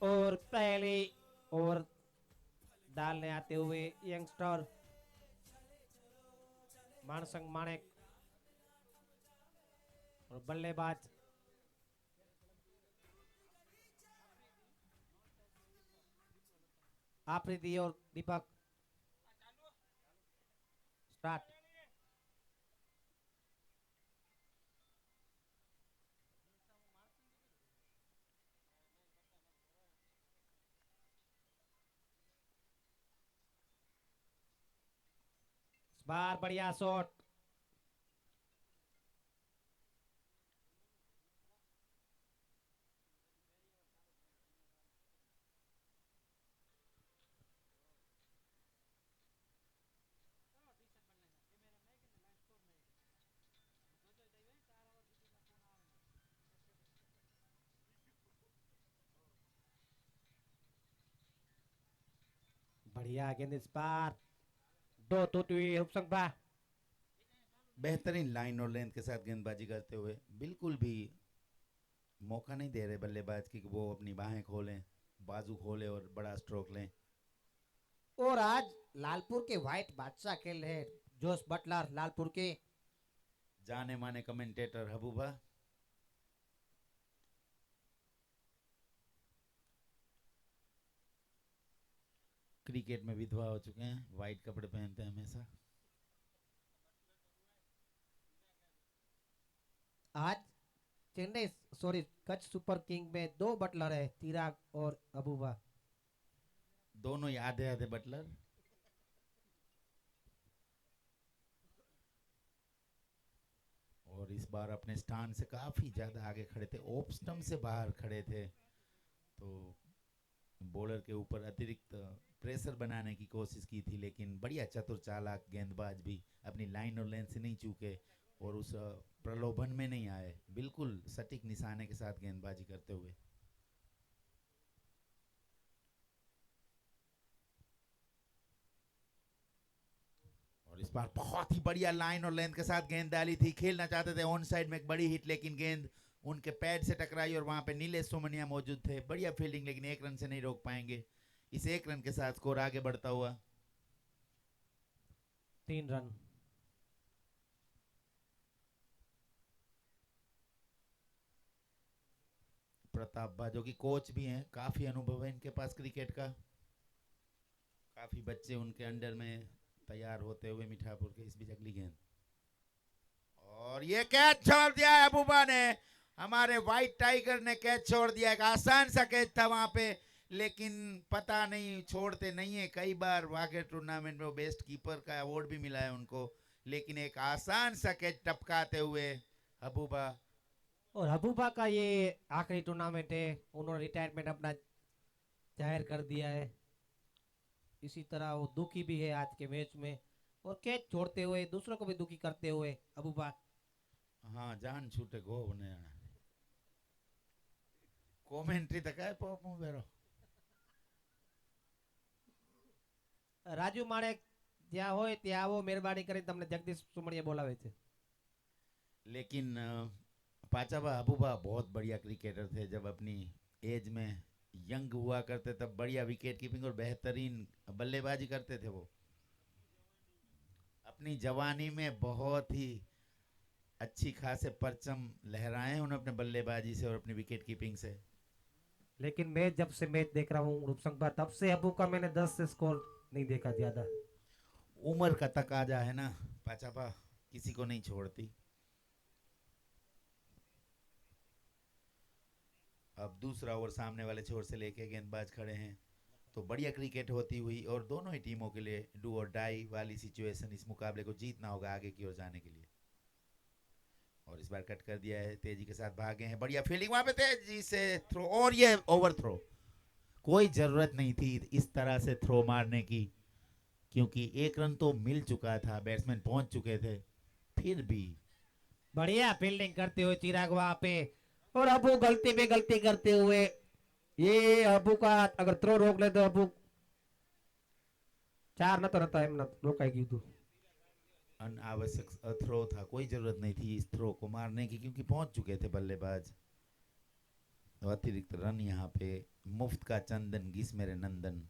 और पहले ओवर डालने आते हुए यंगस्टर मानसंग माणेक और बल्लेबाज आफरीदी और दीपक स्टार्ट। इस बार बढ़िया शॉट। बढ़िया गेंद इस बार दो टूटी हुई उपसंख्या। बेहतरीन लाइन और लेंथ के साथ गेंदबाजी करते हुए बिल्कुल भी मौका नहीं दे रहे बल्लेबाज की कि वो अपनी बाहें खोलें, बाजू खोले और बड़ा स्ट्रोक लें। और आज लालपुर के व्हाइट बादशाह खेल रहे जोश बटलर लालपुर के। जाने माने कमेंटेटर हबूबा। क्रिकेट में विधवा हो चुके हैं, वाइट कपड़े पहनते हैं हमेशा। आज Chennai sorry Kutch super king में दो बटलर है, चिराग और अबूबा। दोनों ही आधे आधे बटलर। और इस बार अपने स्थान से काफ़ी ज़्यादा आगे खड़े थे, ऑफ स्टंप से बाहर खड़े थे, तो बॉलर के ऊपर अतिरिक्त प्रेशर बनाने की कोशिश की थी, लेकिन बढ़िया चतुर चालाक गेंदबाज भी अपनी लाइन और लेंथ से नहीं चूके और उस प्रलोभन में नहीं आए, बिल्कुल सटीक निशाने के साथ गेंदबाजी करते हुए। और इस बार बहुत ही बढ़िया लाइन और लेंथ के साथ गेंद डाली थी, खेलना चाहते थे ऑन साइड में एक बड़ी हिट, लेकिन गेंद उनके पैड से टकराई और वहां पे नीलेश सोमनिया मौजूद थे। बढ़िया फील्डिंग, लेकिन एक रन से नहीं रोक पाएंगे। इस एक रन के साथ स्कोर आगे बढ़ता हुआ। 3 रन। प्रताप बा जो कि कोच भी हैं, काफी अनुभव है इनके पास क्रिकेट का। काफी बच्चे उनके अंडर में तैयार होते हुए मिठापुर के। इस बीच अगली गेंद और ये कैच छोड़ दिया है अबूबा ने। हमारे व्हाइट टाइगर ने कैच छोड़ दिया, एक आसान सा कैच था वहां पे, लेकिन पता नहीं छोड़ते नहीं है। कई बार वागे टूर्नामेंट में वो बेस्ट कीपर का अवार्ड भी मिला है उनको, लेकिन एक आसान सा कैच टपकाते हुए अबूबा। और हबूबा का ये आखिरी टूर्नामेंट है, उन्होंने रिटायरमेंट अपना जाहिर कर दिया है। इसी तरह वो दुखी भी है आज के मैच में और कैच छोड़ते हुए दूसरों को भी दुखी करते हुए अबूबा। हाँ, जान छूटे गो बने કોમેન્ટ્રી તો કાંઈ પોપું બેરો. રાજુ માણેક જ્યાં હોય ત્યાં આવો, મહેરબાની કરીને તમને જગદીશ સુમણિયા બોલાવે છે। लेकिन पाचाबा अबूबा बहुत बढ़िया क्रिकेटर थे। जब अपनी एज में यंग हुआ करते तब बढ़िया विकेट कीपिंग और बेहतरीन बल्लेबाजी करते थे वो। अपनी जवानी में बहुत ही अच्छी खासे परचम लहराए हैं उन्होंने अपने बल्लेबाजी से और अपनी विकेट कीपिंग से। लेकिन मैं जब से मैच देख रहा हूँ रूपसंग तब से अबू का मैंने 10 से स्कोर नहीं देखा ज्यादा। उम्र का तकाजा है ना, पाचाबा किसी को नहीं छोड़ती। अब दूसरा ओवर सामने वाले छोर से लेके गेंदबाज खड़े हैं, तो बढ़िया क्रिकेट होती हुई और दोनों ही टीमों के लिए डू और डाई वाली सिचुएशन। इस मुकाबले को जीतना होगा आगे की ओर जाने के लिए। और इस बार कट कर दिया है, तेजी के साथ भागे हैं, बढ़िया फील्डिंग वहां पे तेजी से थ्रो, और ये ओवर थ्रो। कोई जरूरत नहीं थी इस तरह से थ्रो मारने की, क्योंकि एक रन तो मिल चुका था, बैट्समैन पहुंच चुके थे। फिर भी बढ़िया फील्डिंग करते हुए चिराग वहां पे, और अबू गलती पे गलती करते हुए ये अबू का अगर थ्रो रोक ले तो अबू 4 न तो रहता है, रोकाई कीधु। अनावश्यक थ्रो था, कोई जरूरत नहीं थी इस थ्रो को मारने की, क्योंकि पहुंच चुके थे बल्लेबाज। अतिरिक्त रन यहाँ पे मुफ्त का चंदन घिस मेरे नंदन।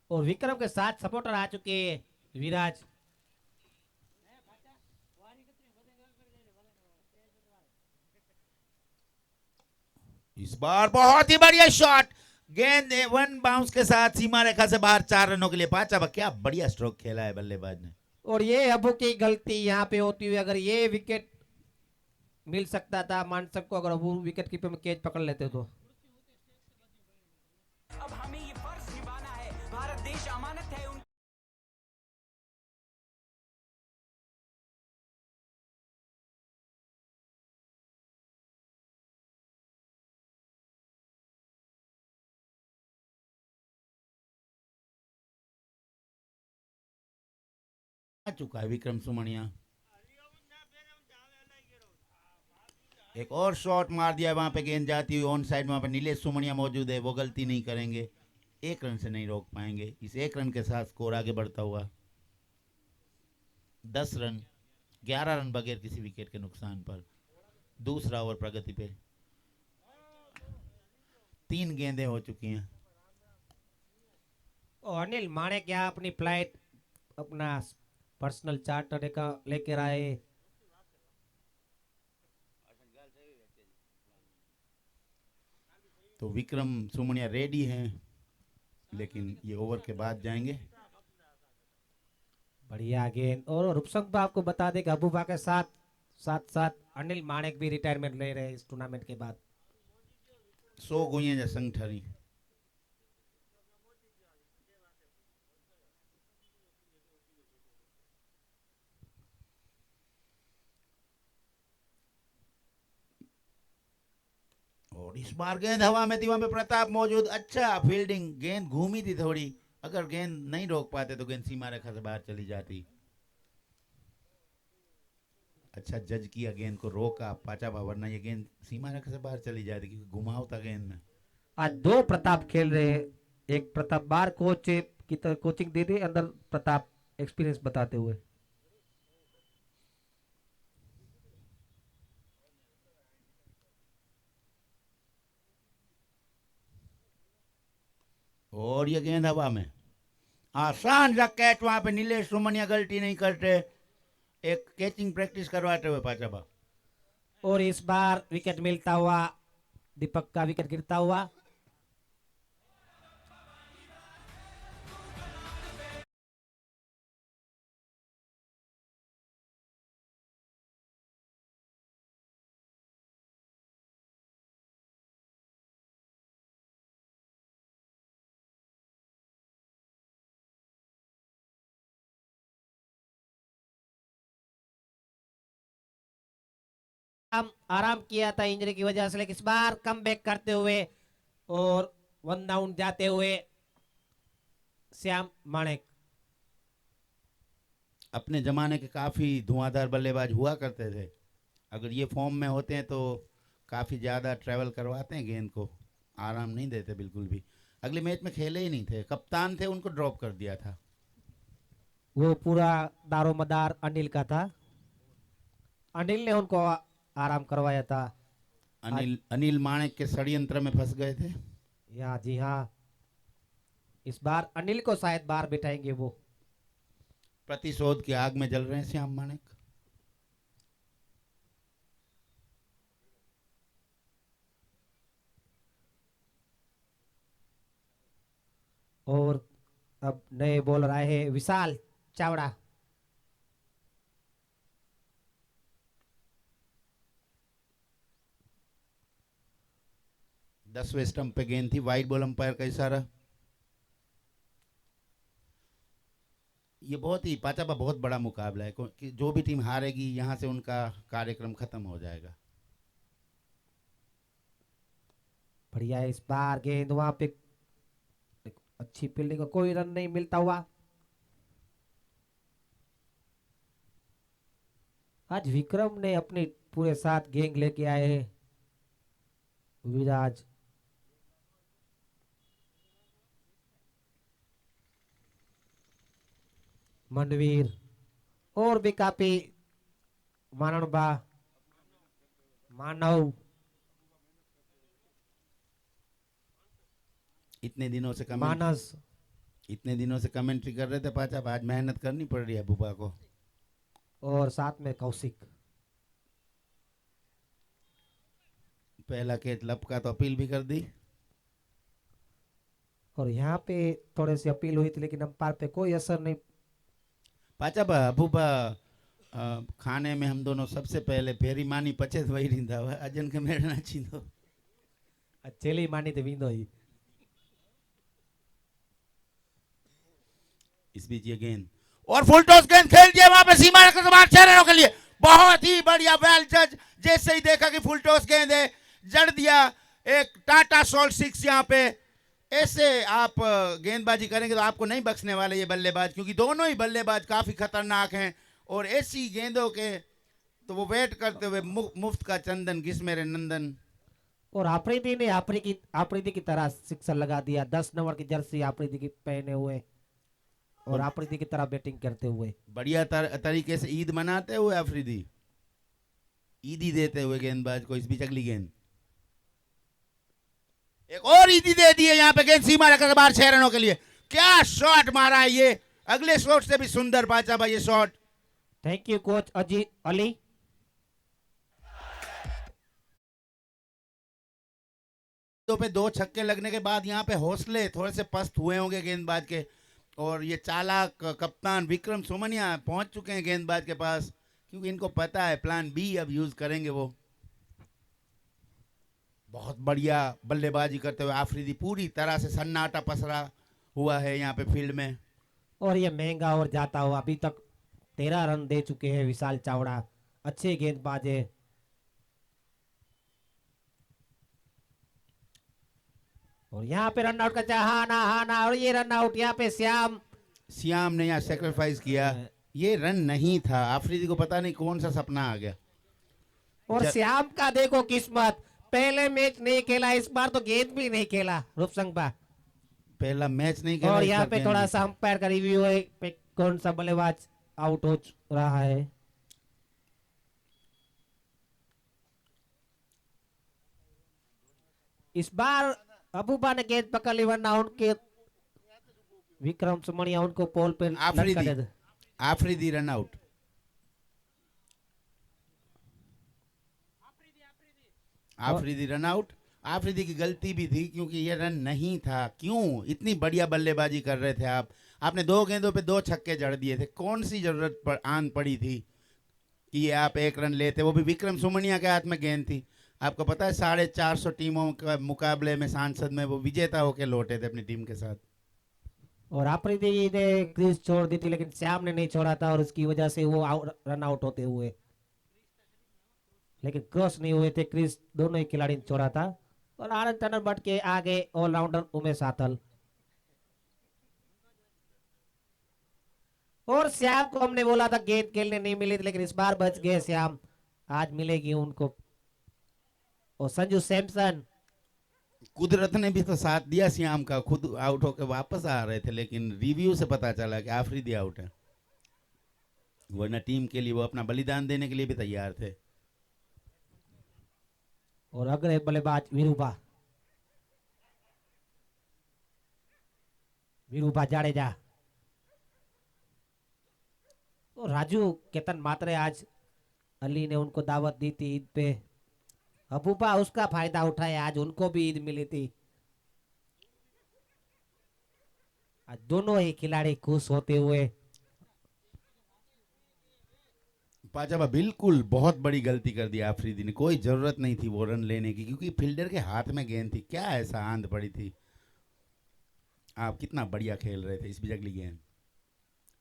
और विक्रम के साथ सपोर्टर आ चुके हैं विराज। इस बार बहुत ही बढ़िया शॉट, गेंद वन बाउंस के साथ सीमा रेखा से बाहर 4 रनों के लिए। पांचा, क्या बढ़िया स्ट्रोक खेला है बल्लेबाज ने। और ये अबू की गलती यहाँ पे होती हुई अगर ये विकेट मिल सकता था मानसक को, अगर अबू विकेट कीपर में कैच पकड़ लेते तो। अब हमें ये फर्ज निभाना है, भारत देश अमानत है उन आ चुका है विक्रम सुमनिया। एक और शॉट मार दिया, वहां पे गेंद जाती हुई ऑन साइड, वहां पे नीलेश सुमनिया मौजूद है, वो गलती नहीं करेंगे, 1 रन से नहीं रोक पाएंगे। इस 1 रन के साथ स्कोर आगे बढ़ता हुआ 10 रन, 11 रन बगैर किसी विकेट के नुकसान पर। दूसरा ओवर प्रगति पे 3 गेंदें हो चुकी हैं। और अनिल माणेक यहाँ अपनी फ्लाइट अपना पर्सनल चार्टर लेकर आए। तो विक्रम सुमनिया रेडी हैं, लेकिन ये ओवर के बाद जाएंगे। बढ़िया गेंद। और रुपसंग आपको बता दें कि अबूबा के साथ साथ साथ अनिल माणेक भी रिटायरमेंट ले रहे हैं इस टूर्नामेंट के बाद। 100 गुइयां जा संग ठरी। और इस बार गेंद हवा में थी, वहां पे प्रताप मौजूद, अच्छा फील्डिंग, गेंद घूमी थी थोड़ी, अगर गेंद नहीं रोक पाते तो गेंद सीमा रेखा से बाहर चली जाती। अच्छा जज किया, गेंद को रोका पाचाबा, वरना ये गेंद सीमा रेखा से बाहर चली जाती क्योंकि घुमाव था गेंद में। आज 2 प्रताप खेल रहे हैं। एक प्रताप बार कोच की तरह कोचिंग दे रहे, अंदर प्रताप एक्सपीरियंस बताते हुए। और ये गेंद हवा में, आसान सा कैच, वहां पे नीलेश सुमनिया गलती नहीं करते, एक कैचिंग प्रैक्टिस करवाते हुए पाचाबा। और इस बार विकेट मिलता हुआ, दीपक का विकेट गिरता हुआ। हम आराम किया था इंजरी की वजह से, लेकिन इस बार कम बैक करते हुए और 1 डाउन जाते हुए श्याम माणेक। अपने जमाने के काफी धुआंधार बल्लेबाज हुआ करते थे, अगर ये फॉर्म में होते हैं तो काफी ज्यादा ट्रेवल करवाते हैं, गेंद को आराम नहीं देते बिल्कुल भी। अगले मैच में खेले ही नहीं थे, कप्तान थे, उनको ड्रॉप कर दिया था। वो पूरा दारोमदार अनिल का था, अनिल ने उनको आराम करवाया था। अनिल अनिल माणेक के षड्यंत्र में फंस गए थे। या जी हाँ, इस बार अनिल को शायद बाहर बिठाएंगे वो। प्रतिशोध की आग में जल रहे हैं श्याम माणेक। और अब नए बॉलर आए हैं विशाल चावड़ा। दसवें स्टंप पे गेंद थी, वाइड बॉल अंपायर का इशारा। ये बहुत ही पाचाबा बहुत बड़ा मुकाबला है, कि जो भी टीम हारेगी यहां से उनका कार्यक्रम खत्म हो जाएगा। बढ़िया है, इस बार गेंद वहां पे अच्छी फील्डिंग, कोई रन नहीं मिलता हुआ। आज विक्रम ने अपने पूरे साथ गैंग लेके आए हैं। विराज मनवीर और भी काफी मानवबा मानव इतने मानस दिनों से कमेंट्री कर रहे थे पाचा, आज मेहनत करनी पड़ रही है बुबा को। और साथ में कौशिक। पहला कैच लपका तो अपील भी कर दी। और यहाँ पे थोड़ी सी अपील हुई थी लेकिन अंपायर पे कोई असर नहीं। पाचा बा बुबा खाने में हम दोनों सबसे पहले फेरी मानी पचे वही रिंदा हुआ अजन के मेरे ना छींदो। चेली मानी तो विंदो ही। इस बीच ये गेंद और फुल टॉस गेंद खेल दिया वहां पे सीमा रेखा के बाहर 6 रनों के लिए। बहुत ही बढ़िया, वेल जज। जैसे ही देखा कि फुल टॉस गेंद है, जड़ दिया एक टाटा सॉल्ट 6 यहाँ पे। ऐसे आप गेंदबाजी करेंगे तो आपको नहीं बख्शने वाले ये बल्लेबाज, क्योंकि दोनों ही बल्लेबाज काफी खतरनाक हैं। और ऐसी गेंदों के तो वो वेट करते हुए मुफ्त का चंदन किस मेरे नंदन। और आफरीदी ने आफरीदी की तरह सिक्सर लगा दिया। 10 नंबर की जर्सी आफरीदी की पहने हुए और आफरीदी की तरह बैटिंग करते हुए बढ़िया तरीके से ईद मनाते हुए अफरीदी ईदी देते हुए गेंदबाज को। इस बीच अगली गेंद एक और ईदी दे दी है यहाँ पे। गेंद सीमा रेखा के बाहर 6 रनों के लिए। क्या शॉट मारा है ये, अगले शॉट से भी सुंदर पाचा भाई ये shot. Thank you coach Ajit Ali. पे 2 छक्के लगने के बाद यहाँ पे हौसले थोड़े से पस्त हुए होंगे गेंदबाज के, और ये चालाक कप्तान विक्रम सुमनिया पहुंच चुके हैं गेंदबाज के पास, क्योंकि इनको पता है प्लान बी अब यूज करेंगे वो। बहुत बढ़िया बल्लेबाजी करते हुए आफरीदी, पूरी तरह से सन्नाटा पसरा हुआ है यहाँ पे फील्ड में। और ये महंगा और जाता हुआ अभी तक 13 रन दे चुके हैं विशाल चावड़ा। अच्छे गेंदबाज है। और यहाँ पे रन आउट का चाहाना हाना और ये रन आउट यहाँ पे श्याम ने यहाँ सेक्रीफाइस किया। ये रन नहीं था, आफरीदी को पता नहीं कौन सा सपना आ गया। और श्याम का देखो किस्मत, पहले मैच नहीं खेला, इस बार तो गेंद भी नहीं खेला रूपसंगबा। पहला मैच नहीं खेला। और यहाँ पे थोड़ा सा अंपायर का रिव्यू है पे कौन सा बल्लेबाज आउट हो रहा है। इस बार अबूबा ने गेंद पकड़ ली, वरना उनके विक्रम सुमनिया उनको पोल पे Afridi run out. Afridi run out. Afridi की गलती भी थी, क्योंकि ये रन नहीं था। क्यों इतनी बढ़िया बल्लेबाजी कर रहे थे आप, आपने 2 गेंदों पे 2 छक्के जड़ दिए थे। कौन सी जरूरत आन पड़ी थी कि ये आप 1 रन लेते, वो भी विक्रम सुमनिया के हाथ में गेंद थी। आपको पता है 450 टीमों के मुकाबले में सांसद में वो विजेता होके लौटे थे अपनी टीम के साथ। और आफरीदी ने क्रीज छोड़ दी थी, लेकिन श्याम ने नहीं छोड़ा था और उसकी वजह से वो रन आउट होते हुए, लेकिन क्रॉस नहीं हुए थे क्रीज, दोनों ही खिलाड़ी ने छोड़ा था। और आनंद टनर बट के आगे ऑलराउंडर उमेश आथल। और श्याम को हमने बोला था गेंद खेलने नहीं मिली थी, लेकिन इस बार बच गए श्याम, आज मिलेगी उनको। और संजू सैमसन, कुदरत ने भी तो साथ दिया श्याम का, खुद आउट होकर वापस आ रहे थे, लेकिन रिव्यू से पता चला कि आफरीदी आउट है, वरना टीम के लिए वो अपना बलिदान देने के लिए भी तैयार थे। और अगले बल्लेबाज वीरूबा जाडेजा। और राजू केतन मात्रे, आज अली ने उनको दावत दी थी ईद पे, अबूबा उसका फायदा उठाया, आज उनको भी ईद मिली थी। आज दोनों ही खिलाड़ी खुश होते हुए। पाजाबा बिल्कुल बहुत बड़ी गलती कर दी आफरीदी ने, कोई जरूरत नहीं थी वो रन लेने की, क्योंकि फील्डर के हाथ में गेंद थी। क्या ऐसा आंध पड़ी थी, आप कितना बढ़िया खेल रहे थे। इस बीच अगली गेंद,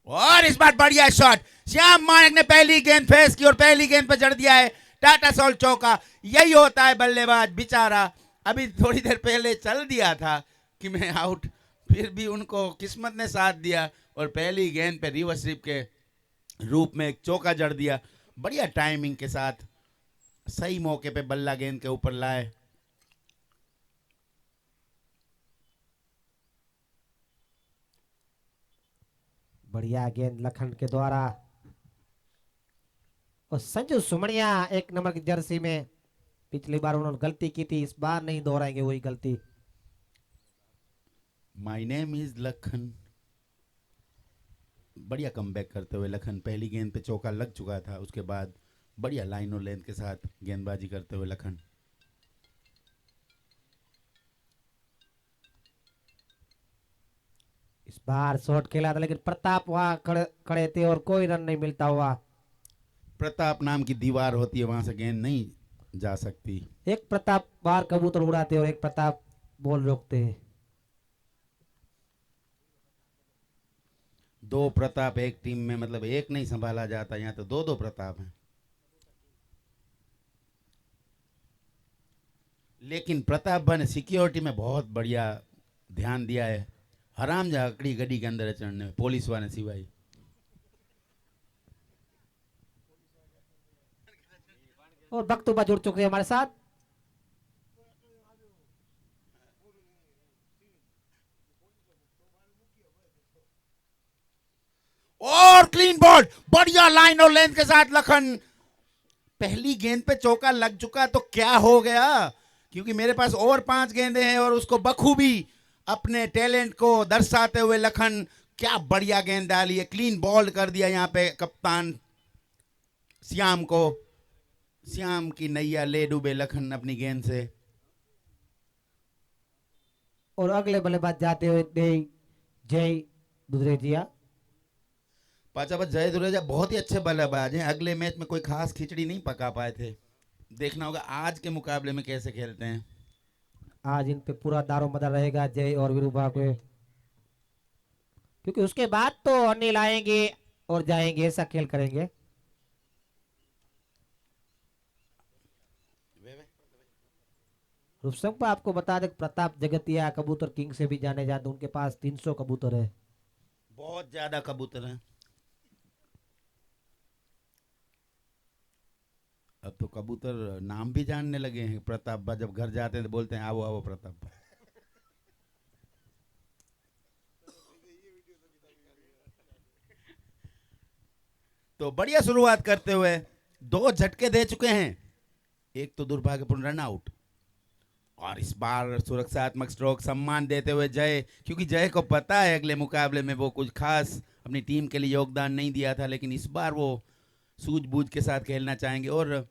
और इस बार बढ़िया शॉट, श्याम मानिक ने पहली गेंद फेस की और पहली गेंद पर जड़ दिया है टाटा सॉल्ट चौका। यही होता है बल्लेबाज बेचारा, अभी थोड़ी देर पहले चल दिया था कि मैं आउट, फिर भी उनको किस्मत ने साथ दिया और पहली गेंद पे रिवर्स स्वीप के रूप में एक चौका जड़ दिया। बढ़िया टाइमिंग के साथ सही मौके पे बल्ला गेंद के ऊपर लाए। बढ़िया गेंद लखन के द्वारा। और संजू सुमड़िया 1 नंबर की जर्सी में, पिछली बार उन्होंने गलती की थी, इस बार नहीं दोहराएंगे वही गलती। My name is Lakhan. बढ़िया कमबैक करते हुए लखन, पहली गेंद पे चौका लग चुका था, उसके बाद बढ़िया लाइन और लेंथ के साथ गेंदबाजी करते हुए लखन। इस बार शॉट खेला था लेकिन प्रताप वहां खड़े थे और कोई रन नहीं मिलता हुआ। प्रताप नाम की दीवार होती है, वहां से गेंद नहीं जा सकती। एक प्रताप बाहर कबूतर उड़ाते और एक प्रताप बॉल रोकते हैं। दो प्रताप एक टीम में, मतलब एक नहीं संभाला जाता, यहाँ तो दो दो प्रताप हैं। लेकिन प्रताप भाई ने सिक्योरिटी में बहुत बढ़िया ध्यान दिया है। हराम जा अकड़ी गड्डी के अंदर चढ़ने में, पुलिस वाले सिवाय। और बख्तुबा जुड़ चुके हैं हमारे साथ। और क्लीन बॉल, बढ़िया लाइन और लेंथ के साथ लखन। पहली गेंद पे चौका लग चुका तो क्या हो गया, क्योंकि मेरे पास और 5 गेंदें हैं, और उसको बखूबी अपने टैलेंट को दर्शाते हुए लखन क्या बढ़िया गेंद डाली है। क्लीन बॉल कर दिया यहाँ पे कप्तान श्याम को। श्याम की नैया ले डूबे लखन अपनी गेंद से। और अगले बल्लेबाज जाते हुए जय दुधरेजिया। पाचा बस जय दुरेजा बहुत ही अच्छे बल्लेबाज हैं। अगले मैच में कोई खास खिचड़ी नहीं पका पाए थे। देखना होगा आज के मुकाबले में कैसे खेलते हैं। आज इन पे पूरा दारोमदार रहेगा जय और विरूभा पे, क्योंकि उसके बाद तो अनिल आएंगे और जाएंगे, ऐसा खेल करेंगे। रुपसंपा आपको बता दें प्रताप जगतिया कबूतर किंग से भी जाने जाते, उनके पास 300 कबूतर है। बहुत ज्यादा कबूतर हैं। अब तो कबूतर नाम भी जानने लगे हैं। प्रताप बा जब घर जाते हैं तो बोलते हैं आओ आओ प्रताप बा। तो बढ़िया शुरुआत करते हुए 2 झटके दे चुके हैं, एक तो दुर्भाग्यपूर्ण रन आउट, और इस बार सुरक्षात्मक स्ट्रोक सम्मान देते हुए जय, क्योंकि जय को पता है अगले मुकाबले में वो कुछ खास अपनी टीम के लिए योगदान नहीं दिया था, लेकिन इस बार वो सूझबूझ के साथ खेलना चाहेंगे। और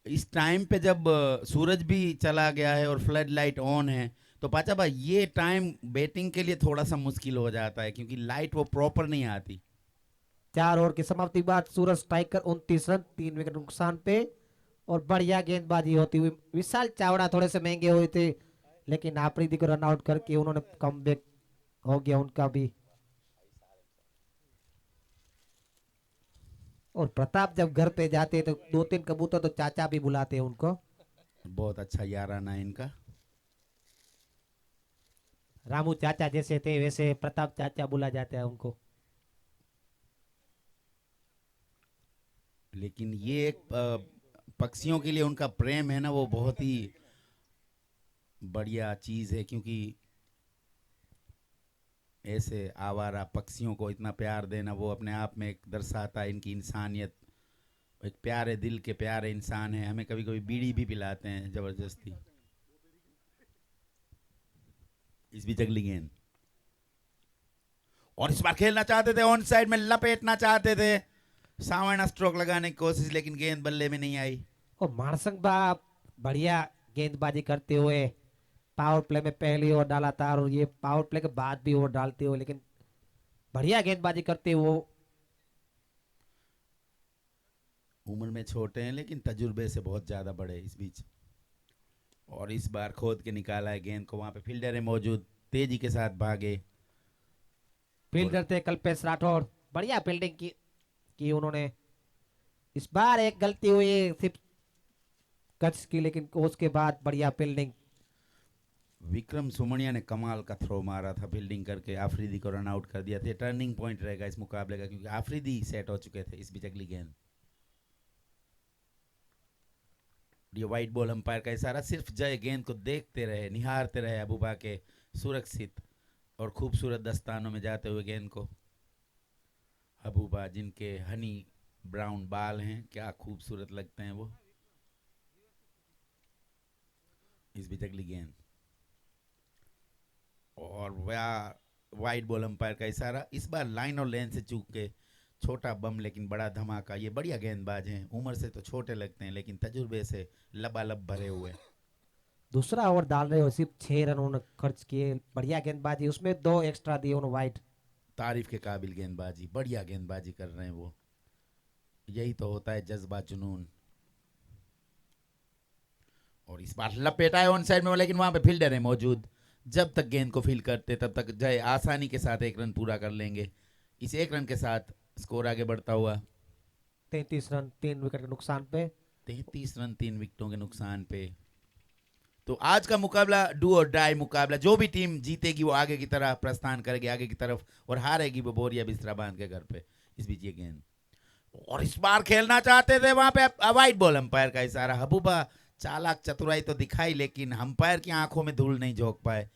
इस टाइम पे जब सूरज भी चला गया है और फ्लड लाइट ऑन है, तो पाचा भाई ये टाइम बैटिंग के लिए थोड़ा सा मुश्किल हो जाता है, क्योंकि लाइट वो प्रॉपर नहीं आती। 4 ओवर की समाप्ति बाद सूरज स्ट्राइकर 29 रन 3 विकेट नुकसान पे, और बढ़िया गेंदबाजी होती हुई विशाल चावड़ा थोड़े से महंगे हुए थे, लेकिन आफरीदी को रन आउट करके उन्होंने कमबैक हो गया उनका भी। और प्रताप जब घर पे जाते तो 2-3 कबूतर तो चाचा भी बुलाते हैं उनको। बहुत अच्छा याराना है इनका। रामू चाचा जैसे थे वैसे प्रताप चाचा बुला जाता है उनको। लेकिन ये एक पक्षियों के लिए उनका प्रेम है ना, वो बहुत ही बढ़िया चीज है, क्योंकि ऐसे आवारा पक्षियों को इतना प्यार देना वो अपने आप में एक दर्शाता है इनकी इंसानियत। एक प्यारे दिल के प्यारे इंसान है। हमें कभी कभी बीड़ी भी पिलाते हैं जबरदस्ती। इस भी जगली गेंद, और इस बार खेलना चाहते थे ऑन साइड में, लपेटना चाहते थे, सावना स्ट्रोक लगाने की कोशिश, लेकिन गेंद बल्ले में नहीं आई। और मानसंग बा बढ़िया गेंदबाजी करते हुए पावर प्ले में पहली ओवर डाला था, और ये पावर प्ले के बाद भी ओवर डालते हुए, लेकिन बढ़िया गेंदबाजी करते हुए। उम्र में छोटे हैं लेकिन तजुर्बे से बहुत ज्यादा बड़े इस बीच। और इस बार खोद के निकाला है गेंद को, वहां पे फील्डर है मौजूद, तेजी के साथ भागे। फील्डर थे कल्पेश राठौर, बढ़िया फील्डिंग की उन्होंने। इस बार एक गलती हुई सिर्फ कच की, लेकिन उसके बाद बढ़िया फील्डिंग। विक्रम सुमनिया ने कमाल का थ्रो मारा था फील्डिंग करके, आफरीदी को रन आउट कर दिया था। टर्निंग पॉइंट रहेगा इस मुकाबले का, क्योंकि आफरीदी सेट हो चुके थे इस बीच अगली गेंद। ये वाइट बॉल अंपायर का इशारा, सिर्फ जय गेंद को देखते रहे, निहारते रहे अबूबा के सुरक्षित और खूबसूरत दस्तानों में जाते हुए गेंद को। हबूबा जिनके हनी ब्राउन बाल हैं, क्या खूबसूरत लगते हैं वो। इस बीच अगली गेंद और वाइड बॉल अंपायर का इशारा। इस बार लाइन और लेन से चूक के छोटा बम लेकिन बड़ा धमाका। ये बढ़िया गेंदबाज हैं, उम्र से तो छोटे लगते हैं लेकिन तजुर्बे से लबालब भरे हुए। दूसरा ओवर डाल रहे हो, सिर्फ 6 रन उन्होंने खर्च किए। बढ़िया गेंदबाजी, उसमें 2 एक्स्ट्रा दिए उन्होंने वाइड। तारीफ के काबिल गेंदबाजी, बढ़िया गेंदबाजी कर रहे हैं वो। यही तो होता है जज्बा जुनून। और इस बार लपेटा है ऑन साइड में, लेकिन वहां पे फील्डर है मौजूद। जब तक गेंद को फील्ड करते तब तक जय आसानी के साथ 1 रन पूरा कर लेंगे। इस 1 रन के साथ स्कोर आगे बढ़ता हुआ 33 रन 3 विकेट के नुकसान पे। 33 रन 3 विकेटों के नुकसान पे। तो आज का मुकाबला डू और डाई मुकाबला। जो भी टीम जीतेगी वो आगे की तरफ प्रस्थान करेगी, आगे की तरफ, और हारेगी वो बोरिया बिस्तरा बांध के घर पे। इस बीच ये गेंद, और इस बार खेलना चाहते थे वहां पे वाइड बॉल। अंपायर का इशारा। हबूबा चालाक चतुराई तो दिखाई, लेकिन अंपायर की आंखों में धूल नहीं झोंक पाए।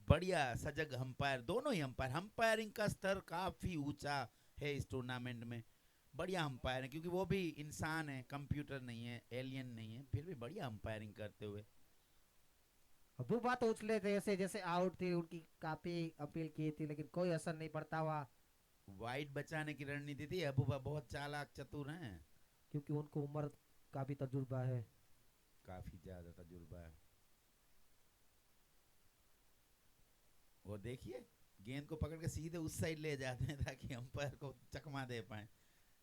बढ़िया सजग अंपायर, दोनों ही अंपायर। अंपायरिंग का स्तर काफी ऊंचा है इस टूर्नामेंट में। बढ़िया अंपायर है, क्योंकि वो भी इंसान है, कंप्यूटर नहीं है, एलियन नहीं है, फिर भी बढ़िया अंपायरिंग करते हुए। हबूबा तो उछले थे ऐसे जैसे आउट थी, उनकी काफी अपील की थी लेकिन कोई असर नहीं पड़ता हुआ, वाइड बचाने की रणनीति थी। हबूबा बहुत चालाक चतुर हैं, क्योंकि उनको उम्र का भी तजुर्बा है। काफी ज्यादा तजुर्बा है। और देखिए गेंद को पकड़ के सीधे उस साइड ले जाते हैं ताकि अंपायर को चकमा दे पाए,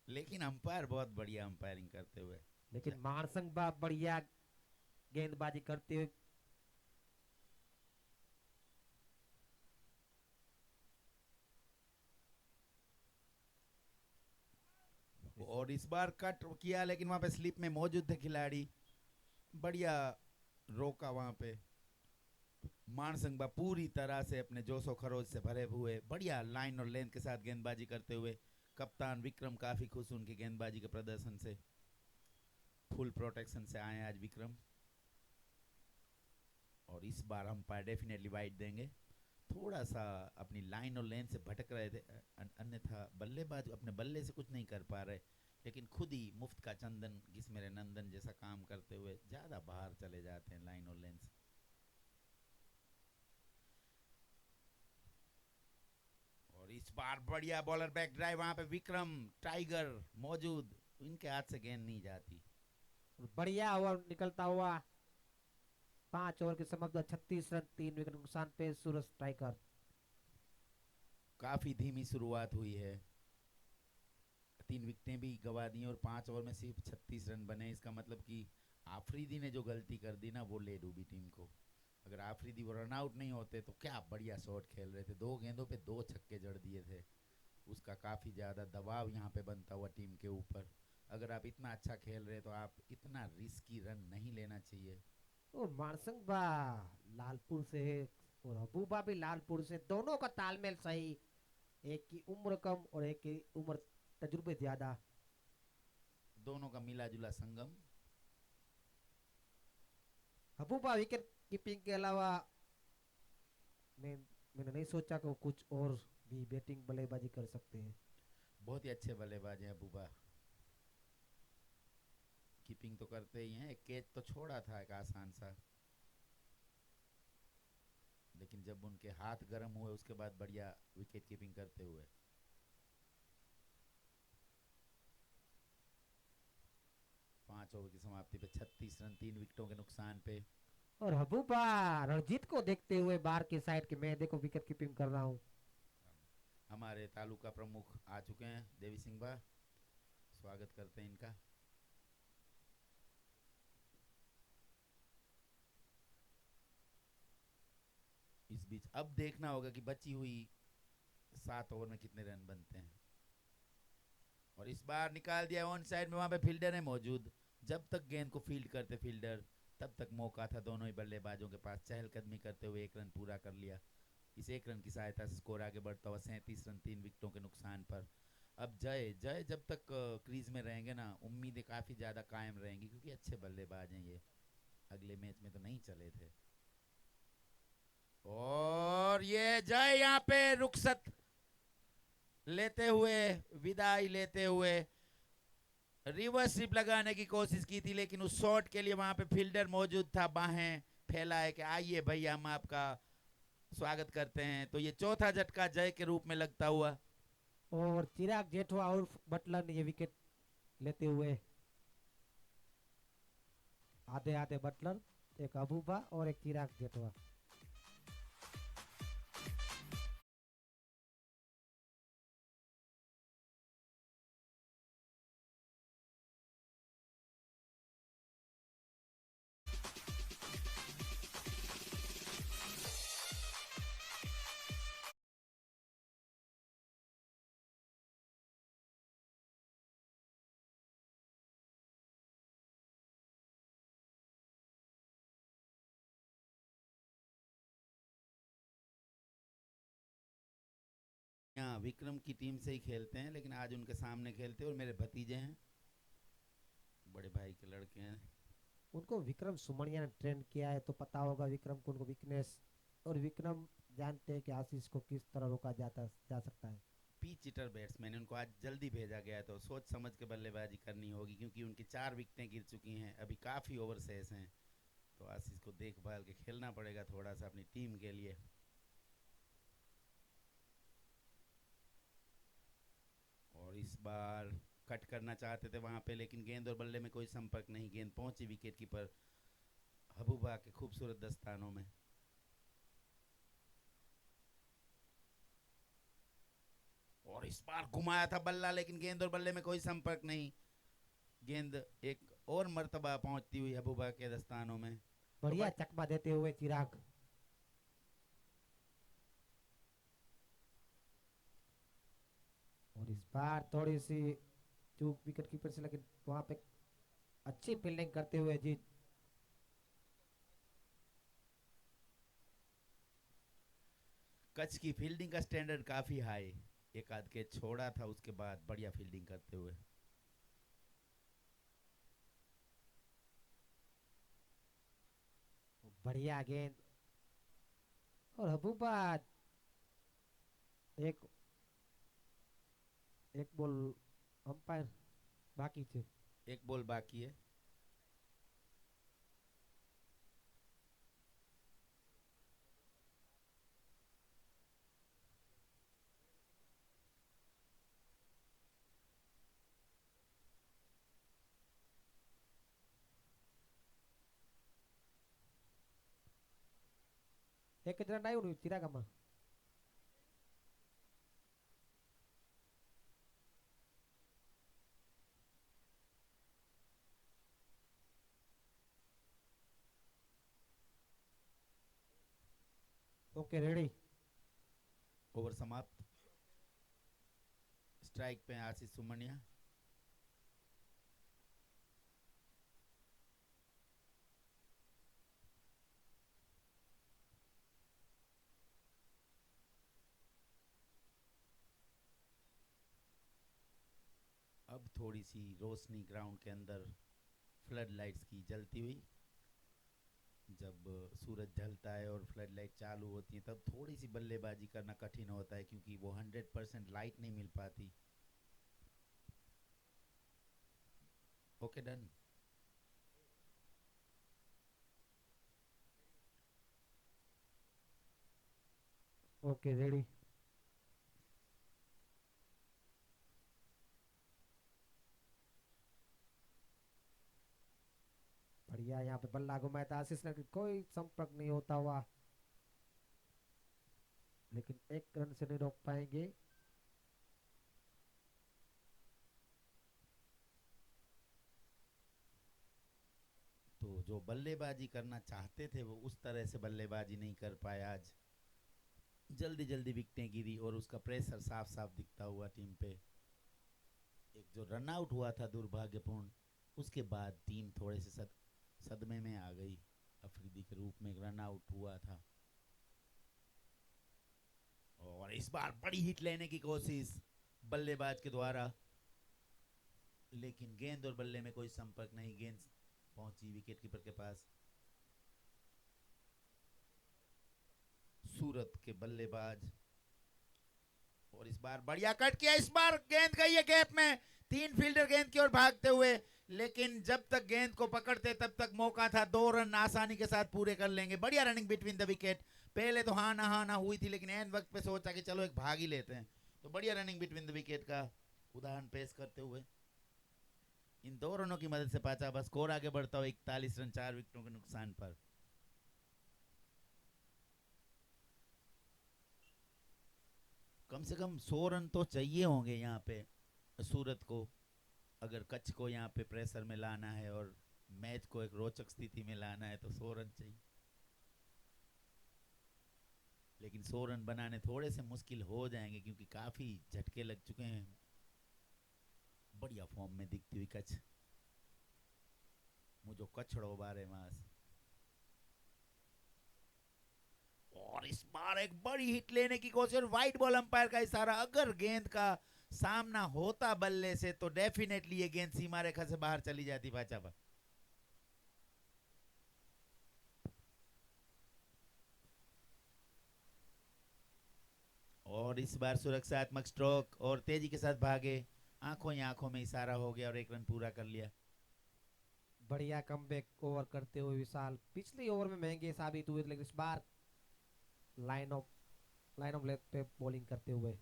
लेकिन अंपायर बहुत बढ़िया अंपायरिंग करते हुए। लेकिन मानसंग बा बढ़िया गेंदबाजी करते हुए। और इस बार कट किया, लेकिन वहां पे स्लिप में मौजूद थे खिलाड़ी, बढ़िया रोका वहां पे। मानसंगबा पूरी तरह से अपने जोशो खरोज से भरे हुए बढ़िया लाइन और लेंथ के साथ गेंदबाजी करते हुए। कप्तान विक्रम काफी खुश उनकी गेंदबाजी के प्रदर्शन से। फुल प्रोटेक्शन से आए आज विक्रम। और इस बार अंपायर डेफिनेटली वाइड देंगे। थोड़ा सा अपनी लाइन और लेन से भटक रहे थे, अन्यथा बल्लेबाज अपने बल्ले से कुछ नहीं कर पा रहे, लेकिन खुद ही मुफ्त का चंदन घिस मेरे नंदन जैसा काम करते हुए ज्यादा बाहर चले जाते हैं लाइन और लेन से। और इस बार बढ़िया बॉलर बैक ड्राइव, वहां पे विक्रम टाइगर मौजूद, इनके हाथ से गेंद नहीं जाती। बढ़िया ओवर निकलता हुआ। 5 ओवर के समाप्त 36 रन 3 विकेट नुकसान पे सूरज स्ट्राइकर। काफी धीमी शुरुआत हुई है, 3 विकेटें भी गवा दी और 5 ओवर में सिर्फ 36 रन बने। इसका मतलब कि आफरीदी ने जो गलती कर दी ना, वो ले डूबी टीम को। अगर आफरीदी वो रन आउट नहीं होते तो क्या बढ़िया शॉट खेल रहे थे, 2 गेंदों पे 2 छक्के जड़ दिए थे। उसका काफी ज्यादा दबाव यहाँ पे बनता हुआ टीम के ऊपर। अगर आप इतना अच्छा खेल रहे तो आप इतना रिस्की रन नहीं लेना चाहिए। और मानसंग बा लालपुर से है और हबूबा भी लालपुर से, दोनों का तालमेल सही। एक की उम्र कम और एक की उम्र तजुर्बे ज्यादा। दोनों का मिला जुला संगम। हबूबा विकेट कीपिंग के अलावा मैं मैंने नहीं सोचा कि वो कुछ और भी बैटिंग बल्लेबाजी कर सकते हैं। बहुत ही अच्छे बल्लेबाज हैं अबूबा। कीपिंग तो करते ही हैं, एक कैच तो छोड़ा था एक आसान सा, लेकिन जब उनके हाथ गर्म हुए उसके बाद बढ़िया विकेट कीपिंग करते हुए। 5 ओवर की समाप्ति पे 36 रन 3 विकेटों के नुकसान पे। और हबूबा रणजीत को देखते हुए बाहर की साइड के, मैं देखो विकेट कीपिंग कर रहा हूँ। हमारे तालुका प्रमुख आ चुके हैं, देवी सिंह बा, स्वागत करते हैं इनका। इस बीच अब देखना होगा कि बची हुई 7 ओवर में कितने रन बनते हैं। और इस बार निकाल दिया ऑन साइड में, वहां पे फील्डर है मौजूद। जब तक गेंद को फील्ड करते फील्डर, तब तक मौका था दोनों ही बल्लेबाजों के पास। चहलकदमी करते हुए 1 रन पूरा कर लिया। इस 1 रन की सहायता से स्कोर आगे बढ़ता हुआ 37 रन 3 विकेटों के नुकसान पर। अब जय जय जब तक क्रीज में रहेंगे ना, उम्मीदें काफी ज्यादा कायम रहेंगी, क्योंकि अच्छे बल्लेबाज हैं ये। अगले मैच में तो नहीं चले थे। और ये जय यहाँ पे रुखसत लेते हुए, विदाई लेते हुए रिवर्स स्लिप लगाने की कोशिश की थी, लेकिन उस शॉट के लिए वहां पे फील्डर मौजूद था, बाहें फैलाए कि आइए भैया हम आपका स्वागत करते हैं। तो ये चौथा झटका जय के रूप में लगता हुआ। और चिराग जेठवा और बटलर ने ये विकेट लेते हुए, आधे आधे बटलर, एक अबूबा और एक चिराग जेठवा। यहाँ विक्रम की टीम से ही खेलते हैं, लेकिन आज उनके सामने खेलते हैं और मेरे भतीजे हैं, बड़े भाई के लड़के हैं। उनको विक्रम सुमनिया ने ट्रेन किया है, तो पता होगा विक्रम को उनको वीकनेस, और विक्रम जानते हैं कि आशीष को किस तरह रोका जा सकता है। पीच हिटर बैट्समैन, उनको आज जल्दी भेजा गया, तो सोच समझ के बल्लेबाजी करनी होगी, क्योंकि उनकी 4 विकेटें गिर चुकी हैं, अभी काफ़ी ओवर शेष हैं। तो आशीष को देखभाल के खेलना पड़ेगा थोड़ा सा अपनी टीम के लिए। और इस बार कट करना चाहते थे वहां पे, लेकिन गेंद और बल्ले में कोई संपर्क नहीं, गेंद पहुंची विकेट कीपर हबूबा के खूबसूरत दस्तानों में। और इस बार घुमाया था बल्ला, लेकिन गेंद और बल्ले में कोई संपर्क नहीं, गेंद एक और मर्तबा पहुंचती हुई हबूबा के दस्तानों में। बढ़िया चकमा देते हुए चिराग। और इस बार थोड़ी सी चूक विकेट कीपर से, लेकिन वहां पे अच्छी फील्डिंग करते हुए जीत। कच्छ की फील्डिंग का स्टैंडर्ड काफी हाई, एक आध के छोड़ा था उसके बाद बढ़िया फील्डिंग करते हुए। बढ़िया गेंद, और हबूबा एक एक बॉल अंपायर बाकी છે। एक बॉल बाकी है। એક જ રન આવ્યું ને ચિરાગામાં। Okay ready. ओवर समाप्त। स्ट्राइक पे आशीष सुमनिया। अब थोड़ी सी रोशनी ग्राउंड के अंदर फ्लड लाइट्स की जलती हुई, जब सूरज ढलता है और फ्लड लाइट चालू होती है तब थोड़ी सी बल्लेबाजी करना कठिन होता है, क्योंकि वो 100% लाइट नहीं मिल पाती। Okay done. Okay ready. बढ़िया, यहाँ पे बल्ला घुमाया था आशीष ने, कोई संपर्क नहीं होता हुआ, लेकिन एक रन से नहीं रोक पाएंगे। तो जो बल्लेबाजी करना चाहते थे वो उस तरह से बल्लेबाजी नहीं कर पाए आज, जल्दी जल्दी विकेटें गिरी और उसका प्रेशर साफ साफ दिखता हुआ टीम पे। एक जो रन आउट हुआ था दुर्भाग्यपूर्ण, उसके बाद टीम थोड़े से सदमे में आ गई, अफरीदी के रूप में रन आउट हुआ था। और इस बार बड़ी हिट लेने की कोशिश बल्लेबाज के द्वारा, लेकिन गेंद और बल्ले में कोई संपर्क नहीं, गेंद पहुंची विकेट कीपर के पास। सूरत के बल्लेबाज और इस बार बढ़िया कट किया, इस बार गेंद गई है गैप में, 3 फील्डर गेंद की ओर भागते हुए, लेकिन जब तक गेंद को पकड़ते तब तक मौका था, 2 रन आसानी के साथ पूरे कर लेंगे। बढ़िया रनिंग बिटवीन द विकेट, पहले तो हाँ ना हुई थी, लेकिन एंड वक्त पे सोचा कि चलो एक भाग ही लेते हैं, तो बढ़िया रनिंग बिटवीन द विकेट का उदाहरण पेश करते हुए इन 2 रनों की मदद से पाचाबा स्कोर आगे बढ़ता हुआ 41 रन 4 विकेटों के नुकसान पर। कम से कम 100 रन तो चाहिए होंगे यहाँ पे सूरत को, अगर कच्छ को यहाँ पे प्रेशर में लाना है और मैच को एक रोचक स्थिति में लाना है तो 100 रन चाहिए, लेकिन 100 रन बनाने थोड़े से मुश्किल हो जाएंगे क्योंकि काफी झटके लग चुके हैं। बढ़िया फॉर्म में दिखती हुई कच्छ, मुझे कचड़ो बारे मास, और इस बार एक बड़ी हिट लेने की कोशिश, वाइट बॉल अंपायर का इशारा, अगर गेंद का सामना होता बल्ले से तो डेफिनेटली ये गेंद सीमा रेखा से बाहर चली जाती पाचाबा। और इस बार सुरक्षात्मक स्ट्रोक और तेजी के साथ भागे, आंखों ही आंखों में इशारा हो गया और 1 रन पूरा कर लिया। बढ़िया कमबैक ओवर करते हुए विशाल, पिछले ओवर में महंगे साबित हुए थे, लेकिन इस बार लाइन ऑफ लेंथ पे बॉलिंग करते हुए।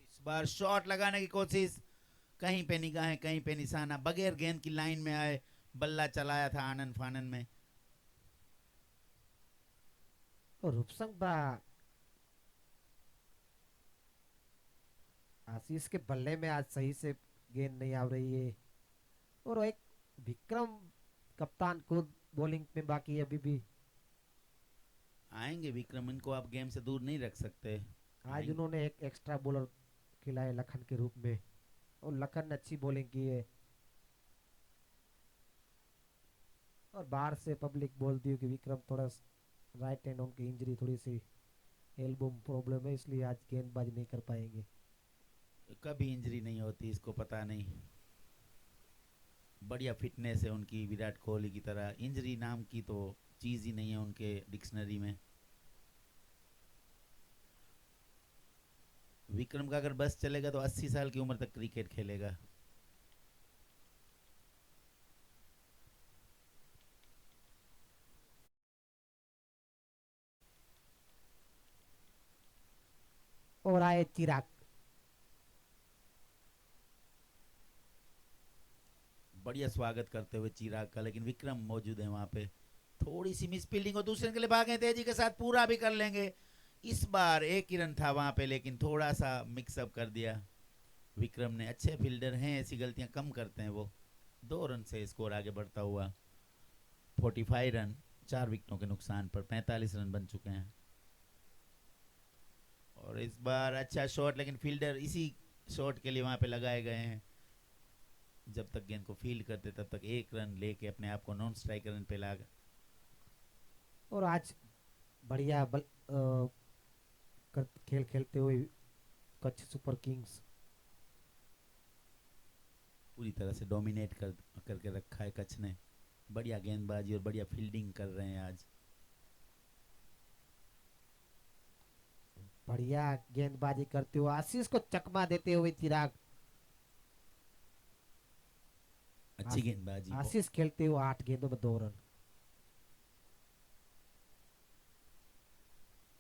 इस बार शॉट लगाने की कोशिश, कहीं पे निगाहें कहीं पे निशाना, बगैर गेंद की लाइन में आए, बल्ला चलाया था आनंद फानन में। और रूपसंग बा आशीष के बल्ले में आज सही से गेंद नहीं आ रही है, और एक विक्रम कप्तान खुद बॉलिंग में बाकी है अभी भी। आएंगे विक्रम, इनको आप गेम से दूर नहीं रख सकते। आज उन्होंने एक एक्स्ट्रा बॉलर खिलाए लखन के रूप में, और लखन ने अच्छी बॉलिंग की है, और बाहर से पब्लिक बोलती है कि विक्रम थोड़ा राइट हैंड उनकी इंजरी, थोड़ी सी एल्बो प्रॉब्लम है, इसलिए आज गेंदबाजी नहीं कर पाएंगे। कभी इंजरी नहीं होती, इसको पता नहीं, बढ़िया फिटनेस है उनकी, विराट कोहली की तरह। इंजरी नाम की तो चीज ही नहीं है उनके डिक्शनरी में। विक्रम का अगर बस चलेगा तो 80 साल की उम्र तक क्रिकेट खेलेगा। और आए चिराग, बढ़िया स्वागत करते हुए चिराग का, लेकिन विक्रम मौजूद है वहां पे, थोड़ी सी मिस फील्डिंग और दूसरे के लिए भागे, तेजी के साथ पूरा भी कर लेंगे। इस बार 1 ही रन था वहां पे, लेकिन थोड़ा सा मिक्सअप कर दिया विक्रम ने। अच्छे फील्डर हैं, ऐसी गलतियां कम करते हैं वो। 2 रन से स्कोर आगे बढ़ता हुआ 45 रन 4 विकेटों के नुकसान पर, 45 रन बन चुके हैं। और इस बार अच्छा शॉट, लेकिन फील्डर इसी शॉट के लिए वहां पे लगाए गए हैं, जब तक गेंद को फील्ड करते तब तक 1 रन लेके अपने आप को नॉन स्ट्राइक रन पे ला। और आज बढ़िया खेल खेलते हुए कच्छ सुपर किंग्स, पूरी तरह से डोमिनेट करके रखा है कच्छ ने। बढ़िया गेंदबाजी और बढ़िया फील्डिंग कर रहे हैं आज। बढ़िया गेंदबाजी करते हुए आशीष को चकमा देते हुए चिराग। अच्छी गेंदबाजी। आशीष खेलते हुए 8 गेंदों में 2 रन।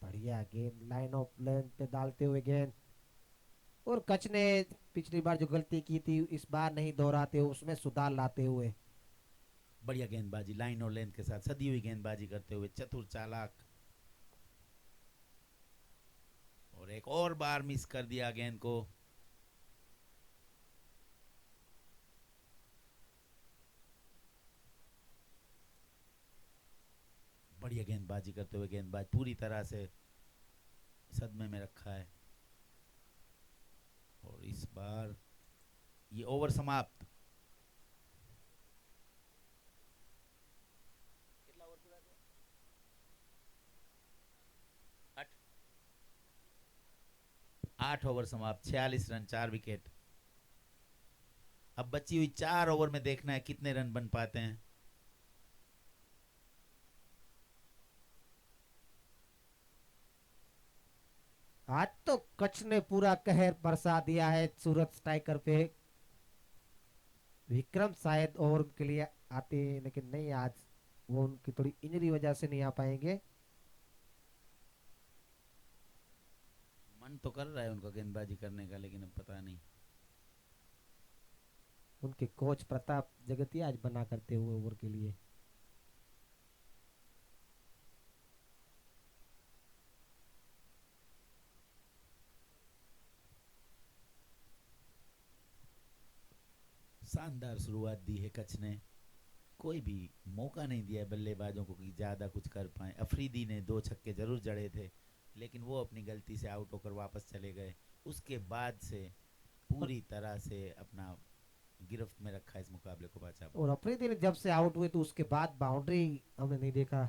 बढ़िया गेंद लाइन ऑफ लेंथ पे डालते हुए गेंद, और कच्छ ने पिछली बार जो गलती की थी इस बार नहीं दोहराते हुए उसमें सुधार लाते हुए। बढ़िया गेंदबाजी, लाइन और लेंथ के साथ सदी हुई गेंदबाजी करते हुए, चतुर चालाक, और एक और बार मिस कर दिया गेंद को। बढ़िया गेंदबाजी करते हुए गेंदबाज पूरी तरह से सदमे में रखा है। और इस बार ये ओवर समाप्त। 8 ओवर समाप्त, 46 रन, 4 विकेट। अब बची हुई 4 ओवर में देखना है कितने रन बन पाते हैं। आज तो कच्छ ने पूरा कहर बरसा दिया है सूरत स्ट्राइकर पे। विक्रम शायद ओवर के लिए आते हैं, लेकिन नहीं, आज वो उनकी थोड़ी इंजरी वजह से नहीं आ पाएंगे। मन तो कर रहा है उनका गेंदबाजी करने का, लेकिन अब पता नहीं। उनके कोच प्रताप जगतिया आज बना करते हुए ओवर के लिए। शानदार शुरुआत दी है कच्छ ने। कोई भी मौका नहीं दिया है बल्लेबाजों को कि ज़्यादा कुछ कर पाए। अफरीदी ने 2 छक्के जरूर जड़े थे, लेकिन वो अपनी गलती से आउट होकर वापस चले गए। उसके बाद से और, पूरी तरह से अपना गिरफ्त में रखा इस मुकाबले को बाचा। और अफरीदी ने जब से आउट हुए तो उसके बाद बाउंड्री हमने नहीं देखा।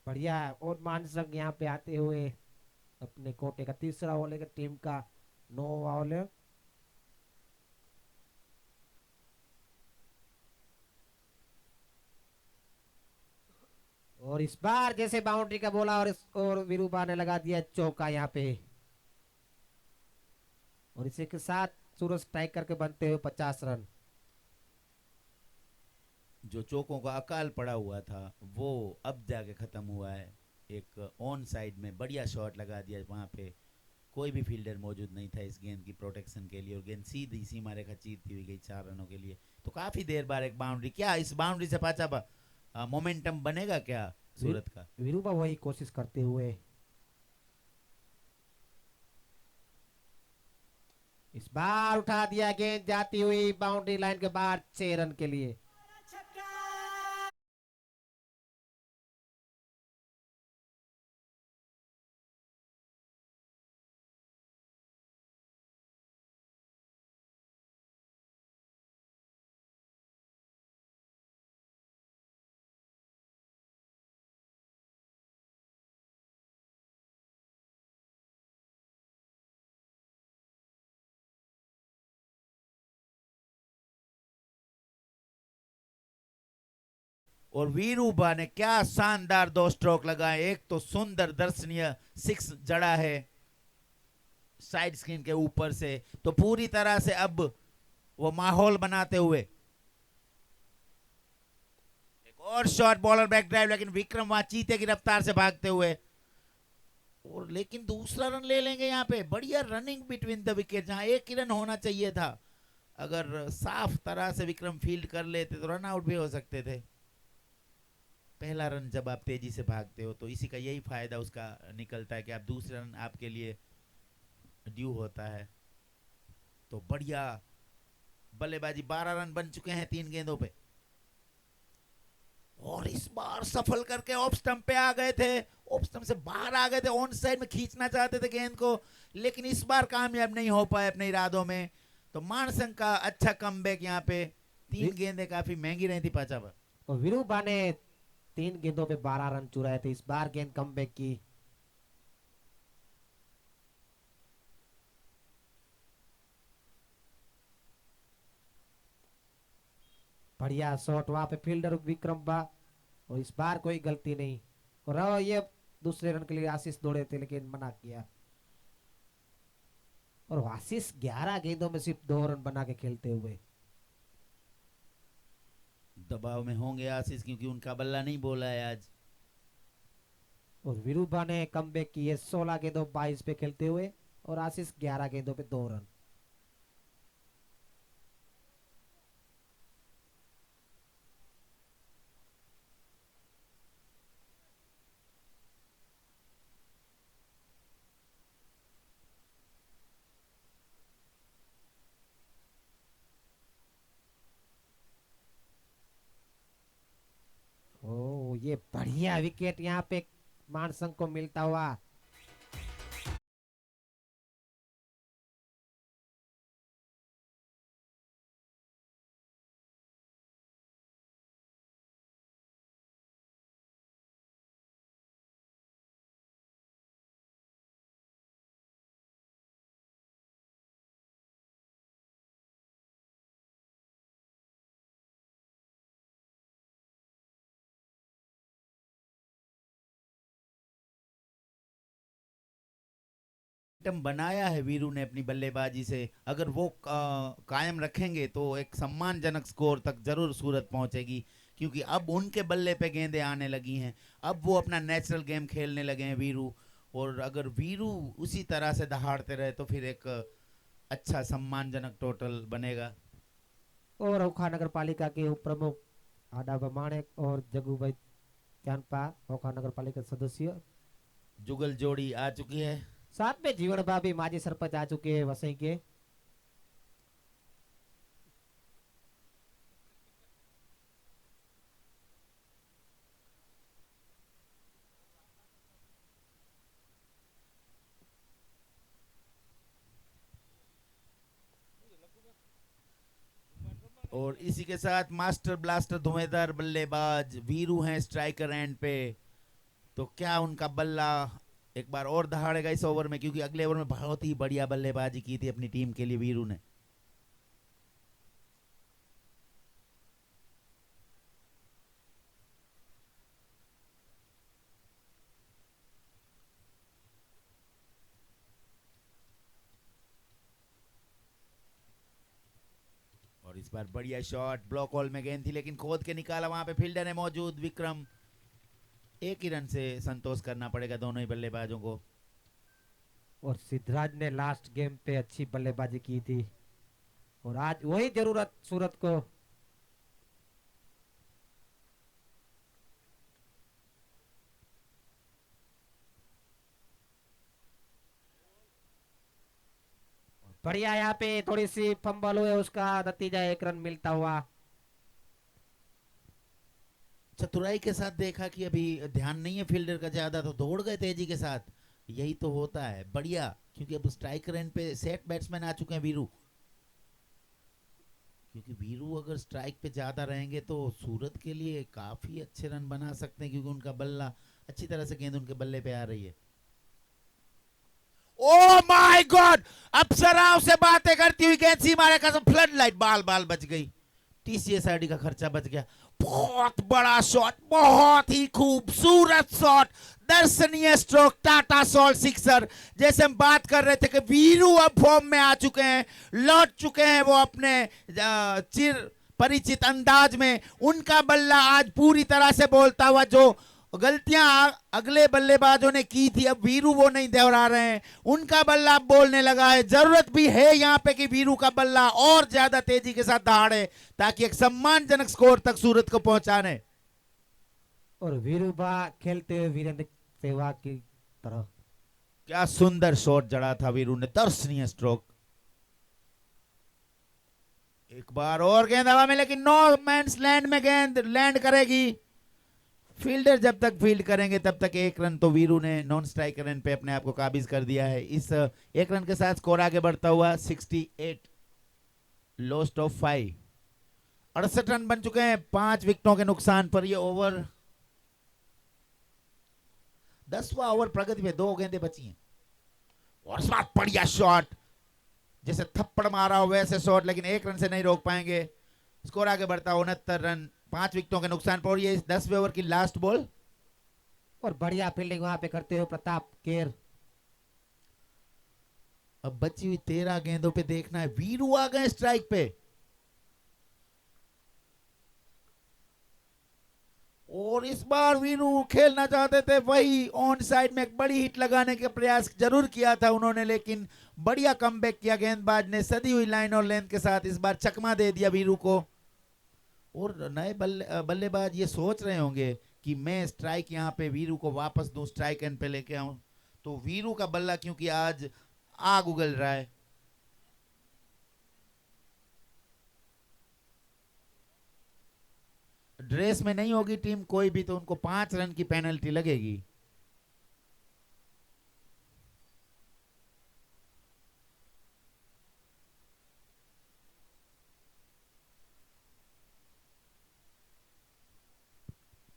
बढ़िया है। और मानसंग यहाँ पे आते हुए अपने कोटे का तीसरा ओवर लेकर टीम का 9वां ओवर। और इस बार जैसे बाउंड्री का बोला और विरूपा ने लगा दिया चौका यहाँ पे। और इसी के साथ सूरज स्ट्राइक करके बनते हुए 50 रन। जो चौकों का अकाल पड़ा हुआ था वो अब जाके ख़त्म हुआ है। एक ऑन साइड में बढ़िया शॉट लगा दिया, वहाँ पे कोई भी फील्डर मौजूद नहीं था इस गेंद की प्रोटेक्शन के लिए, और गेंद सीधी सीमा रेखा चीरती हुई गई 4 रनों के लिए। तो काफ़ी देर बाद एक बाउंड्री, क्या इस बाउंड्री से पाचा मोमेंटम बनेगा क्या सूरत का? विरूपा वही कोशिश करते हुए। इस बार उठा दिया गेंद जाती हुई बाउंड्री लाइन के बाहर 6 रन के लिए। और वीरूबा ने क्या शानदार 2 स्ट्रोक लगाए। एक तो सुंदर दर्शनीय 6 जड़ा है साइड स्क्रीन के ऊपर से, तो पूरी तरह से अब वो माहौल बनाते हुए एक और शॉट, बॉलर बैक ड्राइव, लेकिन विक्रम वहां चीते की रफ्तार से भागते हुए, और लेकिन दूसरा रन ले लेंगे यहाँ पे। बढ़िया रनिंग बिटवीन द विकेट, जहां एक ही रन होना चाहिए था। अगर साफ तरह से विक्रम फील्ड कर लेते तो रन आउट भी हो सकते थे। पहला रन जब आप तेजी से भागते हो तो इसी का यही फायदा उसका निकलता है कि आप दूसरा रन आपके लिए ड्यू होता है। तो बढ़िया बल्लेबाजी, 12 रन बन चुके हैं 3 गेंदों पे, और इस बार सफल करके ऑफ स्टंप पे आ गए थे। ऑफ स्टंप से बाहर आ गए थे, ऑन साइड में खींचना चाहते थे गेंद को, लेकिन इस बार कामयाब नहीं हो पाए अपने इरादों में। तो मानसंग का अच्छा कमबैक यहाँ पे। 3 गेंदें काफी महंगी रही थी पाचा पर। और विरूपा ने 3 गेंदों पे 12 रन चुराए थे। इस बार गेंद कमबैक की। बढ़िया शॉट वहां पे फील्डर विक्रम बा। और इस बार कोई गलती नहीं। और ये दूसरे रन के लिए आशीष दौड़े थे, लेकिन मना किया। और आशीष 11 गेंदों में सिर्फ 2 रन बना के खेलते हुए। दबाव में होंगे आशीष, क्योंकि उनका बल्ला नहीं बोला है आज। और विरूपा ने कमबैक की है 16 गेंदों 22 पे खेलते हुए। और आशीष 11 गेंदों पे 2 रन। ओ, ये बढ़िया विकेट यहाँ पे मानसंग को मिलता हुआ। मोमेंटम बनाया है वीरू ने अपनी बल्लेबाजी से, अगर वो कायम रखेंगे तो एक सम्मानजनक स्कोर तक जरूर सूरत पहुंचेगी, क्योंकि अब उनके बल्ले पे गेंदें आने लगी हैं, अब वो अपना नेचुरल गेम खेलने लगे हैं वीरू। और अगर वीरू उसी तरह से दहाड़ते रहे तो फिर एक अच्छा सम्मानजनक टोटल बनेगा। और ओखा नगर पालिका के उप प्रमुख आडाबा माणेक और जगूभाई चांदपा, ओखा नगर पालिका सदस्य, जुगल जोड़ी आ चुकी है। साथ में जीवन भाभी माजी सरपंच आ चुके हैं वसई के। और इसी के साथ मास्टर ब्लास्टर धुएंधार बल्लेबाज वीरू हैं स्ट्राइकर एंड पे, तो क्या उनका बल्ला एक बार और दहाड़ेगा इस ओवर में, क्योंकि अगले ओवर में बहुत ही बढ़िया बल्लेबाजी की थी अपनी टीम के लिए वीरू ने। और इस बार बढ़िया शॉट, ब्लॉक हॉल में गेंद थी लेकिन खोद के निकाला, वहां पे फील्डर है मौजूद विक्रम। एक ही रन से संतोष करना पड़ेगा दोनों ही बल्लेबाजों को। और सिद्धराज ने लास्ट गेम पे अच्छी बल्लेबाजी की थी और आज वही जरूरत सूरत को। बढ़िया, यहाँ पे थोड़ी सी फंबल हुए, उसका नतीजा 1 रन मिलता हुआ। चतुराई के साथ देखा कि अभी ध्यान नहीं है फील्डर का ज्यादा, तो दौड़ गए तेजी के साथ। यही तो होता है बढ़िया, क्योंकि अब स्ट्राइकर एंड पे सेट बैट्समैन आ चुके हैं वीरू, क्योंकि वीरू अगर स्ट्राइक पे ज्यादा रहेंगे तो सूरत के लिए काफी अच्छे रन बना सकते हैं, क्योंकि उनका बल्ला अच्छी तरह से गेंद उनके बल्ले पे आ रही है। ओ माय गॉड, अप्सराओं से बातें करती हुई गेंद सीमा रेखा से फ्लड लाइट, बाल बाल बच गई, टीसीएस आईडी का खर्चा बच गया। बहुत बड़ा शॉट, बहुत ही खूबसूरत शॉट, दर्शनीय स्ट्रोक, टाटा सॉल्ट सिक्सर। जैसे हम बात कर रहे थे कि वीरू अब फॉर्म में आ चुके हैं, लौट चुके हैं वो अपने चिर परिचित अंदाज में, उनका बल्ला आज पूरी तरह से बोलता हुआ, जो गलतियां अगले बल्लेबाजों ने की थी अब वीरू वो नहीं दोहरा रहे हैं, उनका बल्ला अब बोलने लगा है। जरूरत भी है यहां पे कि वीरू का बल्ला और ज्यादा तेजी के साथ दहाड़े, ताकि एक सम्मानजनक स्कोर तक सूरत को पहुंचाने। और वीरूबा खेलते हुए वीरेंद्र सहवाग की तरह, क्या सुंदर शॉट जड़ा था वीरू ने, दर्शनीय स्ट्रोक। एक बार और गेंद हवा में, लेकिन नो मैंस लैंड में गेंद लैंड करेगी। फील्डर जब तक फील्ड करेंगे तब तक 1 रन तो वीरू ने नॉन स्ट्राइकर रन पे अपने आप को काबिज कर दिया है। इस 1 रन के साथ स्कोर आगे बढ़ता हुआ 68, लॉस्ट ऑफ 5, 68 रन बन चुके हैं 5 विकेटों के नुकसान पर। ये ओवर 10वां ओवर प्रगति पे, 2 गेंदें बची हैं। और इस बार बढ़िया शॉट, जैसे थप्पड़ मारा हो वैसे शॉट, लेकिन 1 रन से नहीं रोक पाएंगे। स्कोर आगे बढ़ता 69 रन 5 विकेटों के नुकसान पर। ये 10वें ओवर की लास्ट बॉल, और बढ़िया फील्डिंग वहां पे करते हुए प्रताप केर। अब बची हुई 13 गेंदों पे देखना है, वीरू आ गए स्ट्राइक पे, और इस बार वीरू खेलना चाहते थे वही ऑन साइड में एक बड़ी हिट लगाने का प्रयास जरूर किया था उन्होंने, लेकिन बढ़िया कमबैक किया गेंदबाज ने, सदी हुई लाइन और लेंथ के साथ इस बार चकमा दे दिया वीरू को। और नए बल्लेबाज ये सोच रहे होंगे कि मैं स्ट्राइक यहाँ पे वीरू को वापस दूं, स्ट्राइक एंड पे लेके आऊं, तो वीरू का बल्ला क्योंकि आज आग उगल रहा है। ड्रेस में नहीं होगी टीम कोई भी तो उनको 5 रन की पेनल्टी लगेगी।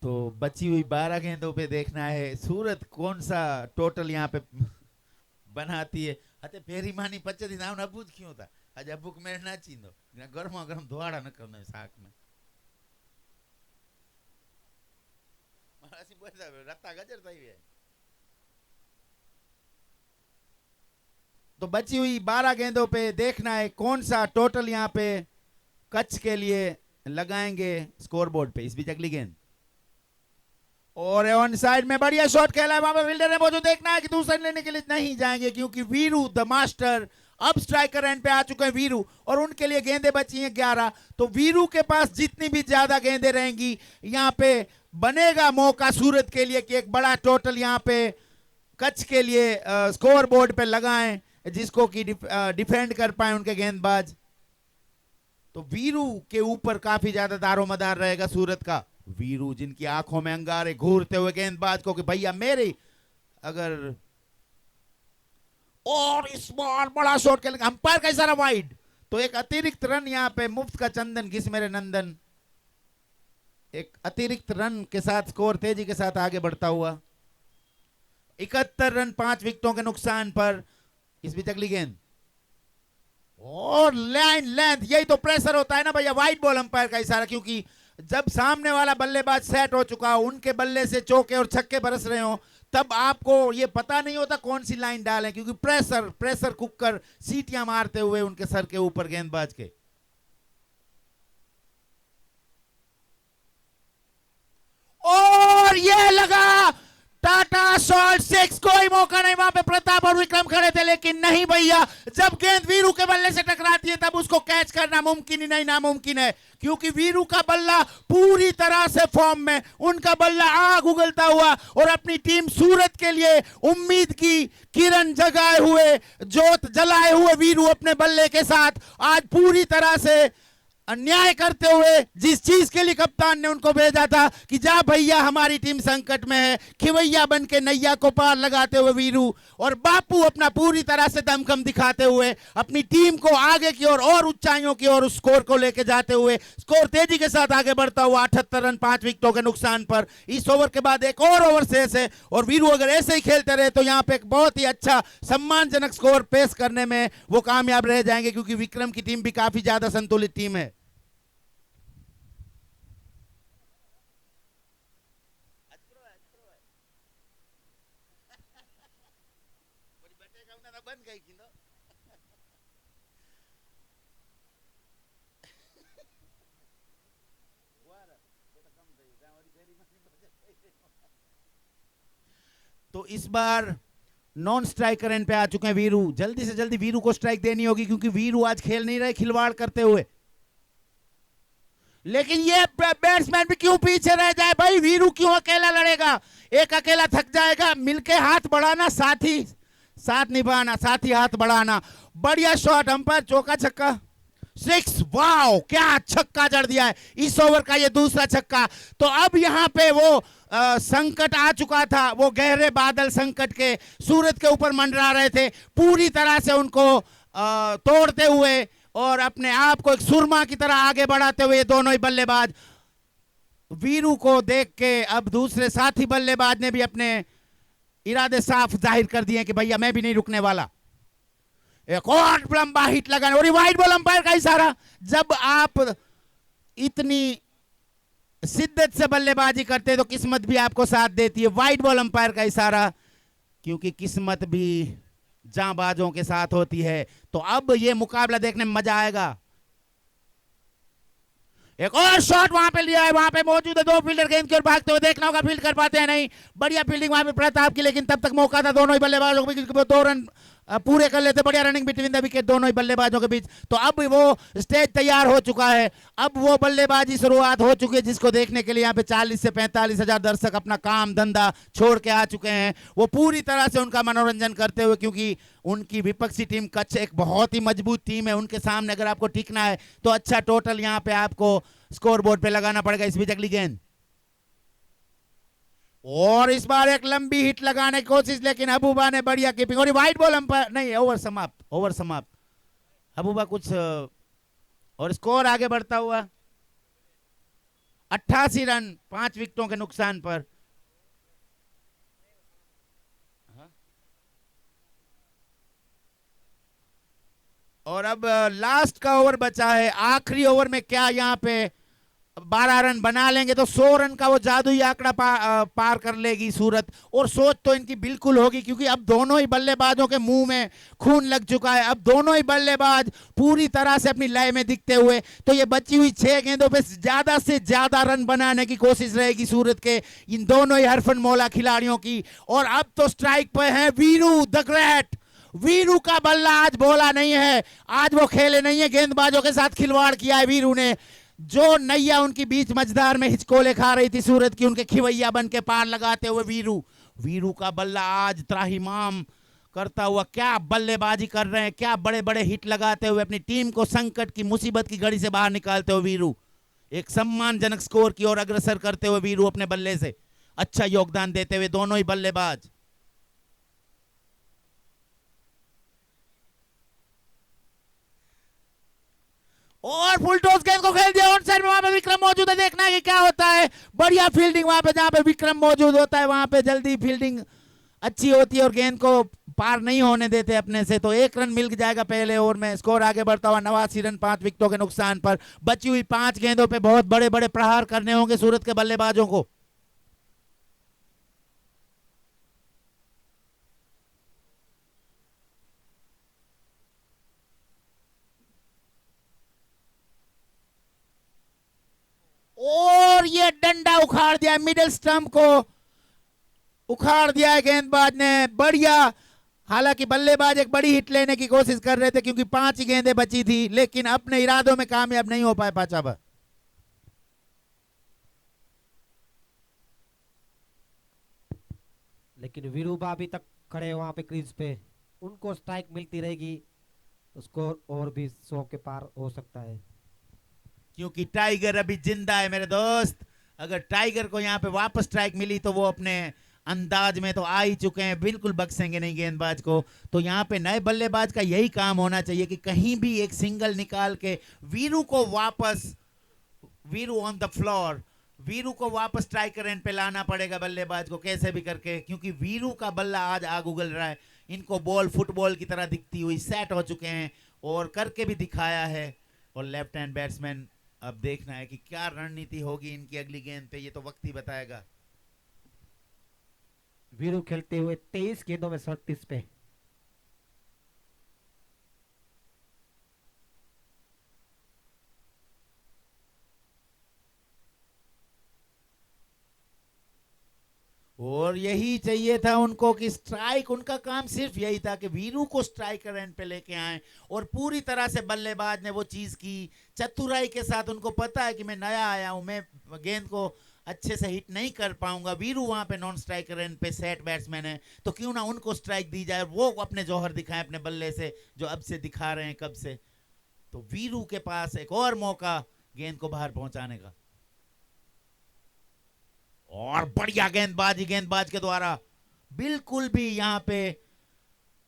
तो बची हुई 12 गेंदों पे देखना है सूरत कौन सा टोटल यहाँ पे बनाती है। अते फेरी मानी पच्चीस दिन अबूज क्यों था, आज अबूक मेरे ना चींदो गरमा गरम धोवाड़ा न करना शाक में रत्ता गजर થઈ तो बची हुई 12 गेंदों पे देखना है कौन सा टोटल यहाँ पे कच्छ के लिए लगाएंगे स्कोर बोर्ड पे। इस बीच अगली गेंद और ऑन साइड में बढ़िया शॉट खेला है, वहां पे फील्डर ने वो जो देखना है कि दूसरा लेने के लिए नहीं जाएंगे क्योंकि वीरू द मास्टर अब स्ट्राइकर एंड पे आ चुके हैं वीरू और उनके लिए गेंदें बची हैं 11। तो वीरू के पास जितनी भी ज्यादा गेंदें रहेंगी यहाँ पे बनेगा मौका सूरत के लिए कि एक बड़ा टोटल यहाँ पे कच्छ के लिए स्कोर बोर्ड पे लगाएं जिसको कि डिफेंड कर पाए उनके गेंदबाज। तो वीरू के ऊपर काफी ज्यादा दारोमदार रहेगा सूरत का। वीरू जिनकी आंखों में अंगारे घूरते हुए गेंदबाज को कि भैया मेरे अगर और इस बार बड़ा शॉट खेलेंगे, अंपायर का इशारा वाइड। तो एक अतिरिक्त रन यहाँ पे मुफ्त का चंदन घिस मेरे नंदन एक अतिरिक्त रन के साथ स्कोर तेजी के साथ आगे बढ़ता हुआ 71 रन 5 विकेटों के नुकसान पर। इस बीच अगली गेंद और लाइन लेंथ, यही तो प्रेशर होता है ना भैया, वाइड बॉल अंपायर का इशारा, क्योंकि जब सामने वाला बल्लेबाज सेट हो चुका हो, उनके बल्ले से चौके और छक्के बरस रहे हो, तब आपको ये पता नहीं होता कौन सी लाइन डालें, क्योंकि प्रेशर कुकर सीटियां मारते हुए उनके सर के ऊपर गेंदबाज के। और ये लगा टाटा शॉट 6, कोई मौका नहीं, वहां पे प्रताप और विक्रम खड़े थे, लेकिन नहीं भैया, जब गेंद वीरू के बल्ले से टकराती है तब उसको कैच करना मुमकिन ही नहीं, नामुमकिन है, क्योंकि वीरू का बल्ला पूरी तरह से फॉर्म में, उनका बल्ला आग उगलता हुआ और अपनी टीम सूरत के लिए उम्मीद की किरण जगाए हुए, जोत जलाए हुए वीरू अपने बल्ले के साथ आज पूरी तरह से अन्याय करते हुए जिस चीज के लिए कप्तान ने उनको भेजा था कि जा भैया हमारी टीम संकट में है, खिवैया बन के नैया को पार लगाते हुए वीरू और बापू अपना पूरी तरह से दमखम दिखाते हुए अपनी टीम को आगे की और ऊंचाइयों की ओर उस स्कोर को लेके जाते हुए स्कोर तेजी के साथ आगे बढ़ता हुआ 78 रन 5 विकेटों के नुकसान पर। इस ओवर के बाद एक और ओवर शेष है और वीरू अगर ऐसे ही खेलते रहे तो यहाँ पे एक बहुत ही अच्छा सम्मानजनक स्कोर पेश करने में वो कामयाब रह जाएंगे, क्योंकि विक्रम की टीम भी काफी ज्यादा संतुलित टीम है। तो इस बार नॉन स्ट्राइकर एंड पे आ चुके हैं वीरू। जल्दी से जल्दी वीरू को स्ट्राइक देनी होगी, क्योंकि वीरू आज खेल नहीं रहे खिलवाड़ करते हुए। लेकिन ये बैट्समैन भी क्यों पीछे रह जाए भाई, वीरू क्यों अकेला लड़ेगा, एक अकेला थक जाएगा, मिलके हाथ बढ़ाना, साथ निभाना, साथ ही हाथ बढ़ाना। बढ़िया शॉट, अंपायर चौका छक्का 6, वाओ क्या छक्का जड़ दिया है इस ओवर का, ये दूसरा छक्का। तो अब यहाँ पे वो संकट आ चुका था, वो गहरे बादल संकट के सूरत के ऊपर मंडरा रहे थे, पूरी तरह से उनको तोड़ते हुए और अपने आप को एक सुरमा की तरह आगे बढ़ाते हुए दोनों ही बल्लेबाज। वीरू को देख के अब दूसरे साथी बल्लेबाज ने भी अपने इरादे साफ जाहिर कर दिए कि भैया मैं भी नहीं रुकने वाला। एक और लंबा हिट लगाने और वाइड बॉल अंपायर का इशारा। जब आप इतनी शिद्दत से बल्लेबाजी करते हैं तो किस्मत भी आपको साथ देती है। वाइड बॉल अंपायर का इशारा, क्योंकि किस्मत भी जांबाजों के साथ होती है। तो अब ये मुकाबला देखने में मजा आएगा। एक और शॉट वहां पे लिया है, वहां पे मौजूद है दो फील्डर, गेंद की ओर भागते हुए, देखना होगा फील्ड कर पाते हैं नहीं। बढ़िया फील्डिंग वहां पे प्रताप की, लेकिन तब तक मौका था दोनों ही बल्लेबाजों के बीच, 2 रन पूरे कर लेते। बढ़िया रनिंग बिटवीन द विकेट दोनों ही बल्लेबाजों के बीच। तो अब वो स्टेज तैयार हो चुका है, अब वो बल्लेबाजी शुरुआत हो चुकी है जिसको देखने के लिए यहाँ पे 40 से 45 हजार दर्शक अपना काम धंधा छोड़ के आ चुके हैं। वो पूरी तरह से उनका मनोरंजन करते हुए, क्योंकि उनकी विपक्षी टीम कच्छ एक बहुत ही मजबूत टीम है, उनके सामने अगर आपको टिकना है तो अच्छा टोटल यहाँ पे आपको स्कोर बोर्ड पे लगाना पड़ेगा। इस बीच अगली गेंद और इस बार एक लंबी हिट लगाने की कोशिश, लेकिन अबूबा ने बढ़िया कीपिंग और वाइड बॉल अंपायर नहीं, ओवर समाप्त। अबूबा कुछ और स्कोर आगे बढ़ता हुआ 88 रन 5 विकेटों के नुकसान पर। और अब लास्ट का ओवर बचा है, आखिरी ओवर में क्या यहाँ पे 12 रन बना लेंगे तो 100 रन का वो जादुई आंकड़ा पार कर लेगी सूरत। और सोच तो इनकी बिल्कुल होगी, क्योंकि अब दोनों ही बल्लेबाजों के मुंह में खून लग चुका है। अब दोनों ही बल्लेबाज पूरी तरह से अपनी लय में दिखते हुए, तो ये बची हुई 6 गेंदों पे ज्यादा से ज्यादा रन बनाने की कोशिश रहेगी सूरत के इन दोनों ही हरफन मौला खिलाड़ियों की। और अब तो स्ट्राइक पे है वीरू द ग्रेट। वीरू का बल्ला आज बोला नहीं है, आज वो खेले नहीं है, गेंदबाजों के साथ खिलवाड़ किया है वीरू ने। जो नैया उनकी बीच मझधार में हिचकोले खा रही थी सूरत की, उनके खिवैया बन के पार लगाते हुए वीरू का बल्ला आज त्राहिमाम करता हुआ क्या बल्लेबाजी कर रहे हैं, क्या बड़े बड़े हिट लगाते हुए अपनी टीम को संकट की मुसीबत की घड़ी से बाहर निकालते हुए वीरू एक सम्मानजनक स्कोर की ओर अग्रसर करते हुए वीरू अपने बल्ले से अच्छा योगदान देते हुए दोनों ही बल्लेबाज। और फुल टॉस गेंद को खेल दिया ऑन साइड में, वहां पे विक्रम मौजूद है, देखना है कि क्या होता है। बढ़िया फील्डिंग वहां पे, जहां पे विक्रम मौजूद होता है वहां पे जल्दी फील्डिंग अच्छी होती है और गेंद को पार नहीं होने देते अपने से। तो 1 रन मिल जाएगा पहले ओवर में। स्कोर आगे बढ़ता हुआ 89 रन 5 विकेटों के नुकसान पर। बची हुई 5 गेंदों पे बहुत बड़े बड़े प्रहार करने होंगे सूरत के बल्लेबाजों को। और ये डंडा उखाड़ दिया, मिडिल स्टंप को उखाड़ दिया है गेंदबाज ने। बढ़िया, हालांकि बल्लेबाज एक बड़ी हिट लेने की कोशिश कर रहे थे क्योंकि 5 ही गेंदें बची थी, लेकिन अपने इरादों में कामयाब नहीं हो पाए पाचाबा। लेकिन वीरूबा अभी तक खड़े हैं वहां पे क्रीज पे, उनको स्ट्राइक मिलती रहेगी तो स्कोर और भी 100 के पार हो सकता है। क्योंकि टाइगर अभी जिंदा है मेरे दोस्त। अगर टाइगर को यहाँ पे वापस स्ट्राइक मिली तो वो अपने अंदाज में तो आ ही चुके हैं, बिल्कुल बख्शेंगे नहीं गेंदबाज को। तो यहाँ पे नए बल्लेबाज का यही काम होना चाहिए कि कहीं भी एक सिंगल निकाल के वीरू को वापस, Veeru on the floor, Veeru को वापस स्ट्राइकर एंड पे लाना पड़ेगा बल्लेबाज को कैसे भी करके, क्योंकि वीरू का बल्ला आज आग उगल रहा है। इनको बॉल फुटबॉल की तरह दिखती हुई सेट हो चुके हैं और करके भी दिखाया है। और लेफ्ट हैंड बैट्समैन, अब देखना है कि क्या रणनीति होगी इनकी अगली गेंद पे, ये तो वक्त ही बताएगा। वीरू खेलते हुए 23 गेंदों में 37 पे। और यही चाहिए था उनको कि स्ट्राइक, उनका काम सिर्फ यही था कि वीरू को स्ट्राइकर एंड पे लेके आए। और पूरी तरह से बल्लेबाज ने वो चीज की चतुराई के साथ। उनको पता है कि मैं नया आया हूं, मैं गेंद को अच्छे से हिट नहीं कर पाऊंगा। वीरू वहां पे नॉन स्ट्राइकर एंड पे सेट बैट्समैन है, तो क्यों ना उनको स्ट्राइक दी जाए, वो अपने जौहर दिखाएं अपने बल्ले से, जो अब से दिखा रहे हैं कब से। तो वीरू के पास एक और मौका गेंद को बाहर पहुंचाने का। और बढ़िया गेंदबाजी गेंदबाज के द्वारा, बिल्कुल भी यहां पे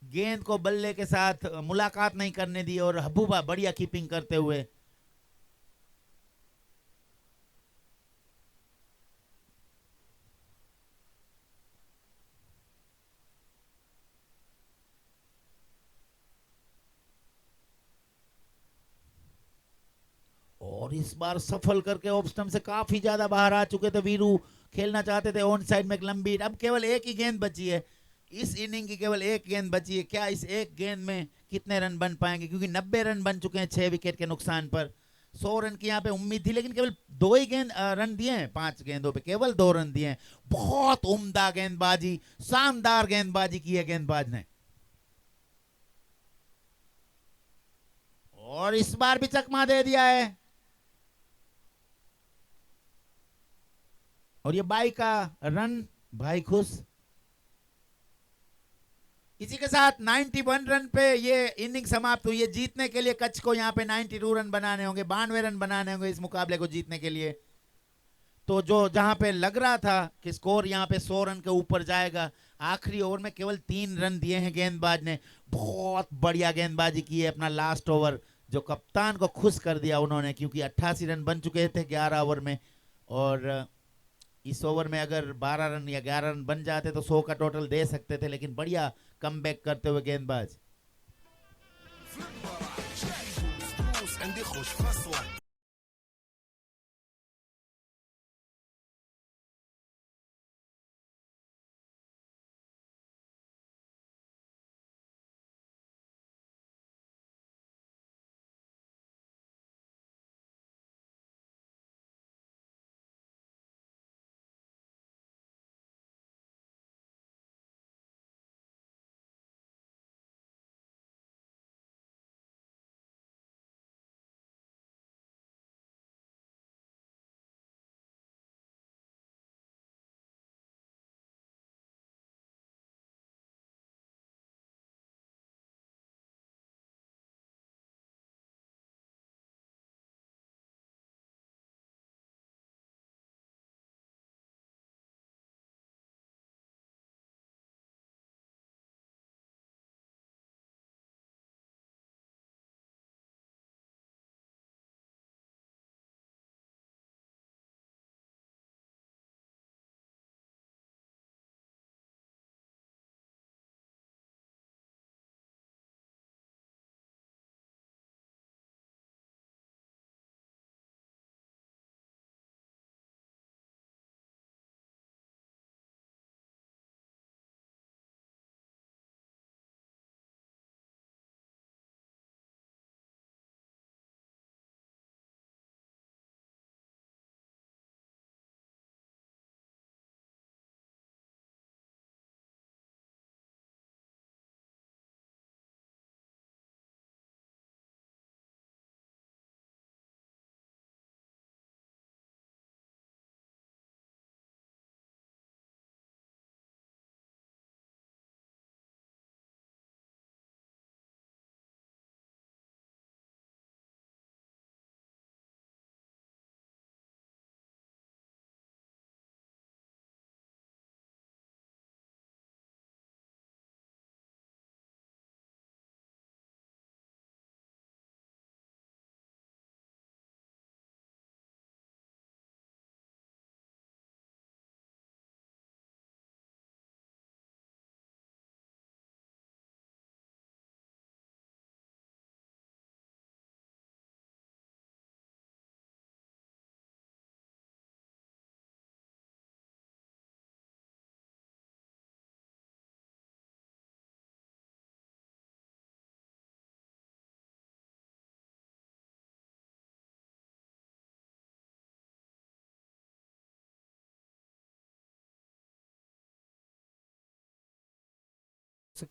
गेंद को बल्ले के साथ मुलाकात नहीं करने दी। और हबूबा बढ़िया कीपिंग करते हुए। और इस बार सफल करके ऑफ स्टंप से काफी ज्यादा बाहर आ चुके थे वीरू। खेलना चाहते थे ऑन साइड में एक लंबी, अब केवल एक ही गेंद बची है इस इनिंग की, केवल एक गेंद बची है। क्या इस एक गेंद में कितने रन बन पाएंगे, क्योंकि 90 रन बन चुके हैं 6 विकेट के नुकसान पर। 100 रन की यहाँ पे उम्मीद थी, लेकिन केवल 2 ही रन दिए हैं 5 गेंदों पे, केवल 2 रन दिए हैं। बहुत उम्दा गेंदबाजी, शानदार गेंदबाजी की है गेंदबाज ने। और इस बार भी चकमा दे दिया है। और ये बाई का रन, भाई खुश। इसी के साथ 91 रन पे ये इनिंग समाप्त हुई है। जीतने के लिए कच्छ को यहाँ पे 92 रन बनाने होंगे, 92 रन बनाने होंगे इस मुकाबले को जीतने के लिए। तो जो जहां पे लग रहा था कि स्कोर यहाँ पे 100 रन के ऊपर जाएगा, आखिरी ओवर में केवल 3 रन दिए हैं गेंदबाज ने। बहुत बढ़िया गेंदबाजी की है अपना लास्ट ओवर, जो कप्तान को खुश कर दिया उन्होंने, क्योंकि 88 रन बन चुके थे 11 ओवर में। और इस ओवर में अगर 12 रन या 11 रन बन जाते तो 100 का टोटल दे सकते थे, लेकिन बढ़िया कमबैक करते हुए गेंदबाज।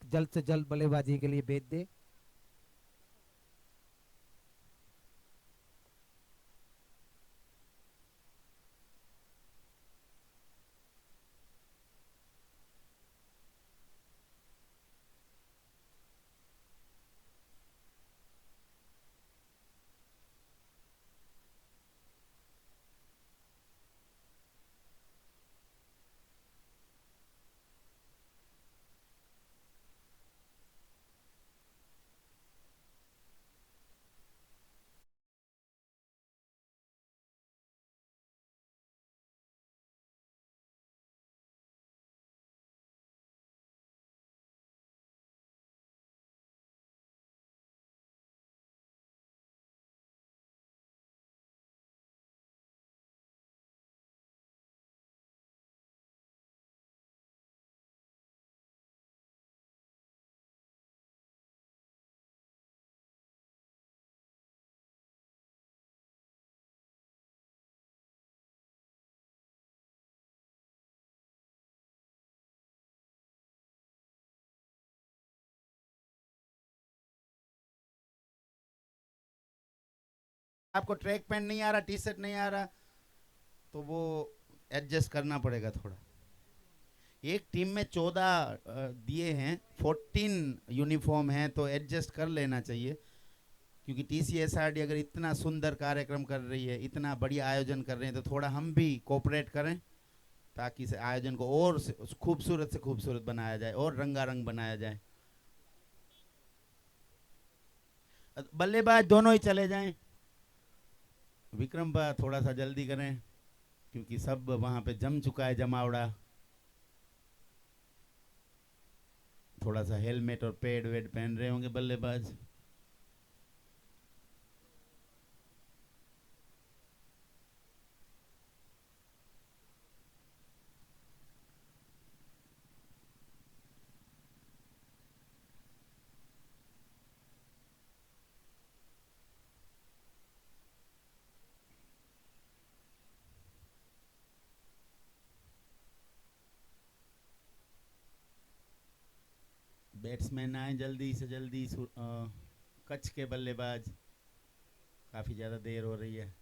जल्द से जल्द बल्लेबाजी के लिए भेज दे। आपको ट्रैक पैंट नहीं आ रहा, टी शर्ट नहीं आ रहा, तो वो एडजस्ट करना पड़ेगा थोड़ा। एक टीम में 14 दिए हैं, 14 यूनिफॉर्म हैं, तो एडजस्ट कर लेना चाहिए। क्योंकि TCSRD अगर इतना सुंदर कार्यक्रम कर रही है, इतना बढ़िया आयोजन कर रहे हैं, तो थोड़ा हम भी कोऑपरेट करें, ताकि इस आयोजन को और खूबसूरत से खूबसूरत बनाया जाए और रंगारंग बनाया जाए। बल्लेबाज दोनों ही चले जाएं। विक्रम बा थोड़ा सा जल्दी करें, क्योंकि सब वहां पे जम चुका है जमावड़ा। थोड़ा सा हेलमेट और पैड वेड पहन रहे होंगे बल्लेबाज। बैट्समैन आए जल्दी से जल्दी। कच्छ के बल्लेबाज, काफी ज्यादा देर हो रही है।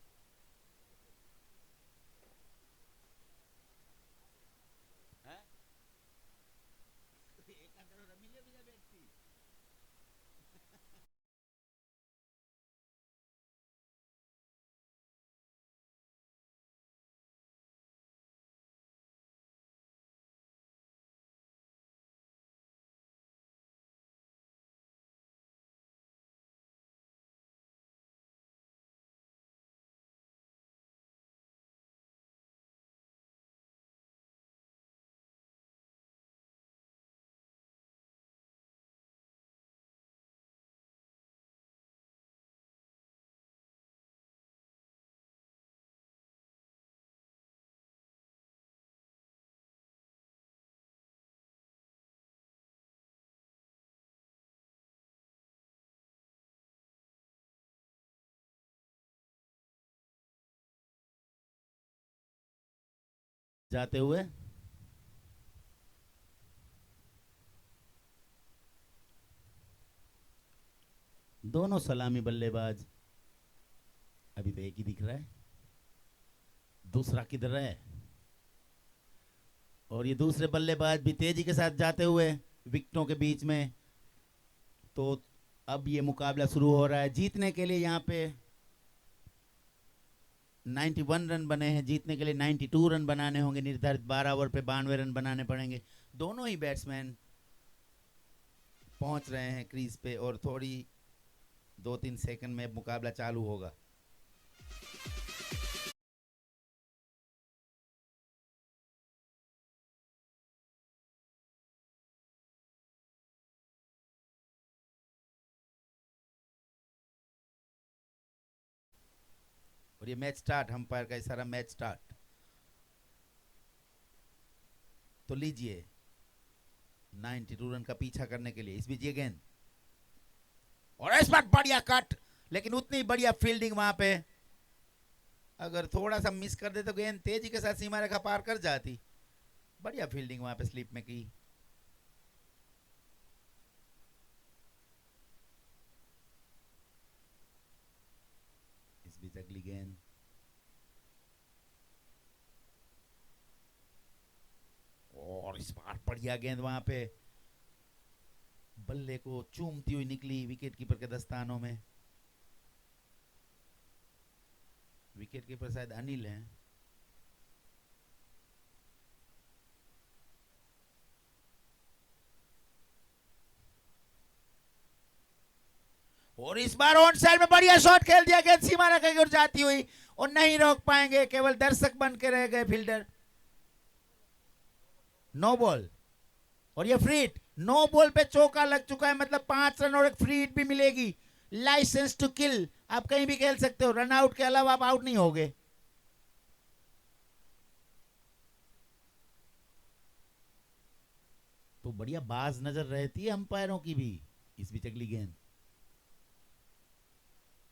जाते हुए दोनों सलामी बल्लेबाज। अभी तो एक ही दिख रहा है, दूसरा किधर है? और ये दूसरे बल्लेबाज भी तेजी के साथ जाते हुए विकेटों के बीच में। तो अब ये मुकाबला शुरू हो रहा है जीतने के लिए। यहाँ पे 91 रन बने हैं, जीतने के लिए 92 रन बनाने होंगे। निर्धारित 12 ओवर पे 92 रन बनाने पड़ेंगे। दोनों ही बैट्समैन पहुंच रहे हैं क्रीज पे, और थोड़ी 2-3 सेकंड में मुकाबला चालू होगा। और ये मैच स्टार्ट, अंपायर का इशारा, मैच स्टार्ट। तो लीजिए 92 रन का पीछा करने के लिए इस बीच ये गेंद, और इस बार बढ़िया कट, लेकिन उतनी बढ़िया फील्डिंग वहां पे। अगर थोड़ा सा मिस कर दे तो गेंद तेजी के साथ सीमा रेखा पार कर जाती। बढ़िया फील्डिंग वहां पे स्लिप में की। बीच अगली गेंद। और इस बार बढ़िया गेंद वहां पे बल्ले को चूमती हुई निकली विकेट कीपर के दस्तानों में। विकेट कीपर शायद अनिल हैं। और इस बार ऑन साइड में बढ़िया शॉट खेल दिया, गेंद सीमा रेखा की ओर जाती हुई और नहीं रोक पाएंगे, केवल दर्शक बन के रह गए फील्डर। नो बॉल और ये फ्री हिट। नो बॉल पे चौका लग चुका है, मतलब 5 रन और एक फ्री हिट भी मिलेगी। लाइसेंस टू किल, आप कहीं भी खेल सकते हो, रन आउट के अलावा आप आउट नहीं होगे। तो बढ़िया बाज नजर रहती है अंपायरों की भी। इस बीच अगली गेंद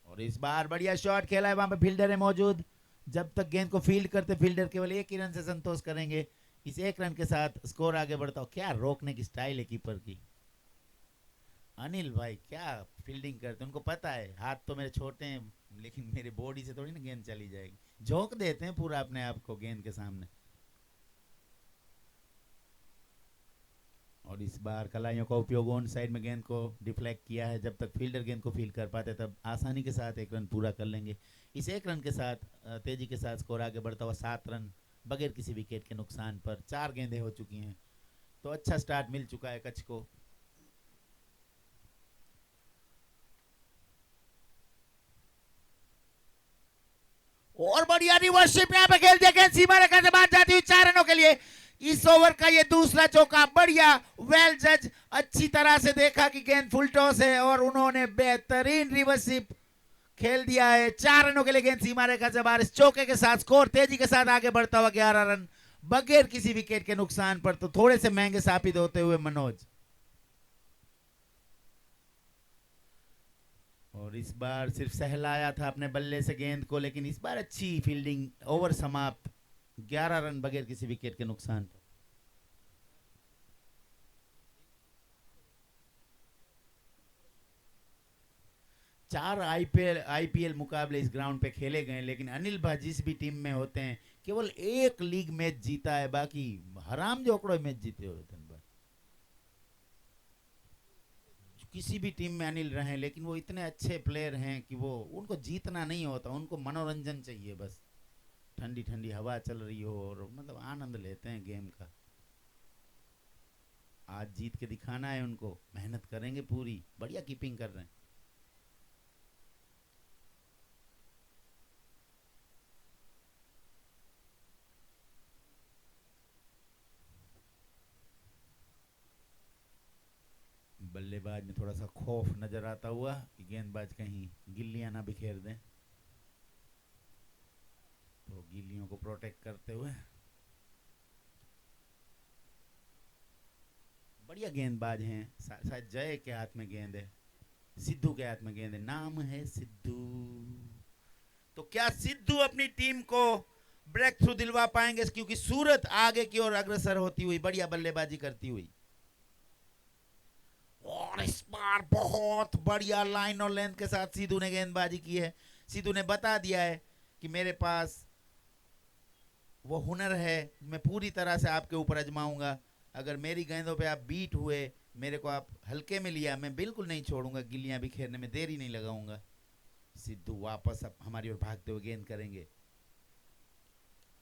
और इस बार बढ़िया शॉट खेला है, वहां पे फील्डर है मौजूद। जब तक गेंद को फील्ड करते फील्डर केवल एक ही रन से संतोष करेंगे। इस एक रन के साथ स्कोर आगे बढ़ता हो। क्या रोकने की स्टाइल है कीपर की। अनिल भाई क्या फील्डिंग करते, उनको पता है हाथ तो मेरे छोटे हैं लेकिन मेरी बॉडी से थोड़ी ना गेंद चली जाएगी। झोंक देते हैं पूरा अपने आप को गेंद के सामने। और इस बार कलाइयों का उपयोग ऑन साइड में गेंद को डिफ्लेक्ट किया है। जब तक फील्डर गेंद को फील्ड कर पाते तब आसानी के साथ एक रन पूरा कर लेंगे। इस एक रन के साथ तेजी के साथ स्कोर आगे बढ़ता हुआ 7 रन बगैर किसी विकेट के नुकसान पर। 4 गेंदें हो चुकी हैं, तो अच्छा स्टार्ट मिल चुका है कच्छ को। और बढ़िया रिवर्सशिप यहाँ पे खेल दिया, गेंद सीमा रेखा से बाहर जाती हुई 4 रनों के लिए। इस ओवर का ये दूसरा चौका बढ़िया, वेल जज, अच्छी तरह से देखा कि गेंद फुल टॉस है और उन्होंने बेहतरीन रिवर्सशिप खेल दिया है। 4 रनों के लिए गेंद सीमा रेखा से बाहर। इस चौके के साथ स्कोर तेजी के साथ आगे बढ़ता हुआ 11 रन बगैर किसी विकेट के नुकसान पर। तो थोड़े से महंगे साबित होते हुए मनोज। और इस बार सिर्फ सहलाया था अपने बल्ले से गेंद को, लेकिन इस बार अच्छी फील्डिंग। ओवर समाप्त, 11 रन बगैर किसी विकेट के नुकसान पर। चार आईपीएल मुकाबले इस ग्राउंड पे खेले गए, लेकिन अनिल भाई जिस भी टीम में होते हैं केवल एक लीग मैच जीता है, बाकी हराम जोकड़ो मैच जीते होते हैं। किसी भी टीम में अनिल रहे, लेकिन वो इतने अच्छे प्लेयर हैं कि वो उनको जीतना नहीं होता, उनको मनोरंजन चाहिए बस। ठंडी ठंडी हवा चल रही हो और मतलब आनंद लेते हैं गेम का। आज जीत के दिखाना है उनको, मेहनत करेंगे पूरी। बढ़िया कीपिंग कर रहे हैं। बल्लेबाज में थोड़ा सा खौफ नजर आता हुआ कि गेंदबाज कहीं गिल्लियां ना बिखेर दें, तो गिल्लियों को प्रोटेक्ट करते हुए बढ़िया गेंदबाज हैं। शायद जय के हाथ में गेंद है, सिद्धू के हाथ में गेंद है, नाम है सिद्धू। तो क्या सिद्धू अपनी टीम को ब्रेक थ्रू दिलवा पाएंगे, क्योंकि सूरत आगे की ओर अग्रसर होती हुई बढ़िया बल्लेबाजी करती हुई। और इस बार बहुत बढ़िया लाइन और लेंथ के साथ सिद्धू ने गेंदबाजी की है। सिद्धू ने बता दिया है कि मेरे पास वो हुनर है, मैं पूरी तरह से आपके ऊपर आजमाऊंगा। अगर मेरी गेंदों पे आप बीट हुए, मेरे को आप हल्के में लिया, मैं बिल्कुल नहीं छोड़ूंगा, गिल्लियां बिखेरने में देरी नहीं लगाऊंगा। सिद्धू वापस अब हमारी ओर भागते हुए गेंद करेंगे।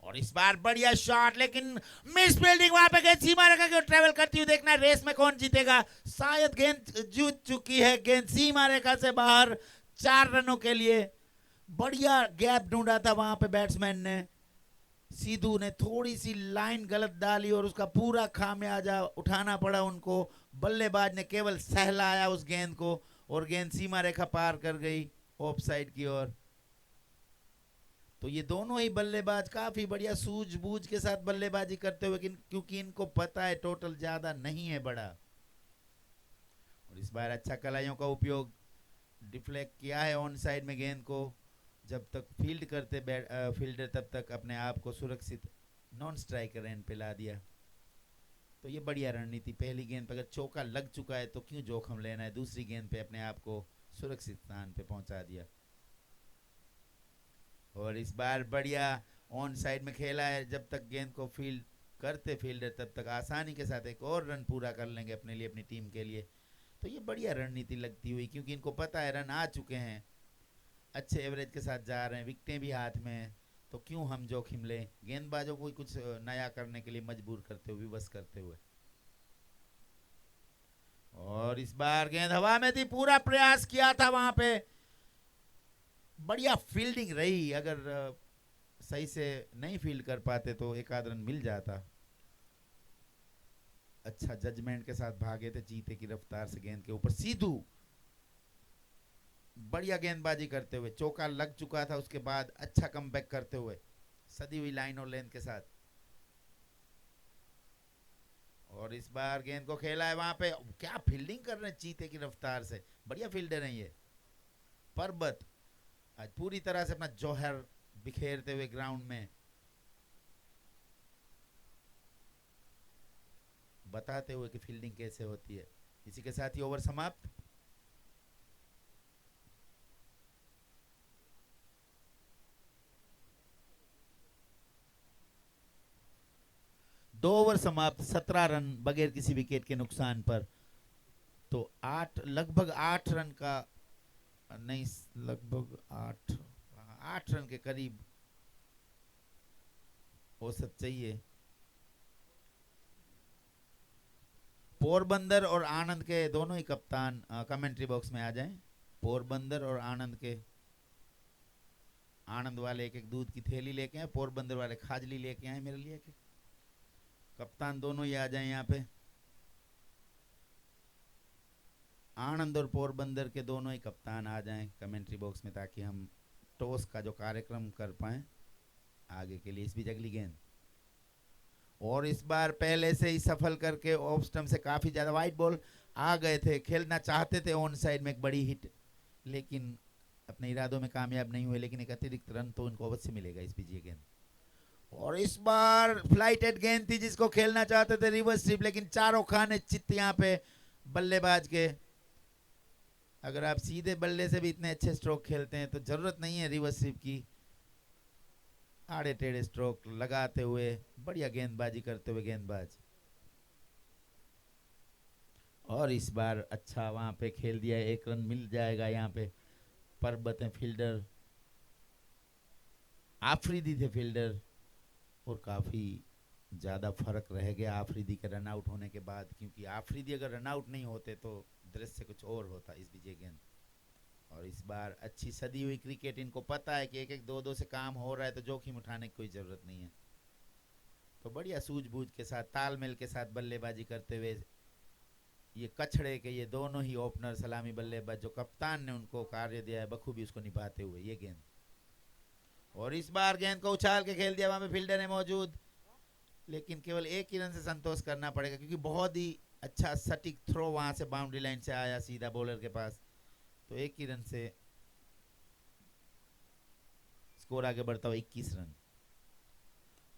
और इस बार बढ़िया शॉट, लेकिन मिस फील्डिंग। वहां पे गेंद सीमा रेखा की ओर ट्रेवल करती हुई, देखना रेस में कौन जीतेगा। शायद गेंद जीत चुकी है, गेंद सीमा रेखा से बाहर। 4 रनों के लिए बढ़िया गैप ढूंढा था वहां पे बैट्समैन ने। सिद्धू ने थोड़ी सी लाइन गलत डाली और उसका पूरा खामियाजा उठाना पड़ा उनको। बल्लेबाज ने केवल सहलाया उस गेंद को और गेंद सीमा रेखा पार कर गई ऑफ साइड की ओर। तो ये दोनों ही बल्लेबाज काफी बढ़िया सूझबूझ के साथ बल्लेबाजी करते हुए, क्योंकि इनको पता है टोटल ज्यादा नहीं है बड़ा। और इस बार अच्छा कलाइयों का उपयोग, डिफ्लेक्ट किया है ऑन साइड में गेंद को। जब तक फील्ड करते फील्डर तब तक अपने आप को सुरक्षित नॉन स्ट्राइकर एंड पे ला दिया। तो ये बढ़िया रणनीति। पहली गेंद पर अगर चौका लग चुका है तो क्यों जोखम लेना है, दूसरी गेंद पे अपने आप को सुरक्षित स्थान पे पहुंचा दिया। और इस बार बढ़िया ऑन साइड में खेला है, जब तक गेंद को फील्ड करते फील्डर तब तक आसानी के साथ एक और रन पूरा कर लेंगे अपने लिए, अपनी टीम के लिए। तो ये बढ़िया रणनीति लगती हुई, क्योंकि इनको पता है रन आ चुके हैं, अच्छे एवरेज के साथ जा रहे हैं, विकटें भी हाथ में हैं, तो क्यों हम जोखिम लें, गेंदबाजों को कुछ नया करने के लिए मजबूर करते हुए, विवश करते हुए। और इस बार गेंद हवा में थी, पूरा प्रयास किया था वहां पे, बढ़िया फील्डिंग रही, अगर सही से नहीं फील्ड कर पाते तो एक आध रन मिल जाता। अच्छा जजमेंट के साथ भागे थे, चीते की रफ्तार से गेंद के ऊपर सीधू, बढ़िया गेंदबाजी करते हुए, चौका लग चुका था उसके बाद अच्छा कमबैक करते हुए, सदी हुई लाइन और लेंथ के साथ। और इस बार गेंद को खेला है वहां पे, क्या फील्डिंग कर रहे हैं चीते की रफ्तार से, बढ़िया फील्डर हैं ये। पर्वत आज पूरी तरह से अपना जौहर बिखेरते हुए ग्राउंड में, बताते हुए कि फील्डिंग कैसे होती है। इसी के साथ ही ओवर समाप्त। दो ओवर समाप्त, 17 रन बगैर किसी विकेट के नुकसान पर। तो लगभग 8 रन का नहीं, लगभग 8 रन के करीब औसत चाहिए। पोरबंदर और आनंद के दोनों ही कप्तान कमेंट्री बॉक्स में आ जाएं। पोरबंदर और आनंद के, आनंद वाले एक एक दूध की थैली लेके आए, पोरबंदर वाले खाजली लेके आए मेरे लिए। कप्तान दोनों ही आ जाएं यहाँ पे, आनंद और पोरबंदर के दोनों ही कप्तान आ जाएं कमेंट्री बॉक्स में, ताकि हम टॉस का जो कार्यक्रम कर पाएं आगे के लिए। इस बीच अगली गेंद, और इस बार पहले से ही सफल करके ऑफ स्टंप से काफी ज्यादा वाइड बॉल आ गए थे, खेलना चाहते थे ऑन साइड में एक बड़ी हिट, लेकिन अपने इरादों में कामयाब नहीं हुए, लेकिन एक अतिरिक्त रन तो उनको अवश्य मिलेगा इस बीच ये गेंद। और इस बार फ्लाइटेड गेंद थी जिसको खेलना चाहते थे रिवर्स स्वीप, लेकिन चारों खाने चित्त यहाँ पे बल्लेबाज के। अगर आप सीधे बल्ले से भी इतने अच्छे स्ट्रोक खेलते हैं तो जरूरत नहीं है रिवर्स स्वीप की, आड़े टेढ़े स्ट्रोक लगाते हुए बढ़िया गेंदबाजी करते हुए गेंदबाज। और इस बार अच्छा वहां पे खेल दिया, एक रन मिल जाएगा यहाँ पे। पर्वत है फील्डर, आफरीदी थे फील्डर, और काफी ज्यादा फर्क रह गया आफरीदी के रन आउट होने के बाद, क्योंकि आफरीदी अगर रन आउट नहीं होते तो दृश्य कुछ और होता इस बीच गेंद। और इस बार अच्छी सदी हुई क्रिकेट, इनको पता है कि एक एक दो दो से काम हो रहा है तो जोखिम उठाने की कोई जरूरत नहीं है, तो बढ़िया सूझबूझ के साथ तालमेल के साथ बल्लेबाजी करते हुए ये कछड़े के ये दोनों ही ओपनर सलामी बल्लेबाज जो कप्तान ने उनको कार्य दिया है बखूबी उसको निभाते हुए ये गेंद। और इस बार गेंद को उछाल के खेल दिया, वहां पे फील्डर है मौजूद, लेकिन केवल एक ही रन से संतोष करना पड़ेगा, क्योंकि बहुत ही अच्छा सटीक थ्रो वहां से बाउंड्री लाइन से आया सीधा बॉलर के पास, तो एक ही रन से स्कोर आगे बढ़ता हुआ 21 रन।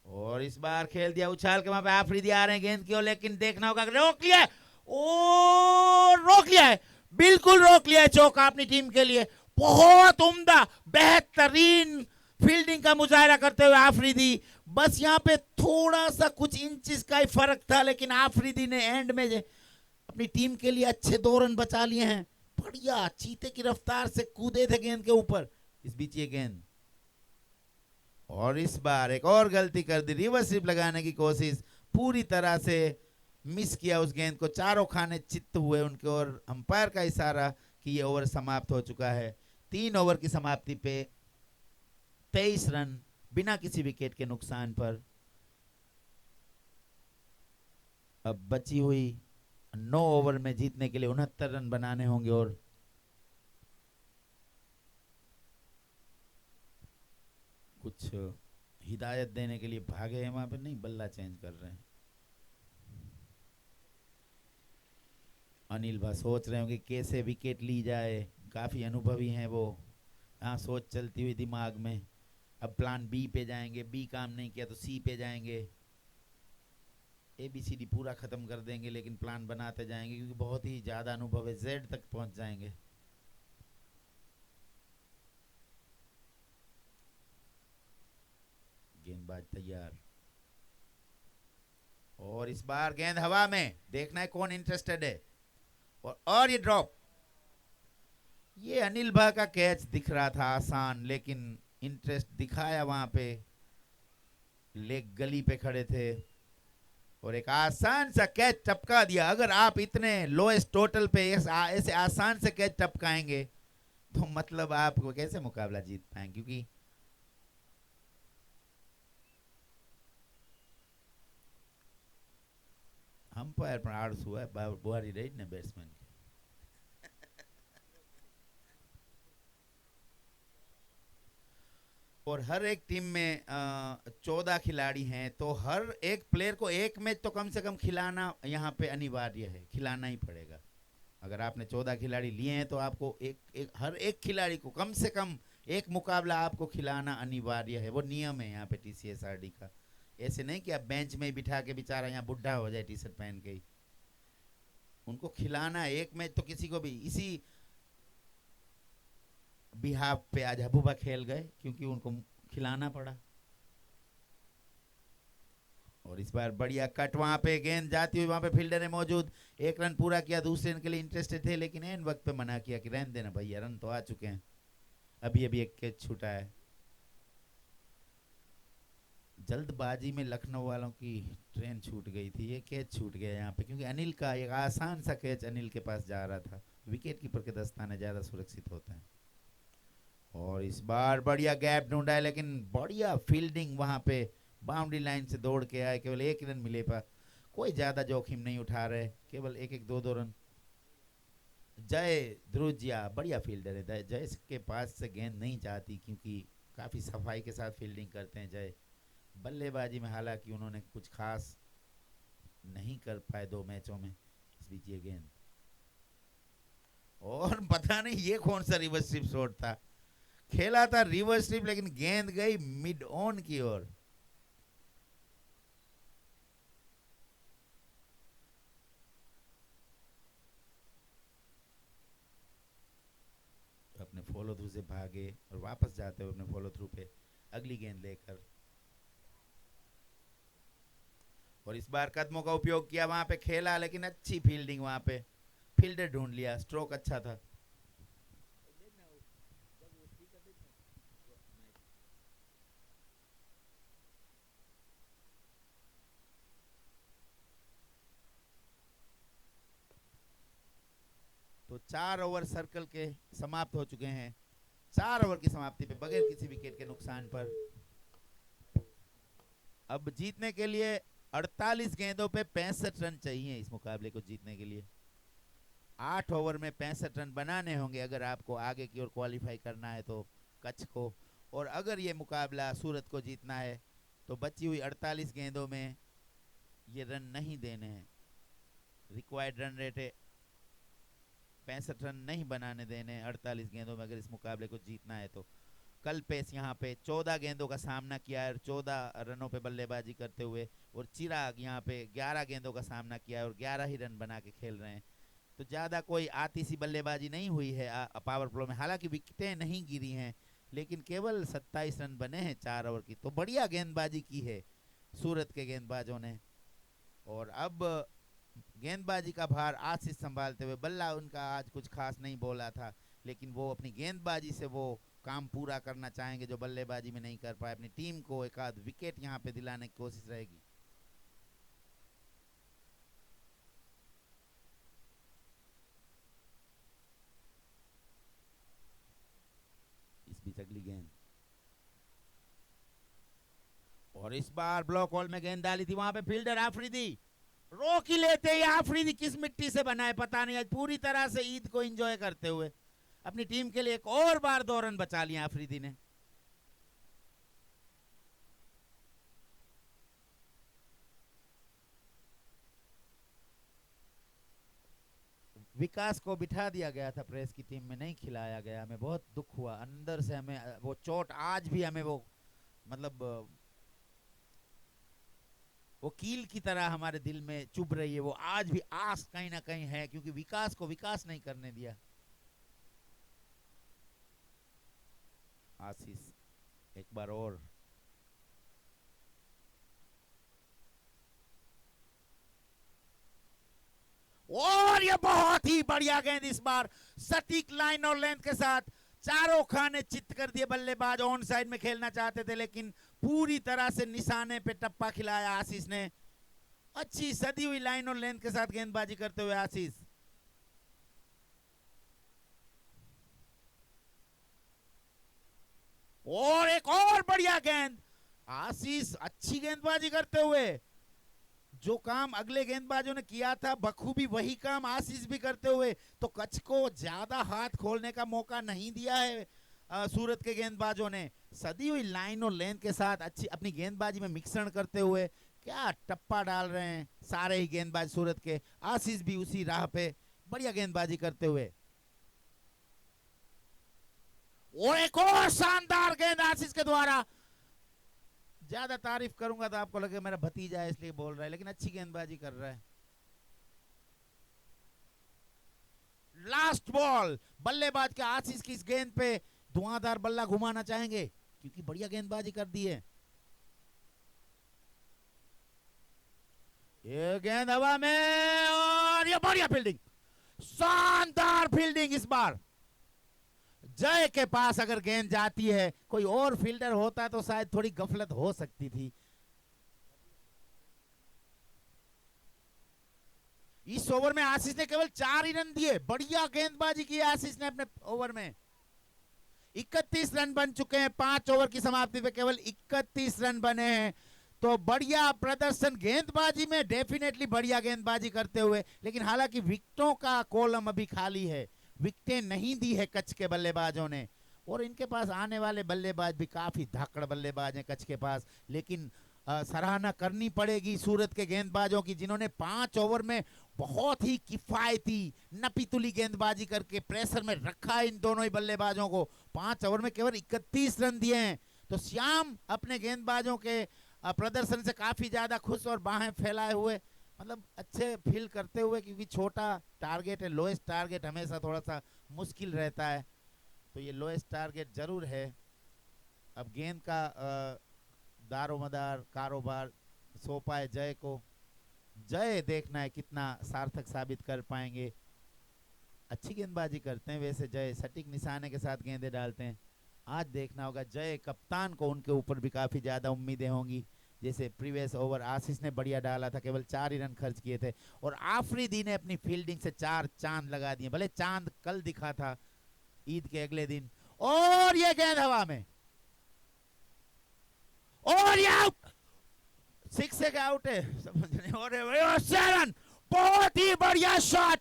और इस बार खेल दिया उछाल के, वहां पे आफरीदी आ रहे हैं गेंद की ओर, लेकिन देखना होगा, रोक लिया है, ओ रोक लिया है, बिल्कुल रोक लिया है चौका अपनी टीम के लिए। बहुत उम्दा बेहतरीन फील्डिंग का मुजाहरा करते हुए आफरीदी, बस यहाँ पे थोड़ा सा कुछ इंचेस का ही फर्क था, लेकिन आफरीदी ने एंड में अपनी टीम के लिए अच्छे 2 रन बचा लिए हैं। बढ़िया चीते की रफ्तार से कूदे थे गेंद के ऊपर, इस बीच ये गेंद। और इस बार एक और गलती कर दी, रिवर्स स्वीप लगाने की कोशिश पूरी तरह से मिस किया उस गेंद को, चारों खाने चित्त हुए उनके, और अंपायर का इशारा कि ये ओवर समाप्त हो चुका है। 3 ओवर की समाप्ति पे 23 रन बिना किसी विकेट के नुकसान पर। अब बची हुई 9 ओवर में जीतने के लिए 69 रन बनाने होंगे, और कुछ हिदायत देने के लिए भागे हैं वहां पे, नहीं बल्ला चेंज कर रहे हैं। अनिल भाई सोच रहे होंगे कैसे विकेट ली जाए, काफी अनुभवी हैं वो, यहाँ सोच चलती हुई दिमाग में। अब प्लान बी पे जाएंगे, बी काम नहीं किया तो सी पे जाएंगे, ABCD पूरा खत्म कर देंगे, लेकिन प्लान बनाते जाएंगे क्योंकि बहुत ही ज्यादा अनुभव है, जेड तक पहुंच जाएंगे। गेंदबाज तैयार। और इस बार गेंद हवा में, देखना है कौन इंटरेस्टेड है। और ये ड्रॉप, ये अनिल भा का कैच दिख रहा था आसान, लेकिन इंटरेस्ट दिखाया वहां पे, लेग गली पे खड़े थे और एक आसान सा कैच टपका दिया। अगर आप इतने लोएस्ट टोटल पे ऐसे आसान से कैच टपकाएंगे तो मतलब आप कैसे मुकाबला जीत पाएंगे, क्योंकि अंपायर पर आड़स हुआ है, बुआरी रही ने बैट्समैन के। और हर एक टीम में 14 खिलाड़ी हैं, तो हर एक प्लेयर को एक मैच तो कम से कम खिलाना यहाँ पे अनिवार्य है, खिलाना ही पड़ेगा। अगर आपने 14 खिलाड़ी लिए हैं तो आपको हर एक खिलाड़ी को कम से कम एक मुकाबला आपको खिलाना अनिवार्य है, वो नियम है यहाँ पे TCSRD का। ऐसे नहीं कि आप बेंच में ही बिठा के बेचारा यहाँ बुढ़ा हो जाए टी शर्ट पहन के ही, उनको खिलाना है एक मैच तो किसी को भी। इसी बिहाफ पे आज हबूबा खेल गए क्योंकि उनको खिलाना पड़ा। और इस बार बढ़िया कट, वहां पे गेंद जाती हुई, वहां पे फील्डर है मौजूद, एक रन पूरा किया, दूसरे रन के लिए इंटरेस्टेड थे, लेकिन एन वक्त पे मना किया कि रहने देना भैया, रन तो आ चुके हैं, अभी अभी एक कैच छूटा है। जल्दबाजी में लखनऊ वालों की ट्रेन छूट गई थी, ये कैच छूट गया यहाँ पे, क्योंकि अनिल का एक आसान सा कैच अनिल के पास जा रहा था। विकेट कीपर के दस्ताने ज्यादा सुरक्षित होते हैं। और इस बार बढ़िया गैप ढूंढा है, लेकिन बढ़िया फील्डिंग, वहां पे बाउंड्री लाइन से दौड़ के आए, केवल एक रन मिले पर कोई ज्यादा जोखिम नहीं उठा रहे, केवल एक एक दो दो रन। जय ध्रुजिया बढ़िया फील्डर है, जय के पास से गेंद नहीं जाती क्योंकि काफी सफाई के साथ फील्डिंग करते हैं जय। बल्लेबाजी में हालांकि उन्होंने कुछ खास नहीं कर पाए 2 मैचों में। इस बीच ये गेंद, और पता नहीं ये कौन सा रिवर्स स्विप शॉट था, खेला था रिवर्स स्विप लेकिन गेंद गई मिड ऑन की ओर। अपने फॉलो थ्रू से भागे और वापस जाते हुए अपने फॉलो थ्रू पे अगली गेंद लेकर, और इस बार कदमों का उपयोग किया, वहां पे खेला, लेकिन अच्छी फील्डिंग, वहां पे फील्डर ढूंढ लिया, स्ट्रोक अच्छा था। तो 4 ओवर सर्कल के समाप्त हो चुके हैं। 4 ओवर की समाप्ति पे बगैर किसी विकेट के नुकसान पर अब जीतने के लिए 48 गेंदों पे 65 रन चाहिए इस मुकाबले को जीतने के लिए। 8 ओवर में 65 रन बनाने होंगे अगर आपको आगे की ओर क्वालिफाई करना है तो कच्छ को, और अगर ये मुकाबला सूरत को जीतना है तो बची हुई 48 गेंदों में ये रन नहीं देने हैं। रिक्वायर्ड रन रेट है 65 रन नहीं बनाने देने 48 गेंदों में अगर इस मुकाबले को जीतना है तो। कल पेस यहाँ पे 14 गेंदों का सामना किया है और 14 रनों पे बल्लेबाजी करते हुए, और चिराग यहाँ पे 11 गेंदों का सामना किया है और 11 ही रन बना के खेल रहे हैं। तो ज़्यादा कोई आती सी बल्लेबाजी नहीं हुई है पावर प्ले में, हालांकि विकेटें नहीं गिरी हैं, लेकिन केवल 27 रन बने हैं 4 ओवर की। तो बढ़िया गेंदबाजी की है सूरत के गेंदबाजों ने, और अब गेंदबाजी का भार आशीष संभालते हुए, बल्ला उनका आज कुछ खास नहीं बोला था, लेकिन वो अपनी गेंदबाजी से वो काम पूरा करना चाहेंगे जो बल्लेबाजी में नहीं कर पाए। अपनी टीम को एक आध विकेट यहाँ पे दिलाने की कोशिश रहेगी। इस बीच अगली गेंद, और इस बार ब्लॉक हॉल में गेंद डाली थी, वहां पे फील्डर आफरीदी रोक ही लेते हैं। आफरीदी किस मिट्टी से बना है पता नहीं, आज पूरी तरह से ईद को एंजॉय करते हुए अपनी टीम के लिए एक और बार 2 रन बचा लिए आफरीदी ने। विकास को बिठा दिया गया था प्रेस की टीम में, नहीं खिलाया गया, हमें बहुत दुख हुआ अंदर से, हमें वो चोट आज भी हमें वो मतलब वो कील की तरह हमारे दिल में चुभ रही है, वो आज भी आस कहीं ना कहीं है, क्योंकि विकास को विकास नहीं करने दिया। आशीष एक बार और, ये बहुत ही बढ़िया गेंद इस बार सटीक लाइन और लेंथ के साथ। चारों खाने चित कर दिए बल्लेबाज। ऑन साइड में खेलना चाहते थे लेकिन पूरी तरह से निशाने पे टप्पा खिलाया आशीष ने। अच्छी सदी हुई लाइन और लेंथ के साथ गेंदबाजी करते हुए आशीष। और एक और बढ़िया गेंद। आशीष अच्छी गेंदबाजी करते हुए। जो काम अगले गेंदबाजों ने किया था बखूबी वही काम आशीष भी करते हुए। तो कच्छ को ज्यादा हाथ खोलने का मौका नहीं दिया है सूरत के गेंदबाजों ने। सदी हुई लाइन और लेंथ के साथ अच्छी अपनी गेंदबाजी में मिश्रण करते हुए क्या टप्पा डाल रहे हैं सारे ही गेंदबाज सूरत के। आशीष भी उसी राह पे बढ़िया गेंदबाजी करते हुए। और एक और शानदार गेंद आशीष के द्वारा। ज्यादा तारीफ करूंगा तो आपको लगे मेरा भतीजा है इसलिए बोल रहा है, लेकिन अच्छी गेंदबाजी कर रहा है। Last ball. बल्लेबाज के आशीष की इस गेंद पे धुआंधार बल्ला घुमाना चाहेंगे क्योंकि बढ़िया गेंदबाजी कर दी है। ये गेंद हवा में और ये बढ़िया फील्डिंग। शानदार फील्डिंग इस बार। जय के पास अगर गेंद जाती है, कोई और फील्डर होता तो शायद थोड़ी गफलत हो सकती थी। इस ओवर में आशीष ने केवल 4 ही रन दिए। बढ़िया गेंदबाजी की आशीष ने अपने ओवर में। 31 रन बन चुके हैं। 5 ओवर की समाप्ति पे केवल 31 रन बने हैं। तो बढ़िया प्रदर्शन गेंदबाजी में, डेफिनेटली बढ़िया गेंदबाजी करते हुए। लेकिन हालांकि विकेटों का कॉलम अभी खाली है, विकेटें नहीं दी है कच्छ के बल्लेबाजों ने। और इनके पास आने वाले बल्लेबाज भी काफी धाकड़ बल्लेबाज हैं कच्छ के पास। लेकिन सराहना करनी पड़ेगी सूरत के गेंदबाजों की, जिन्होंने 5 ओवर में बहुत ही किफायती नपीतुली गेंदबाजी करके प्रेशर में रखा इन दोनों ही बल्लेबाजों को। 5 ओवर में केवल 31 रन दिए हैं। तो श्याम अपने गेंदबाजों के प्रदर्शन से काफी ज्यादा खुश और बाहें फैलाए हुए, मतलब अच्छे फील करते हुए, क्योंकि छोटा टारगेट है, लोएस्ट टारगेट हमेशा थोड़ा सा मुश्किल रहता है। तो ये लोएस्ट टारगेट जरूर है। अब गेंद का दारोमदार कारोबार सौंपा है जय को। जय देखना है कितना सार्थक साबित कर पाएंगे। अच्छी गेंदबाजी करते हैं वैसे जय, सटीक निशाने के साथ गेंदें डालते हैं। आज देखना होगा जय कप्तान को, उनके ऊपर भी काफी ज्यादा उम्मीदें होंगी। जैसे प्रीवियस ओवर आशीष ने बढ़िया डाला था, केवल 4 ही रन खर्च किए थे, और आफरीदी ने अपनी फील्डिंग से 4 चांद लगा दिए। भले चांद कल दिखा था ईद के अगले दिन। और ये गेंद हवा में, और ये आउट। 6 से आउट है समझने। और 7, बहुत ही बढ़िया शॉट।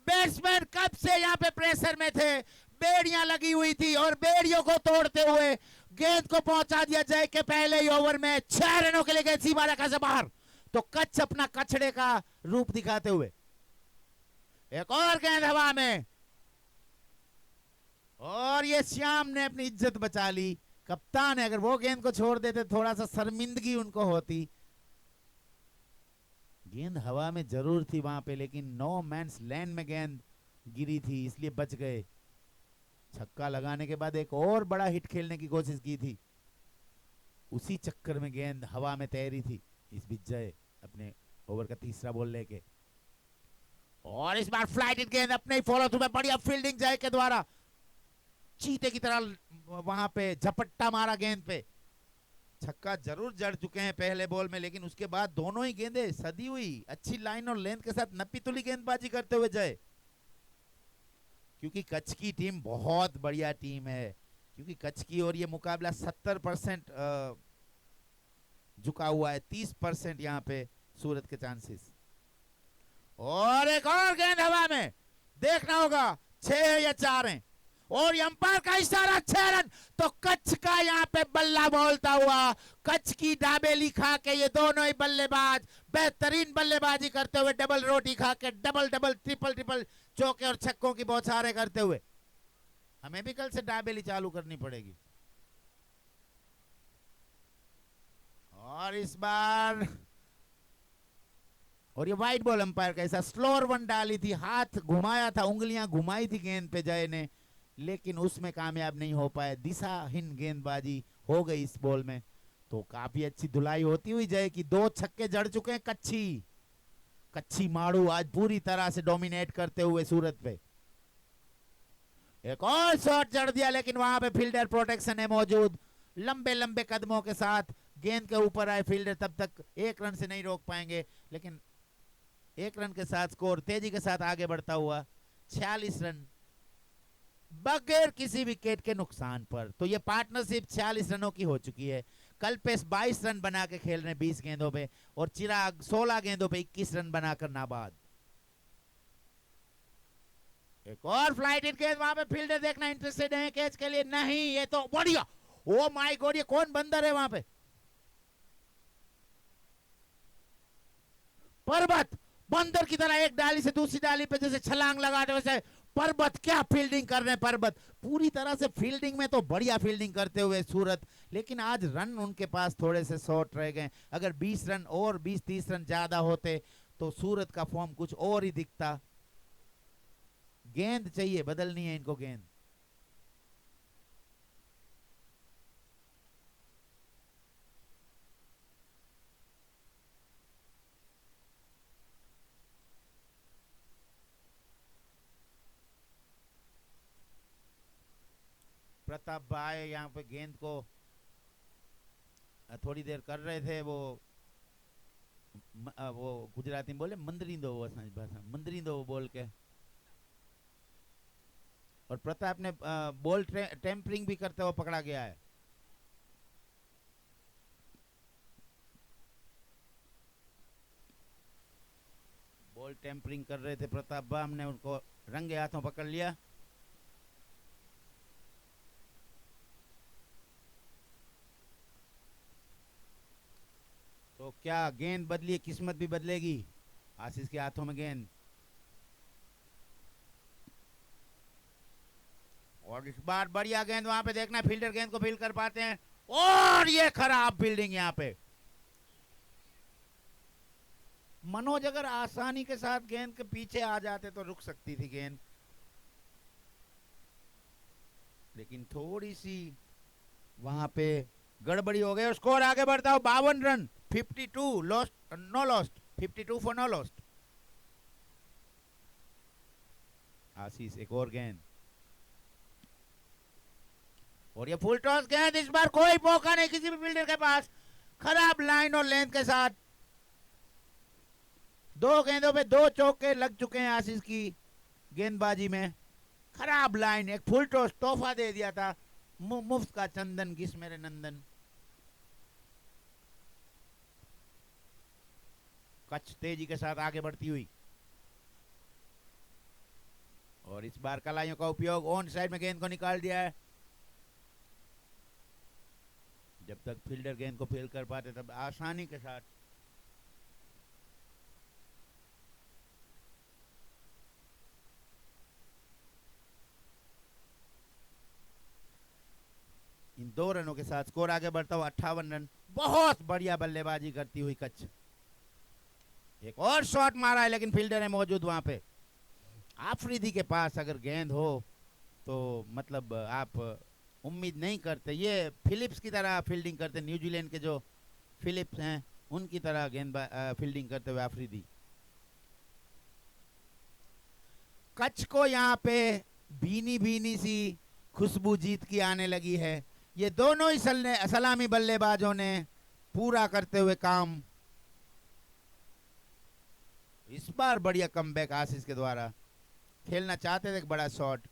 बैट्समैन कब से यहाँ पे प्रेशर में थे, बेड़ियां लगी हुई थी, और बेड़ियों को तोड़ते हुए गेंद को पहुंचा दिया जय के पहले ही ओवर में। 6 रनों के लिए गेंद सीमा रेखा से बाहर। तो कच्छ अपना कचड़े का रूप दिखाते हुए। एक और गेंद हवा में, और ये श्याम ने अपनी इज्जत बचा ली। कप्तान है, अगर वो गेंद को छोड़ देते थोड़ा सा शर्मिंदगी उनको होती। गेंद हवा में जरूर थी वहां पे, लेकिन नो मैंस लैंड में गेंद गिरी थी, इसलिए बच गए। छक्का लगाने के बाद एक और बड़ा हिट खेलने की कोशिश की थी, उसी चक्कर में गेंद हवा में तैरी थी। इस बीच जय अपने ओवर का तीसरा बॉल लेके, और इस बार फ्लाइटेड गेंद अपने ही फॉलो थ्रू में बढ़िया फील्डिंग जय के द्वारा। चीते की तरह वहां पे झपट्टा मारा गेंद पे। छक्का जरूर जड़ चुके हैं पहले बॉल में, लेकिन उसके बाद दोनों ही गेंदें सदी हुई अच्छी लाइन और लेंथ के साथ नपीतुली गेंदबाजी करते हुए जय। क्योंकि कच्छ की टीम बहुत बढ़िया टीम है, क्योंकि कच्छ की और ये मुकाबला 70% झुका हुआ है, 30% यहाँ पे सूरत के चांसेस। और एक और गेंद हवा में, देखना होगा 6 या 4 हैं, और अंपायर का इशारा 6 रन। तो कच्छ का यहाँ पे बल्ला बोलता हुआ, कच्छ की दाबेली खा के ये दोनों ही बल्लेबाज बेहतरीन बल्लेबाजी करते हुए, डबल रोटी खा के डबल डबल ट्रिपल ट्रिपल चौके और छक्कों की बौछारें करते हुए। हमें भी कल से दाबेली चालू करनी पड़ेगी। और इस बार, और ये वाइट बॉल अंपायर का ऐसा स्लोअर वन डाली थी, हाथ घुमाया था, उंगलियां घुमाई थी गेंद पे जय ने, लेकिन उसमें कामयाब नहीं हो पाए। दिशाहीन गेंदबाजी हो गई इस बॉल में। तो काफी अच्छी धुलाई होती हुई जय की। 2 छक्के जड़ चुके हैं कच्छी। कच्ची माड़ू आज पूरी तरह से डोमिनेट करते हुए सूरत पे। एक और शॉट चढ़ दिया, लेकिन वहां पे फील्डर प्रोटेक्शन है मौजूद। लंबे लंबे कदमों के साथ गेंद के ऊपर आए फील्डर, तब तक 1 रन से नहीं रोक पाएंगे, लेकिन 1 रन के साथ स्कोर तेजी के साथ आगे बढ़ता हुआ 46 रन बगैर किसी विकेट के नुकसान पर। तो ये पार्टनरशिप 46 रनों की हो चुकी है। कल्पेश 22 रन बना के खेल रहे हैं 20 गेंदों पे, और चिराग 16 गेंदों पे 21 रन बनाकर नाबाद। एक और फ्लाइट इन केस, वहां पे फील्डर देखना इंटरेस्टेड है कैच के लिए, नहीं, ये तो बढ़िया। ओ माय गॉड, ये कौन बंदर है वहां पे? पर्वत बंदर की तरह एक डाली से दूसरी डाली पे जैसे छलांग लगाते वैसे पर्वत क्या फील्डिंग कर रहे हैं। पर्वत पूरी तरह से फील्डिंग में तो बढ़िया फील्डिंग करते हुए सूरत, लेकिन आज रन उनके पास थोड़े से शॉर्ट रह गए। अगर 20 रन और 20-30 रन ज्यादा होते तो सूरत का फॉर्म कुछ और ही दिखता। गेंद चाहिए, बदलनी है इनको गेंद। प्रताप भाई यहाँ पे गेंद को थोड़ी देर कर रहे थे, वो गुजराती में बोले मंदरींदो, वो असांजी भाषा मंदरींदो बोल के। और प्रताप ने बॉल टेम्परिंग भी करते हुए पकड़ा गया है। बॉल टेम्परिंग कर रहे थे प्रताप बाम ने, उनको रंगे हाथों पकड़ लिया। तो क्या गेंद बदली, किस्मत भी बदलेगी। आशीष के हाथों में गेंद, और इस बार बढ़िया गेंद वहां पे देखना, फील्डर गेंद को फील कर पाते हैं, और ये खराब फील्डिंग यहाँ पे। मनोज अगर आसानी के साथ गेंद के पीछे आ जाते तो रुक सकती थी गेंद, लेकिन थोड़ी सी वहां पे गड़बड़ी हो गई और स्कोर आगे बढ़ता हो 52 run, 52 lost no lost, 52 for no lost. Ashish एक और गेंद, और ये फुल टॉस गेंद, इस बार कोई मौका नहीं किसी भी फील्डर के पास। खराब लाइन और लेंथ के साथ 2 गेंदों पे 2 चौके लग चुके हैं आशीष की गेंदबाजी में। खराब लाइन, एक फुल टॉस तोहफा दे दिया था, मुफ्त का चंदन किस मेरे नंदन। कच्छ तेजी के साथ आगे बढ़ती हुई, और इस बार कलाइयों का उपयोग, ऑन साइड में गेंद को निकाल दिया है। जब तक फील्डर गेंद को फील कर पाते तब आसानी के साथ इन 2 रनों के साथ स्कोर आगे बढ़ता हुआ 58 रन। बहुत बढ़िया बल्लेबाजी करती हुई कच्छ। एक और शॉट मारा है, लेकिन फील्डर है मौजूद वहां पे। आफरीदी के पास अगर गेंद हो तो मतलब आप उम्मीद नहीं करते ये फिलिप्स की तरह फील्डिंग करते, न्यूजीलैंड के जो फिलिप्स हैं उनकी तरह गेंद फील्डिंग करते हुए आफरीदी। कच्छ को यहाँ पे भीनी भीनी सी खुशबू जीत की आने लगी है। ये दोनों ही सलामी बल्लेबाजों ने पूरा करते हुए काम। इस बार बढ़िया कमबैक आशीष के द्वारा, खेलना चाहते थे एक बड़ा शॉट।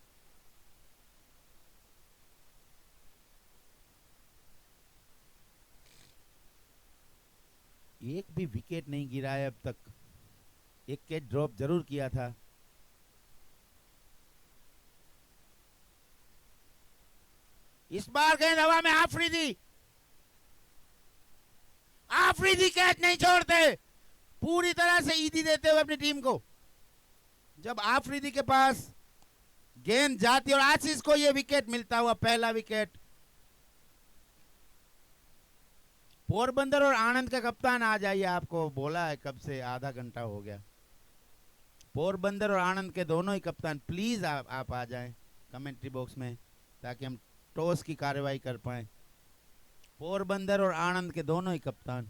एक भी विकेट नहीं गिरा है अब तक, एक कैच ड्रॉप जरूर किया था। इस बार गेंद हवा में, आफरीदी, आफरीदी कैच नहीं छोड़ते, पूरी तरह से ईदी देते हुए अपनी टीम को। जब आफरीदी के पास गेंद जाती और आशीष को यह विकेट मिलता हुआ पहला विकेट। पोरबंदर और आनंद के कप्तान आ जाइए, आपको बोला है कब से, आधा घंटा हो गया। पोरबंदर और आनंद के दोनों ही कप्तान प्लीज आप आ जाएं कमेंट्री बॉक्स में, ताकि हम टॉस की कार्रवाई कर पाए। पोरबंदर और आनंद के दोनों ही कप्तान।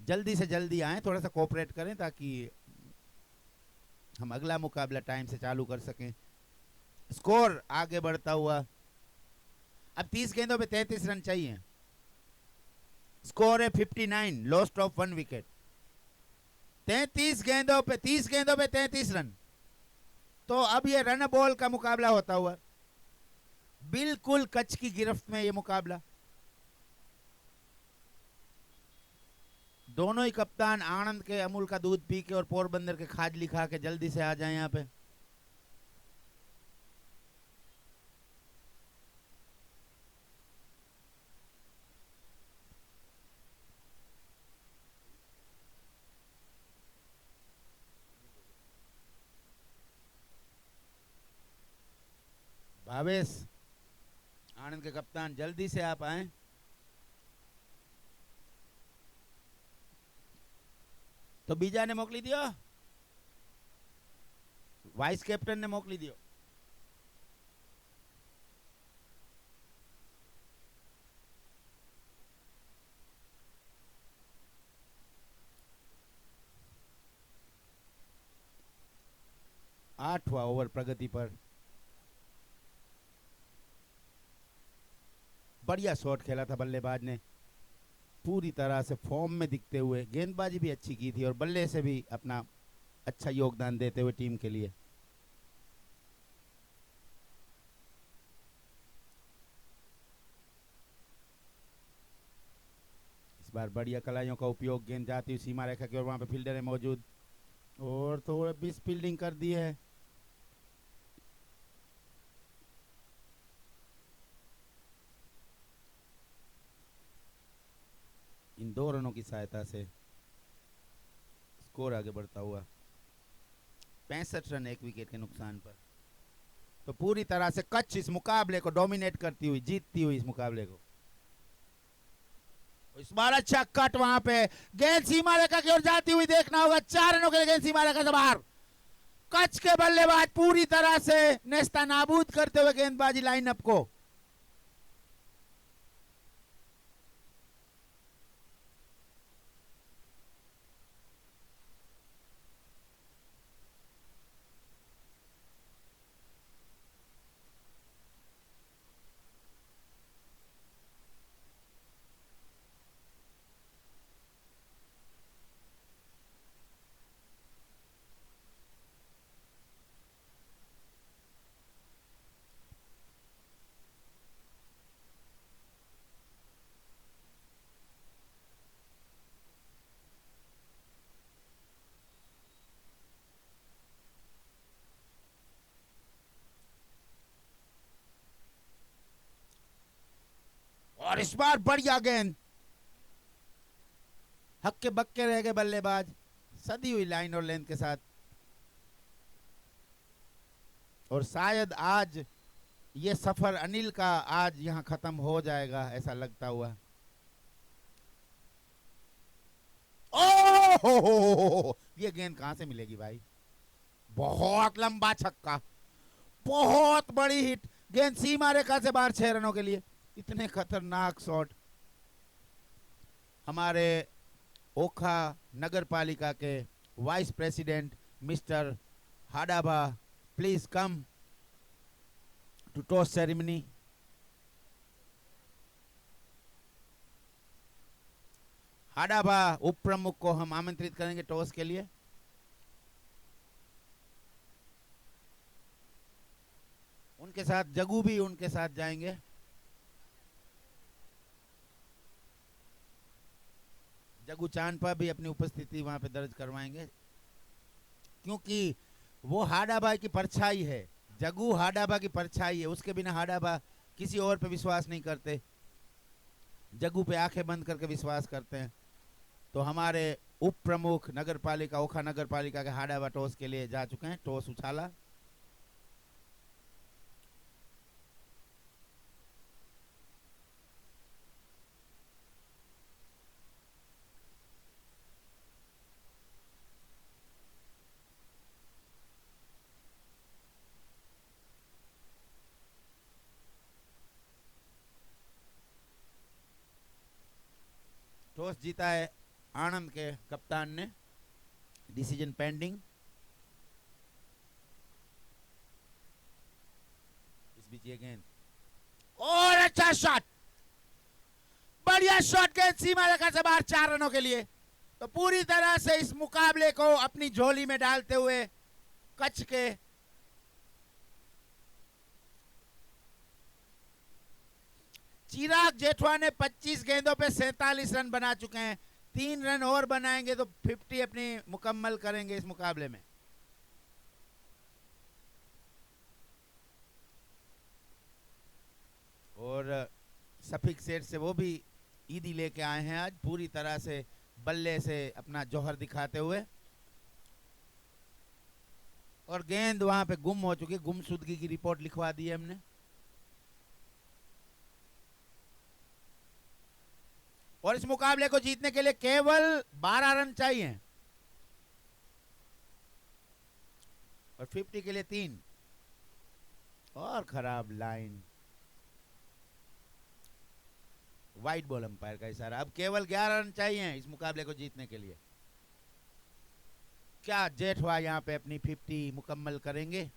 जल्दी से जल्दी आएँ, थोड़ा सा कोऑपरेट करें ताकि हम अगला मुकाबला टाइम से चालू कर सकें। स्कोर आगे बढ़ता हुआ, अब 30 गेंदों पे 33 रन चाहिए। स्कोर है 59, लॉस्ट ऑफ 1 विकेट। 30 गेंदों पे 33 रन। तो अब ये रन बॉल का मुकाबला होता हुआ, बिल्कुल कच्छ की गिरफ्त में ये मुकाबला। दोनों ही कप्तान आनंद के अमूल का दूध पी के और पोरबंदर के खाजली खा के जल्दी से आ जाए यहाँ पे। भावेश, आनंद के कप्तान, जल्दी से आप आए। तो बीजा ने मोकली दियो, वाइस कैप्टन ने मोकली दियो। आठवां ओवर प्रगति पर। बढ़िया शॉट खेला था बल्लेबाज ने, पूरी तरह से फॉर्म में दिखते हुए। गेंदबाजी भी अच्छी की थी और बल्ले से भी अपना अच्छा योगदान देते हुए टीम के लिए। इस बार बढ़िया कलाइयों का उपयोग, गेंद जाती हुई सीमा रेखा की और वहां पे फील्डर है मौजूद और थोड़ा मिस फील्डिंग कर दी है। इन 2 रनों की सहायता से स्कोर आगे बढ़ता हुआ 65 रन 1 विकेट के नुकसान पर। तो पूरी तरह से कच्छ इस मुकाबले को डोमिनेट करती हुई, जीतती हुई इस मुकाबले को। इस बार अच्छा कट, वहां पे गेंद सीमा रेखा की ओर जाती हुई देखना होगा। 4 रनों के लिए गेंद सीमा रेखा से बाहर। कच्छ के बल्लेबाज पूरी तरह से नेस्ता नाबूद करते हुए गेंदबाजी लाइनअप को। और इस बार बढ़िया गेंद, हक्के बक्के रह गए बल्लेबाज सदी हुई लाइन और लेंथ के साथ। और शायद आज ये सफर अनिल का आज यहां खत्म हो जाएगा, ऐसा लगता हुआ। ओ ये गेंद कहां से मिलेगी भाई? बहुत लंबा छक्का, बहुत बड़ी हिट। गेंद सीमा रेखा से बाहर 6 रनों के लिए। इतने खतरनाक शॉट हमारे ओखा नगर पालिका के vice president mister Hadaba, please come to toss ceremony. Hadaba उप प्रमुख को हम आमंत्रित करेंगे टॉस के लिए। उनके साथ जगू भी उनके साथ जाएंगे। जगू चांदपा भी अपनी उपस्थिति वहां पे दर्ज करवाएंगे, क्योंकि वो हाडाबा की परछाई है। जगू हाडाबा की परछाई है, उसके बिना हाडाबा किसी और पे विश्वास नहीं करते, जगू पे आंखें बंद करके विश्वास करते हैं। तो हमारे उप प्रमुख नगर पालिका, ओखा नगर पालिका के हाडाबा टॉस के लिए जा चुके हैं। टॉस उछाला, टॉस जीता है आनंद के कप्तान ने, डिसीजन पेंडिंग। इस बीच ये गेंद और अच्छा शॉट, बढ़िया शॉट, गेंद सीमा रेखा से बाहर 4 रनों के लिए। तो पूरी तरह से इस मुकाबले को अपनी झोली में डालते हुए कच्छ के चिराग जेठवा ने 25 गेंदों पे 47 रन बना चुके हैं। 3 रन और बनाएंगे तो 50 अपनी मुकम्मल करेंगे इस मुकाबले में। और सफिक सेठ से वो भी ईदी लेके आए हैं आज, पूरी तरह से बल्ले से अपना जौहर दिखाते हुए। और गेंद वहां पे गुम हो चुकी, गुमशुदगी की रिपोर्ट लिखवा दी है हमने। और इस मुकाबले को जीतने के लिए केवल 12 रन चाहिए और 50 के लिए 3। और खराब लाइन, वाइट बॉल अंपायर का इशारा। अब केवल 11 रन चाहिए इस मुकाबले को जीतने के लिए। क्या जेठवा यहां पे अपनी 50 मुकम्मल करेंगे,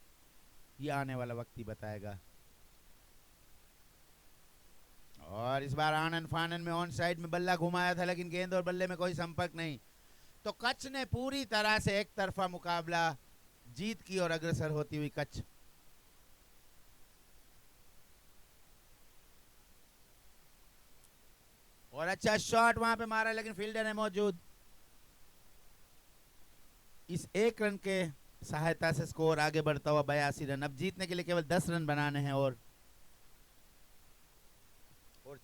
ये आने वाला वक्त ही बताएगा। और इस बार आनंद फानन में ऑन साइड में बल्ला घुमाया था, लेकिन गेंद और बल्ले में कोई संपर्क नहीं। तो कच्छ ने पूरी तरह से एक तरफा मुकाबला जीत की और अग्रसर होती हुई कच्छ। और अच्छा शॉट वहां पे मारा, लेकिन फील्डर है मौजूद। इस 1 रन के सहायता से स्कोर आगे बढ़ता हुआ 82 रन। अब जीतने के लिए केवल 10 रन बनाने हैं। और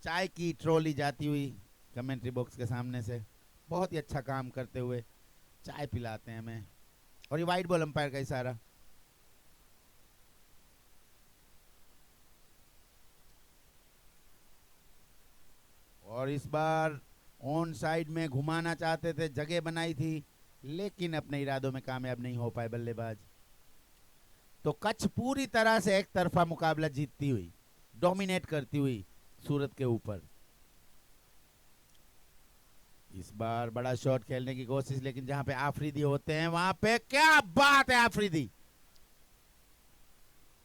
चाय की ट्रॉली जाती हुई कमेंट्री बॉक्स के सामने से बहुत ही अच्छा काम करते हुए चाय पिलाते हैं हमें। और ये वाइट बॉल अंपायर का इशारा। और इस बार ऑन साइड में घुमाना चाहते थे, जगह बनाई थी, लेकिन अपने इरादों में कामयाब नहीं हो पाए बल्लेबाज। तो कच्छ पूरी तरह से एक तरफा मुकाबला जीतती हुई, डोमिनेट करती हुई सूरत के ऊपर। इस बार बड़ा शॉट खेलने की कोशिश, लेकिन जहां पे आफरीदी होते हैं वहां पे क्या बात है। आफरीदी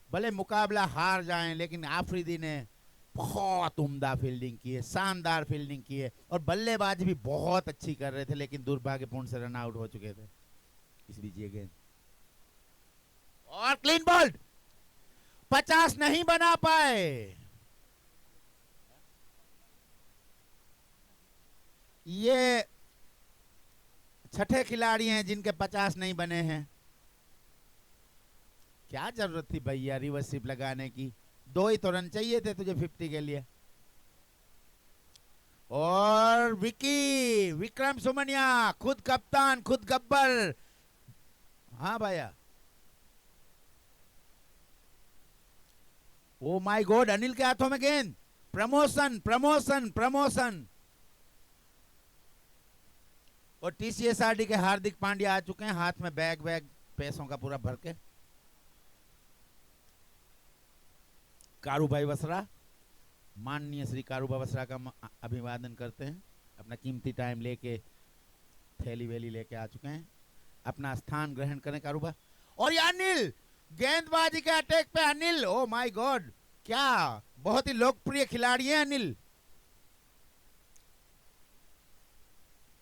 भले मुकाबला हार जाएं, लेकिन आफरीदी ने बहुत उम्दा फील्डिंग की है, शानदार फील्डिंग की है। और बल्लेबाज भी बहुत अच्छी कर रहे थे, लेकिन दुर्भाग्यपूर्ण से रन आउट हो चुके थे। इस बीच ये गेंद और क्लीन बॉल्ड, 50 नहीं बना पाए। ये छठे खिलाड़ी हैं जिनके 50 नहीं बने हैं। क्या जरूरत थी भैया रिवर्स स्वीप लगाने की, 2 ही तो रन चाहिए थे तुझे 50 के लिए। और विकी विक्रम सुमनिया, खुद कप्तान खुद गब्बर। हाँ भैया, ओ माय गॉड, अनिल के हाथों में गेंद। Promotion promotion promotion. और टीसीएसआरडी के हार्दिक पांड्या आ चुके हैं, हाथ में बैग पैसों का पूरा भर के। कारूभाई वसरा, माननीय श्री कारूभाई वसरा का अभिवादन करते हैं। अपना कीमती टाइम लेके थैली वेली लेके आ चुके हैं, अपना स्थान ग्रहण करें कारूभाई। और ये अनिल, गेंदबाजी के अटैक पे अनिल, ओ माय गॉड, क्या बहुत ही लोकप्रिय खिलाड़ी है अनिल।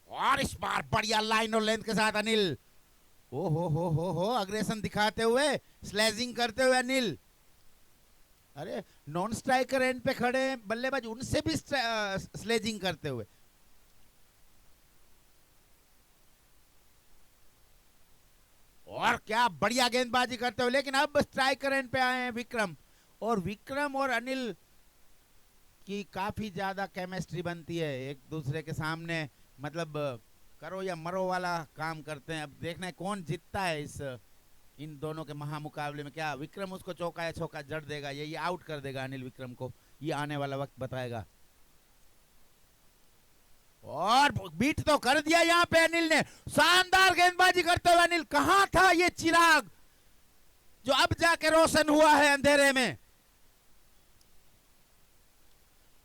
और इस बार बढ़िया लाइन और लेंथ के साथ अनिल, ओ हो अग्रेशन दिखाते हुए, स्लेजिंग करते हुए अनिल। अरे नॉन स्ट्राइकर एंड पे खड़े हैं बल्लेबाज, उनसे भी स्लेजिंग करते हुए। और क्या बढ़िया गेंदबाजी करते हुए, लेकिन अब स्ट्राइकर एंड पे आए हैं विक्रम। और विक्रम और अनिल की काफी ज्यादा केमिस्ट्री बनती है एक दूसरे के सामने, मतलब करो या मरो वाला काम करते हैं। अब देखना है कौन जीतता है इस इन दोनों के महामुकाबले में। क्या विक्रम उसको चौका या छक्का जड़ देगा, ये आउट कर देगा अनिल विक्रम को, ये आने वाला वक्त बताएगा। और बीट तो कर दिया यहां पे अनिल ने, शानदार गेंदबाजी करते हुए अनिल। कहां था ये चिराग जो अब जाके रोशन हुआ है अंधेरे में।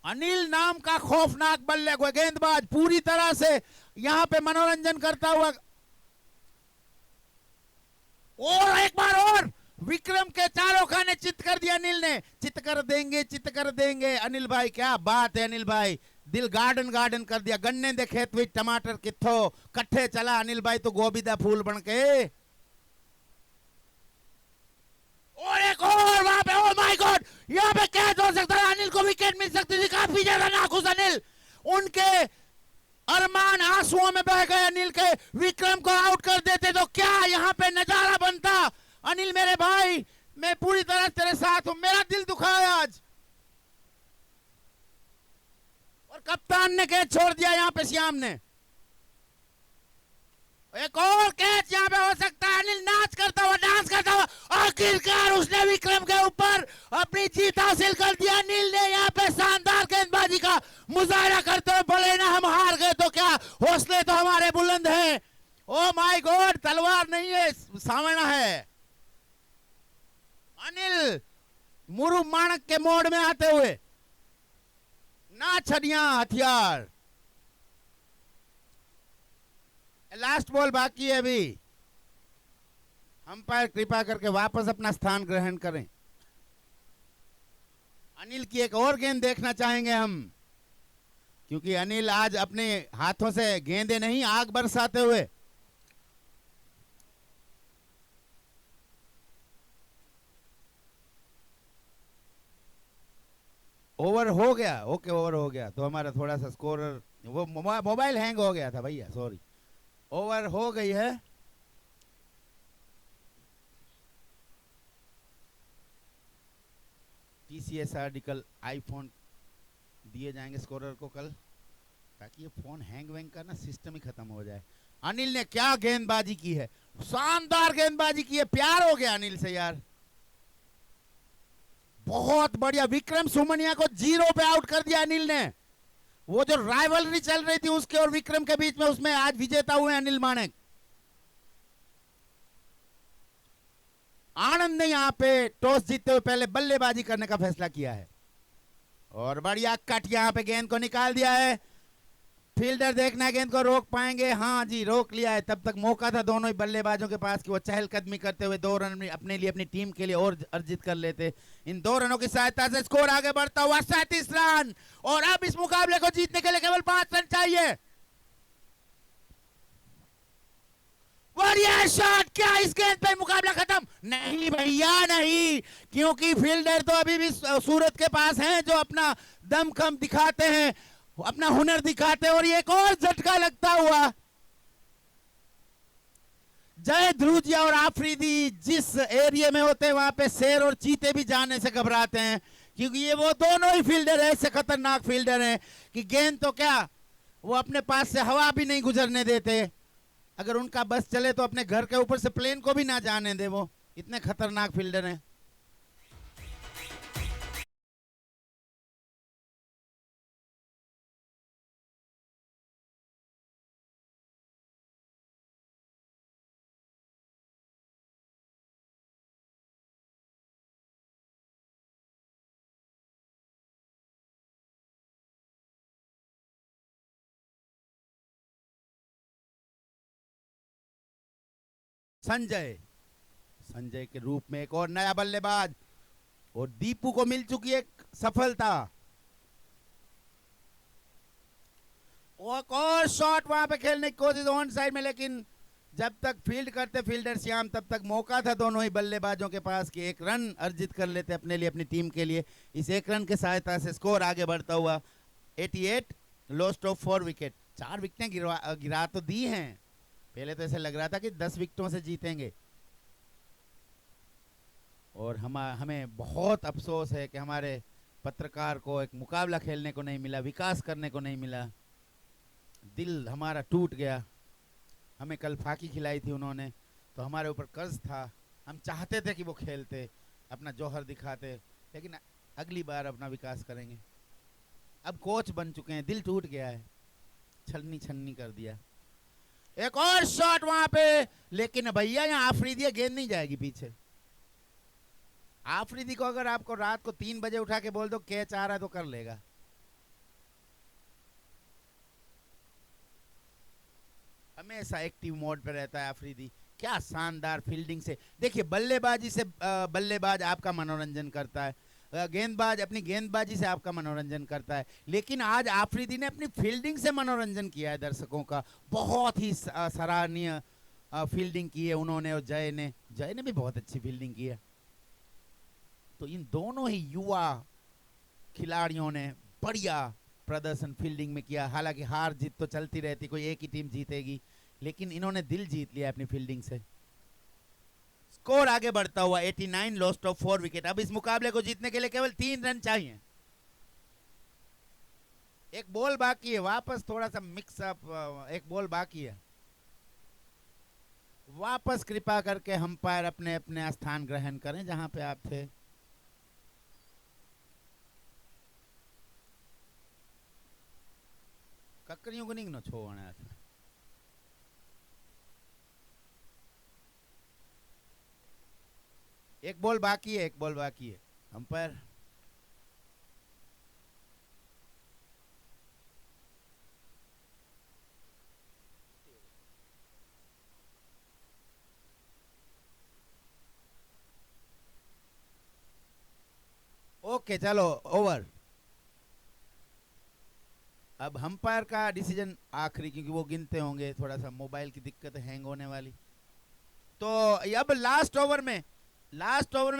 अनिल नाम का खौफनाक बल्ले को गेंदबाज पूरी तरह से यहां पे मनोरंजन करता हुआ, और एक बार और विक्रम के चारों खाने चित कर दिया अनिल ने। चित कर देंगे, चित कर देंगे अनिल भाई, क्या बात है अनिल भाई, दिल गार्डन गार्डन कर दिया। गन्ने दे खेत में टमाटर किथो कट्ठे चला अनिल भाई तो गोभी दा फूल बन के। और एक और वहां पे, ओ माय गॉड, यहां पे कैच हो सकता है, अनिल को विकेट मिल सकती थी। काफी ज्यादा नाखुश अनिल, उनके अरमान आंसुओं में बह गए। अनिल के विक्रम को आउट कर देते तो क्या यहां पे नजारा बनता। अनिल मेरे भाई, मैं पूरी तरह तेरे साथ हूं, मेरा दिल दुखा है आज। और कप्तान ने कैच छोड़ दिया यहां पे श्याम ने। एक और कैच यहां पे हो सकता है। अनिल नाच करता हुआ, डांस करता हुआ, आखिरकार उसने विक्रम के ऊपर अपनी जीत हासिल कर दिया। अनिल ने यहां पे शानदार गेंदबाजी का मुजाहरा करते हुए, भले ना हम हार गए तो क्या, हौसले तो हमारे बुलंद हैं। ओ माय गॉड, तलवार नहीं है, सामना है। अनिल मुरु माणक के मोड़ में आते हुए, ना छड़ियां हथियार। लास्ट बॉल बाकी है अभी। अंपायर कृपा करके वापस अपना स्थान ग्रहण करें। अनिल की एक और गेंद देखना चाहेंगे हम, क्योंकि अनिल आज अपने हाथों से गेंदे नहीं, आग बरसाते हुए। ओवर हो गया, ओके ओवर हो गया तो हमारा थोड़ा सा स्कोरर, वो मोबाइल हैंग हो गया था भैया, सॉरी। ओवर हो गई है। टीसीएस आर्टिकल आईफोन दिए जाएंगे स्कोरर को कल, ताकि ये फोन हैंग वैंग का ना सिस्टम ही खत्म हो जाए। अनिल ने क्या गेंदबाजी की है, शानदार गेंदबाजी की है, प्यार हो गया अनिल से यार, बहुत बढ़िया। विक्रम सुमनिया को 0 पे आउट कर दिया अनिल ने। वो जो राइवलरी चल रही थी उसके और विक्रम के बीच में, उसमें आज विजेता हुए अनिल माणक। आनंद ने यहां पे टॉस जीतते हुए पहले बल्लेबाजी करने का फैसला किया है, और बढ़िया कट यहां पे गेंद को निकाल दिया है। फील्डर देखना है गेंद को रोक पाएंगे, हाँ जी रोक लिया है। तब तक मौका था दोनों ही बल्लेबाजों के पास कि वो चहलकदमी करते हुए 2 रन अपने लिए, अपनी टीम के लिए और अर्जित कर लेते। इन 2 रनों की सहायता से स्कोर आगे बढ़ता हुआ 37 रन, और अब इस मुकाबले को जीतने के लिए केवल 5 रन चाहिए। बढ़िया शॉट, क्या इस गेंद पे मुकाबला खत्म? नहीं भैया नहीं, क्योंकि फील्डर तो अभी भी सूरत के पास हैं, जो अपना दमखम दिखाते हैं, अपना हुनर दिखाते हैं। और एक और झटका लगता हुआ, जय ध्रुजिया और आफरीदी जिस एरिया में होते हैं वहां पे शेर और चीते भी जाने से घबराते हैं, क्योंकि ये वो दोनों ही फील्डर ऐसे खतरनाक फील्डर हैं कि गेंद तो क्या, वो अपने पास से हवा भी नहीं गुजरने देते। अगर उनका बस चले तो अपने घर के ऊपर से प्लेन को भी ना जाने दे, वो इतने खतरनाक फील्डर हैं। संजय, संजय के रूप में एक और नया बल्लेबाज, और दीपू को मिल चुकी है सफलता। और शॉट वहां पे खेलने की कोशिश ऑन साइड में, लेकिन जब तक फील्ड करते फील्डर श्याम, तब तक मौका था दोनों ही बल्लेबाजों के पास कि 1 रन अर्जित कर लेते अपने लिए, अपनी टीम के लिए। इस 1 रन की सहायता से स्कोर आगे बढ़ता हुआ 88, लॉस्ट ऑफ 4 विकेट। 4 विकेटें गिरा तो दी हैं, पहले तो ऐसे लग रहा था कि 10 विकेटों से जीतेंगे। और हमें बहुत अफसोस है कि हमारे पत्रकार को एक मुकाबला खेलने को नहीं मिला, विकास करने को नहीं मिला। दिल हमारा टूट गया। हमें कल फाकी खिलाई थी उन्होंने, तो हमारे ऊपर कर्ज था। हम चाहते थे कि वो खेलते, अपना जौहर दिखाते, लेकिन अगली बार अपना विकास करेंगे। अब कोच बन चुके हैं, दिल टूट गया है, छलनी छन्नी कर दिया। एक और शॉट वहां पे, लेकिन भैया यहाँ आफरीदी गेंद नहीं जाएगी पीछे। आफरीदी को अगर आपको रात को 3 बजे उठा के बोल दो कैच आ रहा है तो कर लेगा। हमेशा एक्टिव मोड पे रहता है आफरीदी। क्या शानदार फील्डिंग से, देखिए बल्लेबाजी से बल्लेबाज आपका मनोरंजन करता है, गेंदबाज अपनी गेंदबाजी से आपका मनोरंजन करता है, लेकिन आज आफरीदी ने अपनी फील्डिंग से मनोरंजन किया है दर्शकों का। बहुत ही सराहनीय फील्डिंग की है उन्होंने, और जय ने भी बहुत अच्छी फील्डिंग की है। तो इन दोनों ही युवा खिलाड़ियों ने बढ़िया प्रदर्शन फील्डिंग में किया। हालांकि हार जीत तो चलती रहती, कोई एक ही टीम जीतेगी, लेकिन इन्होंने दिल जीत लिया अपनी फील्डिंग से। स्कोर आगे बढ़ता हुआ 89, लॉस्ट ऑफ 4 विकेट। अब इस मुकाबले को जीतने के लिए केवल 3 रन चाहिए। एक बॉल बाकी है, वापस थोड़ा सा मिक्स अप, एक बॉल बाकी है। वापस कृपा करके अंपायर अपने अपने स्थान ग्रहण करें जहां पे आप थे। ककरियों को नहीं छोड़ना था। एक बॉल बाकी है, एक बॉल बाकी है। अंपायर ओके, चलो ओवर। अब अंपायर का डिसीजन आखिरी, क्योंकि वो गिनते होंगे, थोड़ा सा मोबाइल की दिक्कत है, हैंग होने वाली। तो अब लास्ट ओवर में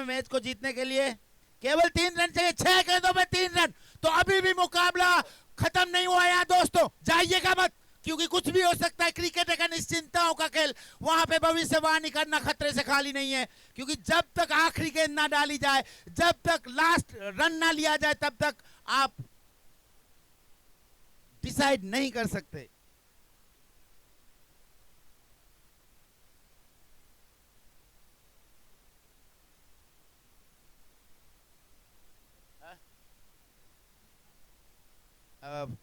मैच को जीतने के लिए केवल 3 रन चाहिए। 6 गेंदों में 3 रन। तो अभी भी मुकाबला खत्म नहीं हुआ यार दोस्तों, जाइएगा मत, क्योंकि कुछ भी हो सकता है। क्रिकेट एक निश्चिंताओं का खेल, वहां पे भविष्यवाणी करना खतरे से खाली नहीं है, क्योंकि जब तक आखिरी गेंद ना डाली जाए, जब तक लास्ट रन ना लिया जाए, तब तक आप डिसाइड नहीं कर सकते। अब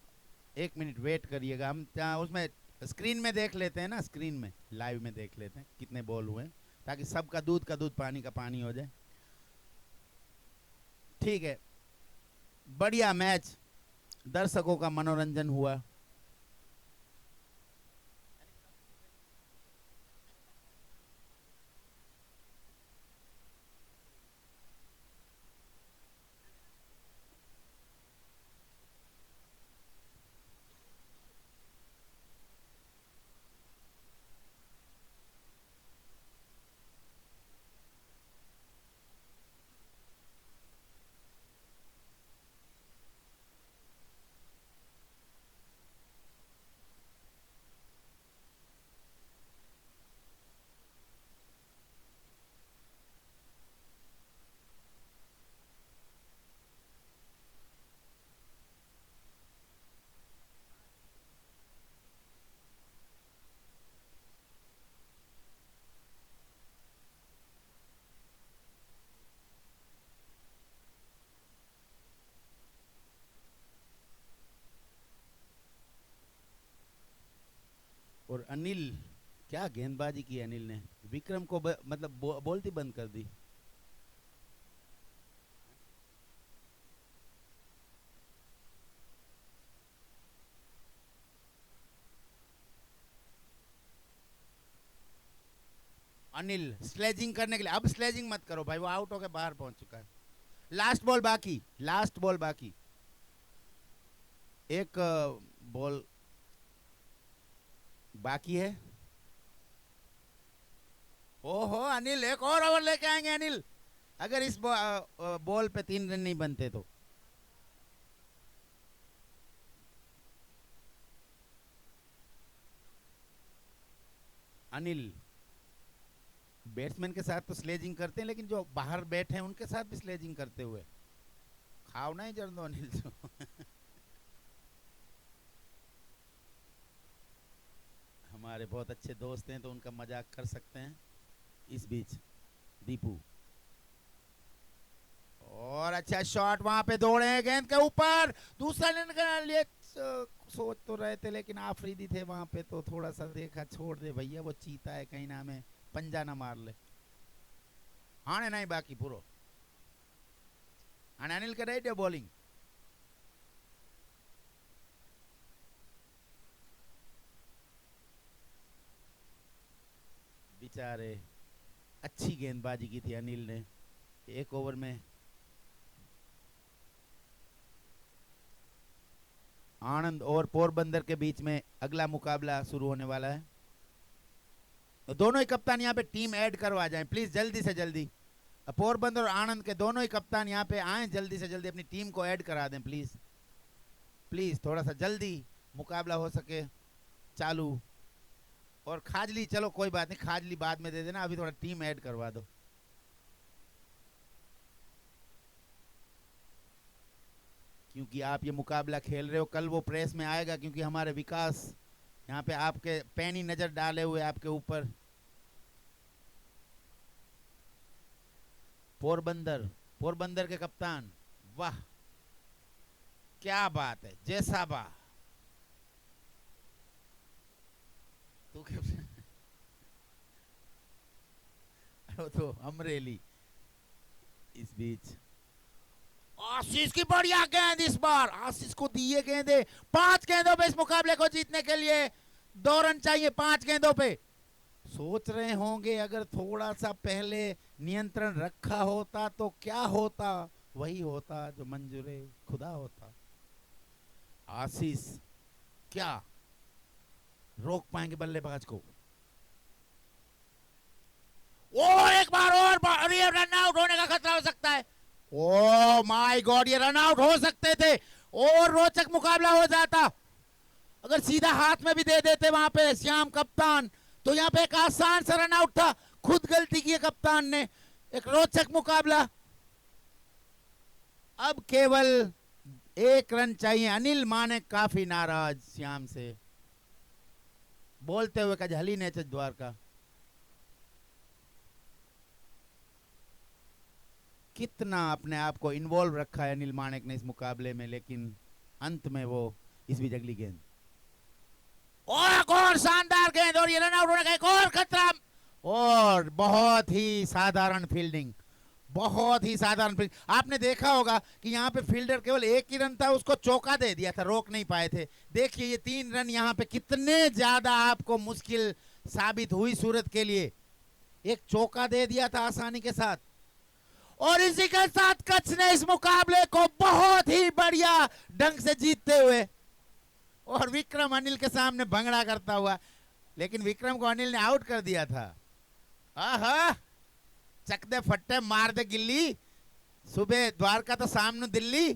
1 मिनट वेट करिएगा, हम उसमें स्क्रीन में देख लेते हैं ना, स्क्रीन में लाइव में देख लेते हैं कितने बॉल हुए, ताकि सबका दूध का दूध पानी का पानी हो जाए। ठीक है, बढ़िया मैच, दर्शकों का मनोरंजन हुआ। और अनिल, क्या गेंदबाजी की अनिल ने, विक्रम को मतलब बोलती बंद कर दी। अनिल स्लेजिंग करने के लिए, अब स्लेजिंग मत करो भाई, वो आउट होके बाहर पहुंच चुका है। लास्ट बॉल बाकी, लास्ट बॉल बाकी, एक बॉल बाकी है। ओहो अनिल, एक और ओवर लेके आएंगे अनिल, अगर इस बॉल पे 3 रन नहीं बनते तो। अनिल बैट्समैन के साथ तो स्लेजिंग करते हैं, लेकिन जो बाहर बैठे हैं उनके साथ भी स्लेजिंग करते हुए खाओ नहीं जर दो अनिल तो। हमारे बहुत अच्छे दोस्त हैं तो उनका मजाक कर सकते हैं। इस बीच दीपू, और अच्छा शॉट, वहां पे दौड़े हैं गेंद के ऊपर, दूसरा रन के लिए सोच तो रहे थे, लेकिन आफरीदी थे वहां पे, तो थोड़ा सा देखा छोड़ दे भैया, वो चीता है कहीं ना हमें पंजा ना मार ले। हाँ नहीं बाकी पूरो अनिल के रेडियो बॉलिंग। बेचारे, अच्छी गेंदबाजी की थी अनिल ने एक ओवर में। आनंद और पोरबंदर के बीच में अगला मुकाबला शुरू होने वाला है। तो दोनों ही कप्तान यहाँ पे टीम ऐड करवा जाएं प्लीज, जल्दी से जल्दी। पोरबंदर और आनंद के दोनों ही कप्तान यहाँ पे आए, जल्दी से जल्दी अपनी टीम को ऐड करा दें प्लीज प्लीज, थोड़ा सा जल्दी मुकाबला हो सके चालू। और खाजली, चलो कोई बात नहीं, खाजली बाद में दे देना, अभी थोड़ा टीम ऐड करवा दो। क्योंकि आप ये मुकाबला खेल रहे हो, कल वो प्रेस में आएगा, क्योंकि हमारे विकास यहाँ पे आपके पैनी नजर डाले हुए आपके ऊपर। पोरबंदर, पोरबंदर के कप्तान, वाह क्या बात है, जैसा बा तू तो अमरेली। इस बीच आशीष की बढ़िया गेंद, इस बार आशीष को दिए गेंदे, 5 गेंदों पे इस मुकाबले को जीतने के लिए 2 रन चाहिए 5 गेंदों पे। सोच रहे होंगे अगर थोड़ा सा पहले नियंत्रण रखा होता तो क्या होता, वही होता जो मंजूरे खुदा होता। आशीष क्या रोक पाएंगे बल्लेबाज को? ओ एक बार और ये रन आउट होने का खतरा हो सकता है। ओ माय गॉड, ये रन आउट हो सकते थे और रोचक मुकाबला हो जाता अगर सीधा हाथ में भी दे देते वहां पे श्याम कप्तान, तो यहाँ पे एक आसान सा रन आउट था, खुद गलती की कप्तान ने। एक रोचक मुकाबला। अब केवल 1 रन चाहिए। अनिल मानेक काफी नाराज श्याम से, बोलते हुए कजहली ने द्वारका। कितना अपने आप को इन्वॉल्व रखा है अनिल मानेक ने इस मुकाबले में, लेकिन अंत में वो इस बीच अगली गेंद और एक और शानदार गेंद और ये रन आउट होने का एक और खतरा। और बहुत ही साधारण फील्डिंग, बहुत ही साधारण फील्डिंग। आपने देखा होगा कि यहाँ पे फील्डर केवल 1 ही रन था, उसको चौका दे दिया था, रोक नहीं पाए थे। देखिए ये 3 रन यहाँ पे कितने ज्यादा आपको मुश्किल साबित हुई सूरत के लिए। एक चौका दे दिया था आसानी के साथ, और इसी के साथ कच्छ ने इस मुकाबले को बहुत ही बढ़िया ढंग से जीतते हुए, और विक्रम अनिल के सामने भंगड़ा करता हुआ, लेकिन विक्रम को अनिल ने आउट कर दिया था। आहा, चक दे फट्टे मार दे गिल्ली, सुबह द्वारका तो सामने दिल्ली।